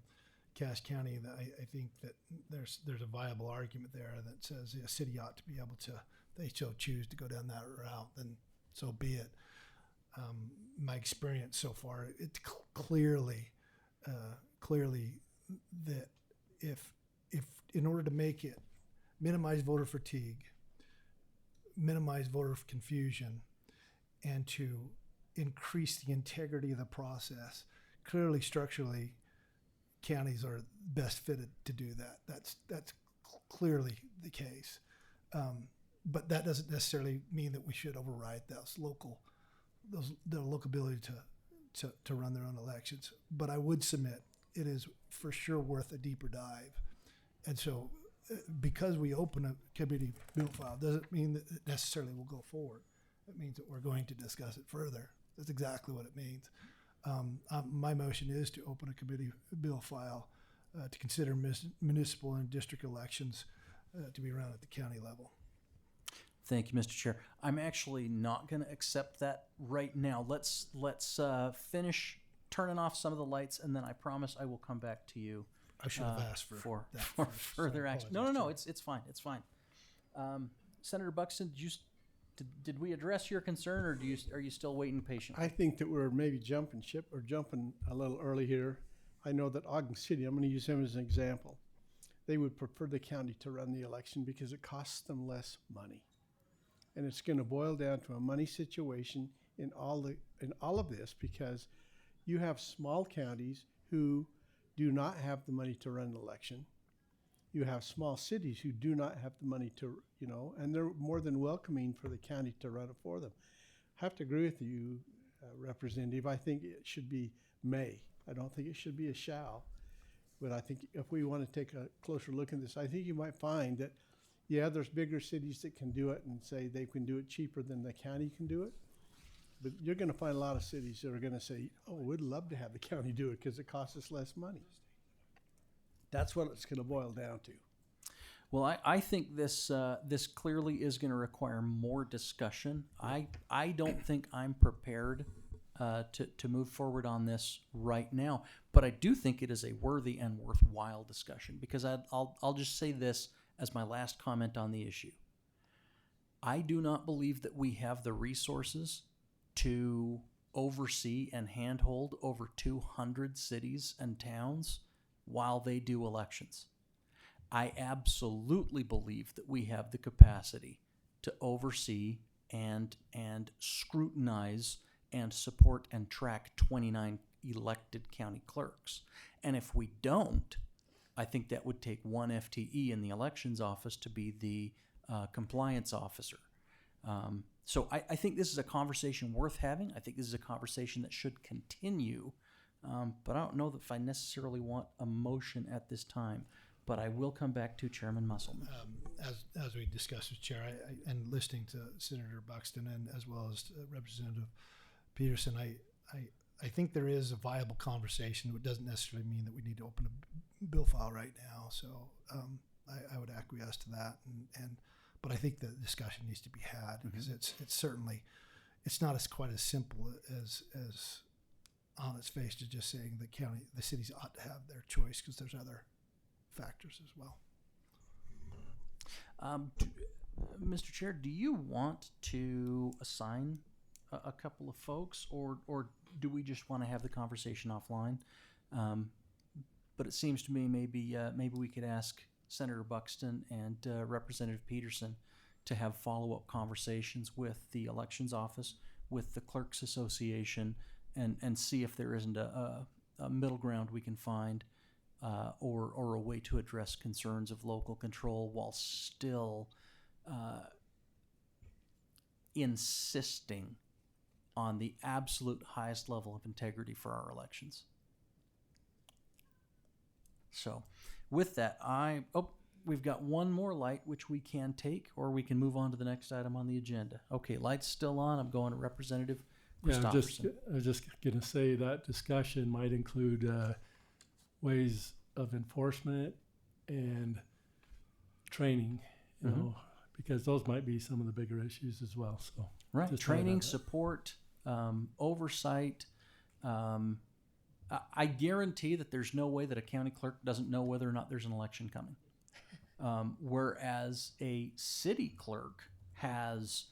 Cass County, that I think that there's a viable argument there that says a city ought to be able to, if they so choose to go down that route, then so be it. My experience so far, it's clearly that if in order to make it minimize voter fatigue, minimize voter confusion, and to increase the integrity of the process, clearly structurally counties are best fitted to do that. That's clearly the case. But that doesn't necessarily mean that we should override the local ability to run their own elections. But I would submit it is for sure worth a deeper dive. And so because we open a committee bill file doesn't mean that it necessarily will go forward. It means that we're going to discuss it further. That's exactly what it means. My motion is to open a committee bill file to consider municipal and district elections to be run at the county level. Thank you, Mr. Chair. I'm actually not going to accept that right now. Let's finish turning off some of the lights, and then I promise I will come back to you I should have asked for that for first, so further I action. apologize, No, Chair. it's fine. It's fine. Senator Buxton, did we address your concern, or are you still waiting patiently? I think that we're maybe jumping ship or jumping a little early here. I know that Ogden City, I'm going to use them as an example. They would prefer the county to run the election because it costs them less money. And it's going to boil down to a money situation in all of this, because you have small counties who do not have the money to run an election. You have small cities who do not have the money to, and they're more than welcoming for the county to run it for them. I have to agree with you, Representative. I think it should be may. I don't think it should be a shall. But I think if we want to take a closer look at this, I think you might find that, yeah, there's bigger cities that can do it and say they can do it cheaper than the county can do it. But you're going to find a lot of cities that are going to say, oh, we'd love to have the county do it because it costs us less money. That's what it's going to boil down to. Well, I think this clearly is going to require more discussion. I don't think I'm prepared to move forward on this right now, but I do think it is a worthy and worthwhile discussion, because I'll just say this as my last comment on the issue. I do not believe that we have the resources to oversee and handhold over 200 cities and towns while they do elections. I absolutely believe that we have the capacity to oversee and scrutinize and support and track 29 elected county clerks. And if we don't, I think that would take one FTE in the elections office to be the compliance officer. So I think this is a conversation worth having. I think this is a conversation that should continue. But I don't know if I necessarily want a motion at this time. But I will come back to Chairman Musselman. As we discussed with Chair, and listening to Senator Buxton and as well as Representative Peterson, I think there is a viable conversation. It doesn't necessarily mean that we need to open a bill file right now. So I would acquiesce to that. But I think the discussion needs to be had, because it's certainly, it's not quite as simple as on its face to just saying the cities ought to have their choice, because there's other factors as well. Mr. Chair, do you want to assign a couple of folks, or do we just want to have the conversation offline? But it seems to me maybe we could ask Senator Buxton and Representative Peterson to have follow-up conversations with the elections office, with the Clerks Association, and see if there isn't a middle ground we can find. Or a way to address concerns of local control while still insisting on the absolute highest level of integrity for our elections. So with that, we've got one more light which we can take, or we can move on to the next item on the agenda. Okay, light's still on. I'm going to Representative Christopherson. I was just going to say that discussion might include ways of enforcement and training, you know, because those might be some of the bigger issues as well. So right, training, support, oversight. I guarantee that there's no way that a county clerk doesn't know whether or not there's an election coming. Whereas a city clerk has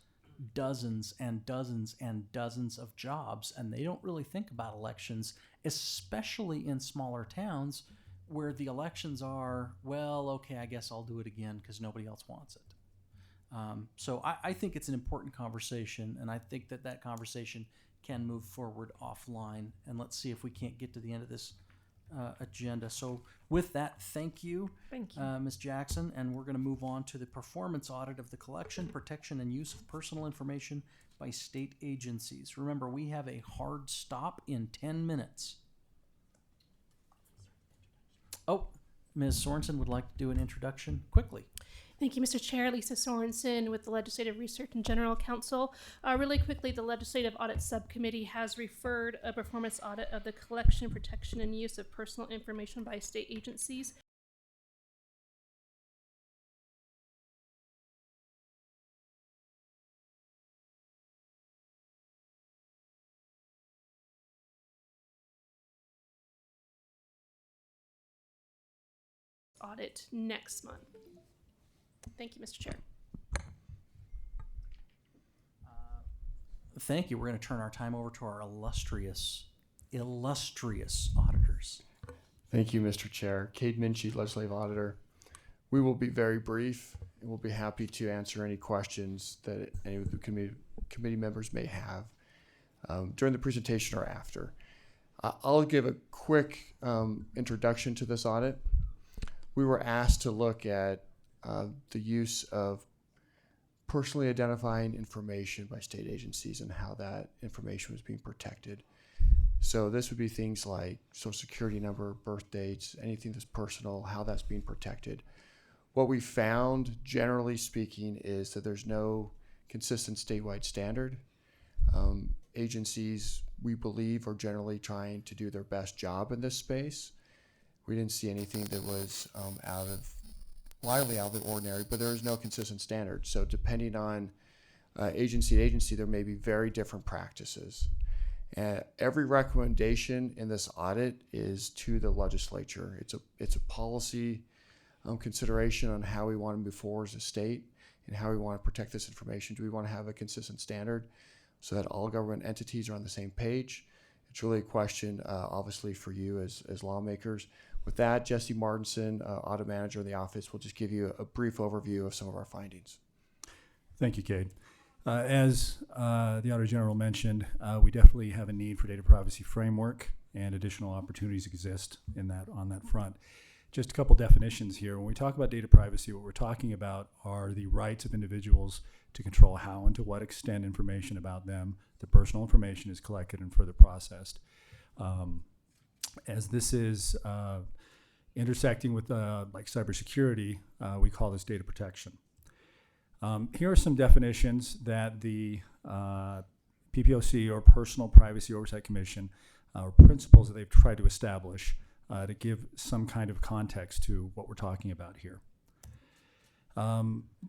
dozens and dozens and dozens of jobs, and they don't really think about elections, especially in smaller towns where the elections are, well, okay, I guess I'll do it again because nobody else wants it. So I think it's an important conversation, and I think that conversation can move forward offline, and let's see if we can't get to the end of this agenda. So with that, thank you, Ms. Jackson, and we're going to move on to the performance audit of the collection, protection, and use of personal information by state agencies. Remember, we have a hard stop in 10 minutes. Oh, Ms. Sorensen would like to do an introduction quickly. Thank you, Mr. Chair. Lisa Sorensen with the Legislative Research and General Counsel. Really quickly, the Legislative Audit Subcommittee has referred a performance audit of the collection, protection, and use of personal information by state agencies audit next month. Thank you, Mr. Chair. Thank you. We're going to turn our time over to our illustrious auditors. Thank you, Mr. Chair. Cade Minchie, Legislative Auditor. We will be very brief, and we'll be happy to answer any questions that any of the committee members may have during the presentation or after. I'll give a quick introduction to this audit. We were asked to look at the use of personally identifying information by state agencies and how that information was being protected. So this would be things like social security number, birth dates, anything that's personal, how that's being protected. What we found, generally speaking, is that there's no consistent statewide standard. Agencies, we believe, are generally trying to do their best job in this space. We didn't see anything that was widely out of the ordinary, but there is no consistent standard. So depending on agency to agency, there may be very different practices. Every recommendation in this audit is to the legislature. It's a policy consideration on how we want to move forward as a state and how we want to protect this information. Do we want to have a consistent standard so that all government entities are on the same page? It's really a question, obviously, for you as lawmakers. With that, Jesse Martinson, Audit Manager in the office, will just give you a brief overview of some of our findings. Thank you, Cade. As the Auditor General mentioned, we definitely have a need for data privacy framework, and additional opportunities exist on that front. Just a couple definitions here. When we talk about data privacy, what we're talking about are the rights of individuals to control how and to what extent information about them, the personal information, is collected and further processed. As this is intersecting with like cybersecurity, we call this data protection. Here are some definitions that the PPOC, or Personal Privacy Oversight Commission, or principles that they've tried to establish to give some kind of context to what we're talking about here.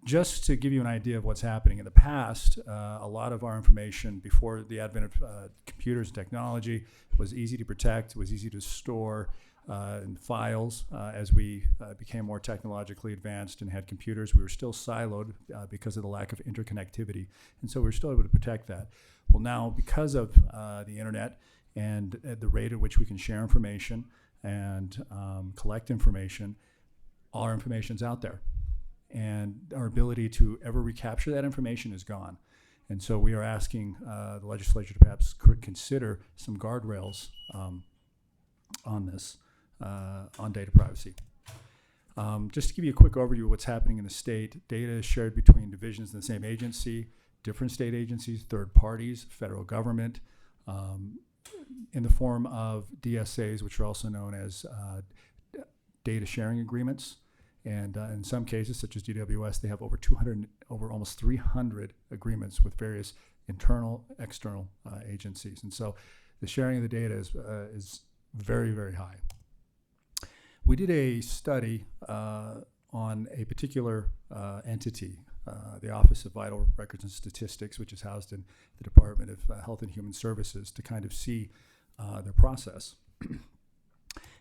Just to give you an idea of what's happening in the past, a lot of our information before the advent of computers and technology was easy to protect, was easy to store in files. As we became more technologically advanced and had computers, we were still siloed because of the lack of interconnectivity, and so we were still able to protect that. Well, now, because of the internet and at the rate at which we can share information and collect information, all our information's out there. And our ability to ever recapture that information is gone. And so we are asking the legislature to perhaps consider some guardrails on this, on data privacy. Just to give you a quick overview of what's happening in the state, data is shared between divisions in the same agency, different state agencies, third parties, federal government, in the form of DSAs, which are also known as data sharing agreements. And in some cases, such as DWS, they have over almost 300 agreements with various internal, external agencies. And so the sharing of the data is very, very high. We did a study on a particular entity, the Office of Vital Records and Statistics, which is housed in the Department of Health and Human Services, to kind of see their process.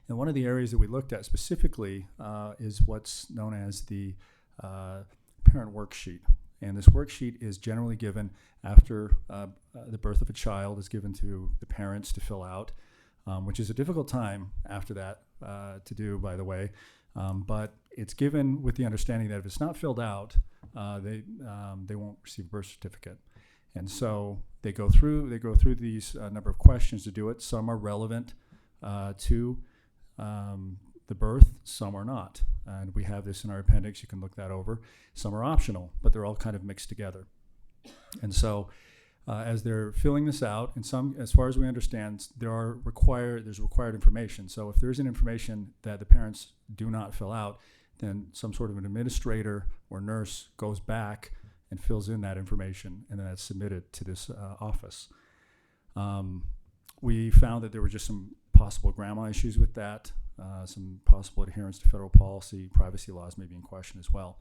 And one of the areas that we looked at specifically is what's known as the parent worksheet. And this worksheet is generally given after the birth of a child, is given to the parents to fill out, which is a difficult time after that to do, by the way. But it's given with the understanding that if it's not filled out, they won't receive a birth certificate. And so they go through these number of questions to do it. Some are relevant to the birth, some are not. And we have this in our appendix, you can look that over. Some are optional, but they're all kind of mixed together. And so as they're filling this out, and some, as far as we understand, there's required information. So if there's an information that the parents do not fill out, then some sort of an administrator or nurse goes back and fills in that information, and then that's submitted to this office. We found that there were just some possible grandma issues with that, some possible adherence to federal policy, privacy laws may be in question as well.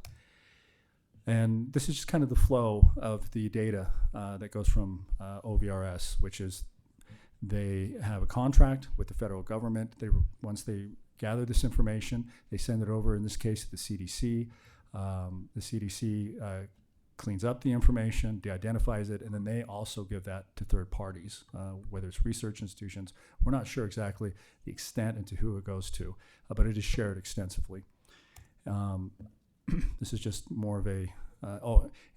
And this is just kind of the flow of the data that goes from OVRS, which is they have a contract with the federal government. Once they gather this information. They send it over, in this case, to the CDC. The CDC cleans up the information, de-identifies it, and then they also give that to third parties, whether it's research institutions. We're not sure exactly the extent and to who it goes to, but it is shared extensively. This is just more of a,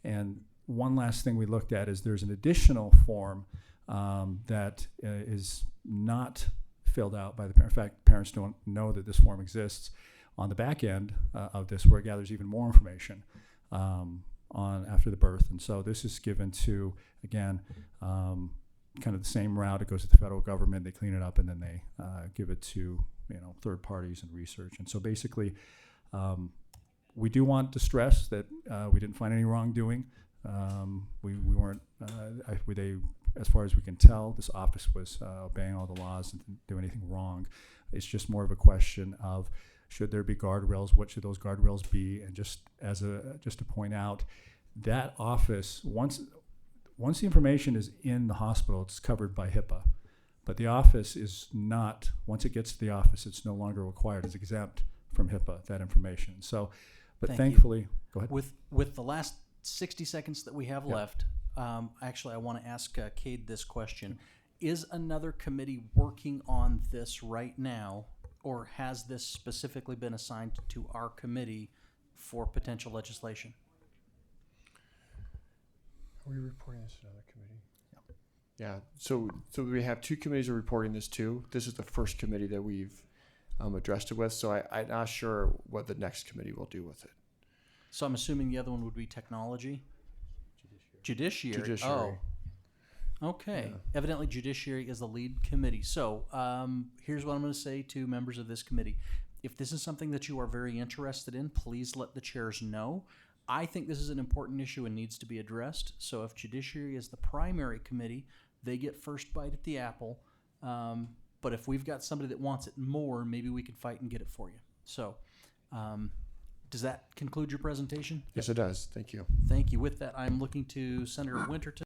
and one last thing we looked at is there's an additional form that is not filled out by the parent. In fact, parents don't know that this form exists on the back end of this, where it gathers even more information on after the birth. And so this is given to, again, kind of the same route. It goes to the federal government, they clean it up, and then they give it to, third parties and research. And so basically, we do want to stress that we didn't find any wrongdoing. We weren't, as far as we can tell, this office was obeying all the laws and didn't do anything wrong. It's just more of a question of, should there be guardrails? What should those guardrails be? And just to point out, that office, once the information is in the hospital, it's covered by HIPAA. But the office is not, once it gets to the office, it's no longer required. It's exempt from HIPAA, that information. So, but thankfully, go ahead. With the last 60 seconds that we have left, actually, I want to ask Cade this question. Is another committee working on this right now, or has this specifically been assigned to our committee for potential legislation? Are we reporting this to another committee? Yeah. So we have two committees are reporting this to. This is the first committee that we've addressed it with. So I'm not sure what the next committee will do with it. So I'm assuming the other one would be technology? Judiciary. Oh. Okay. Yeah. Evidently, Judiciary is the lead committee. So here's what I'm going to say to members of this committee. If this is something that you are very interested in, please let the chairs know. I think this is an important issue and needs to be addressed. So if Judiciary is the primary committee, they get first bite at the apple. But if we've got somebody that wants it more, maybe we can fight and get it for you. So does that conclude your presentation? Yes, it does. Thank you. Thank you. With that, I'm looking to Senator Winterton.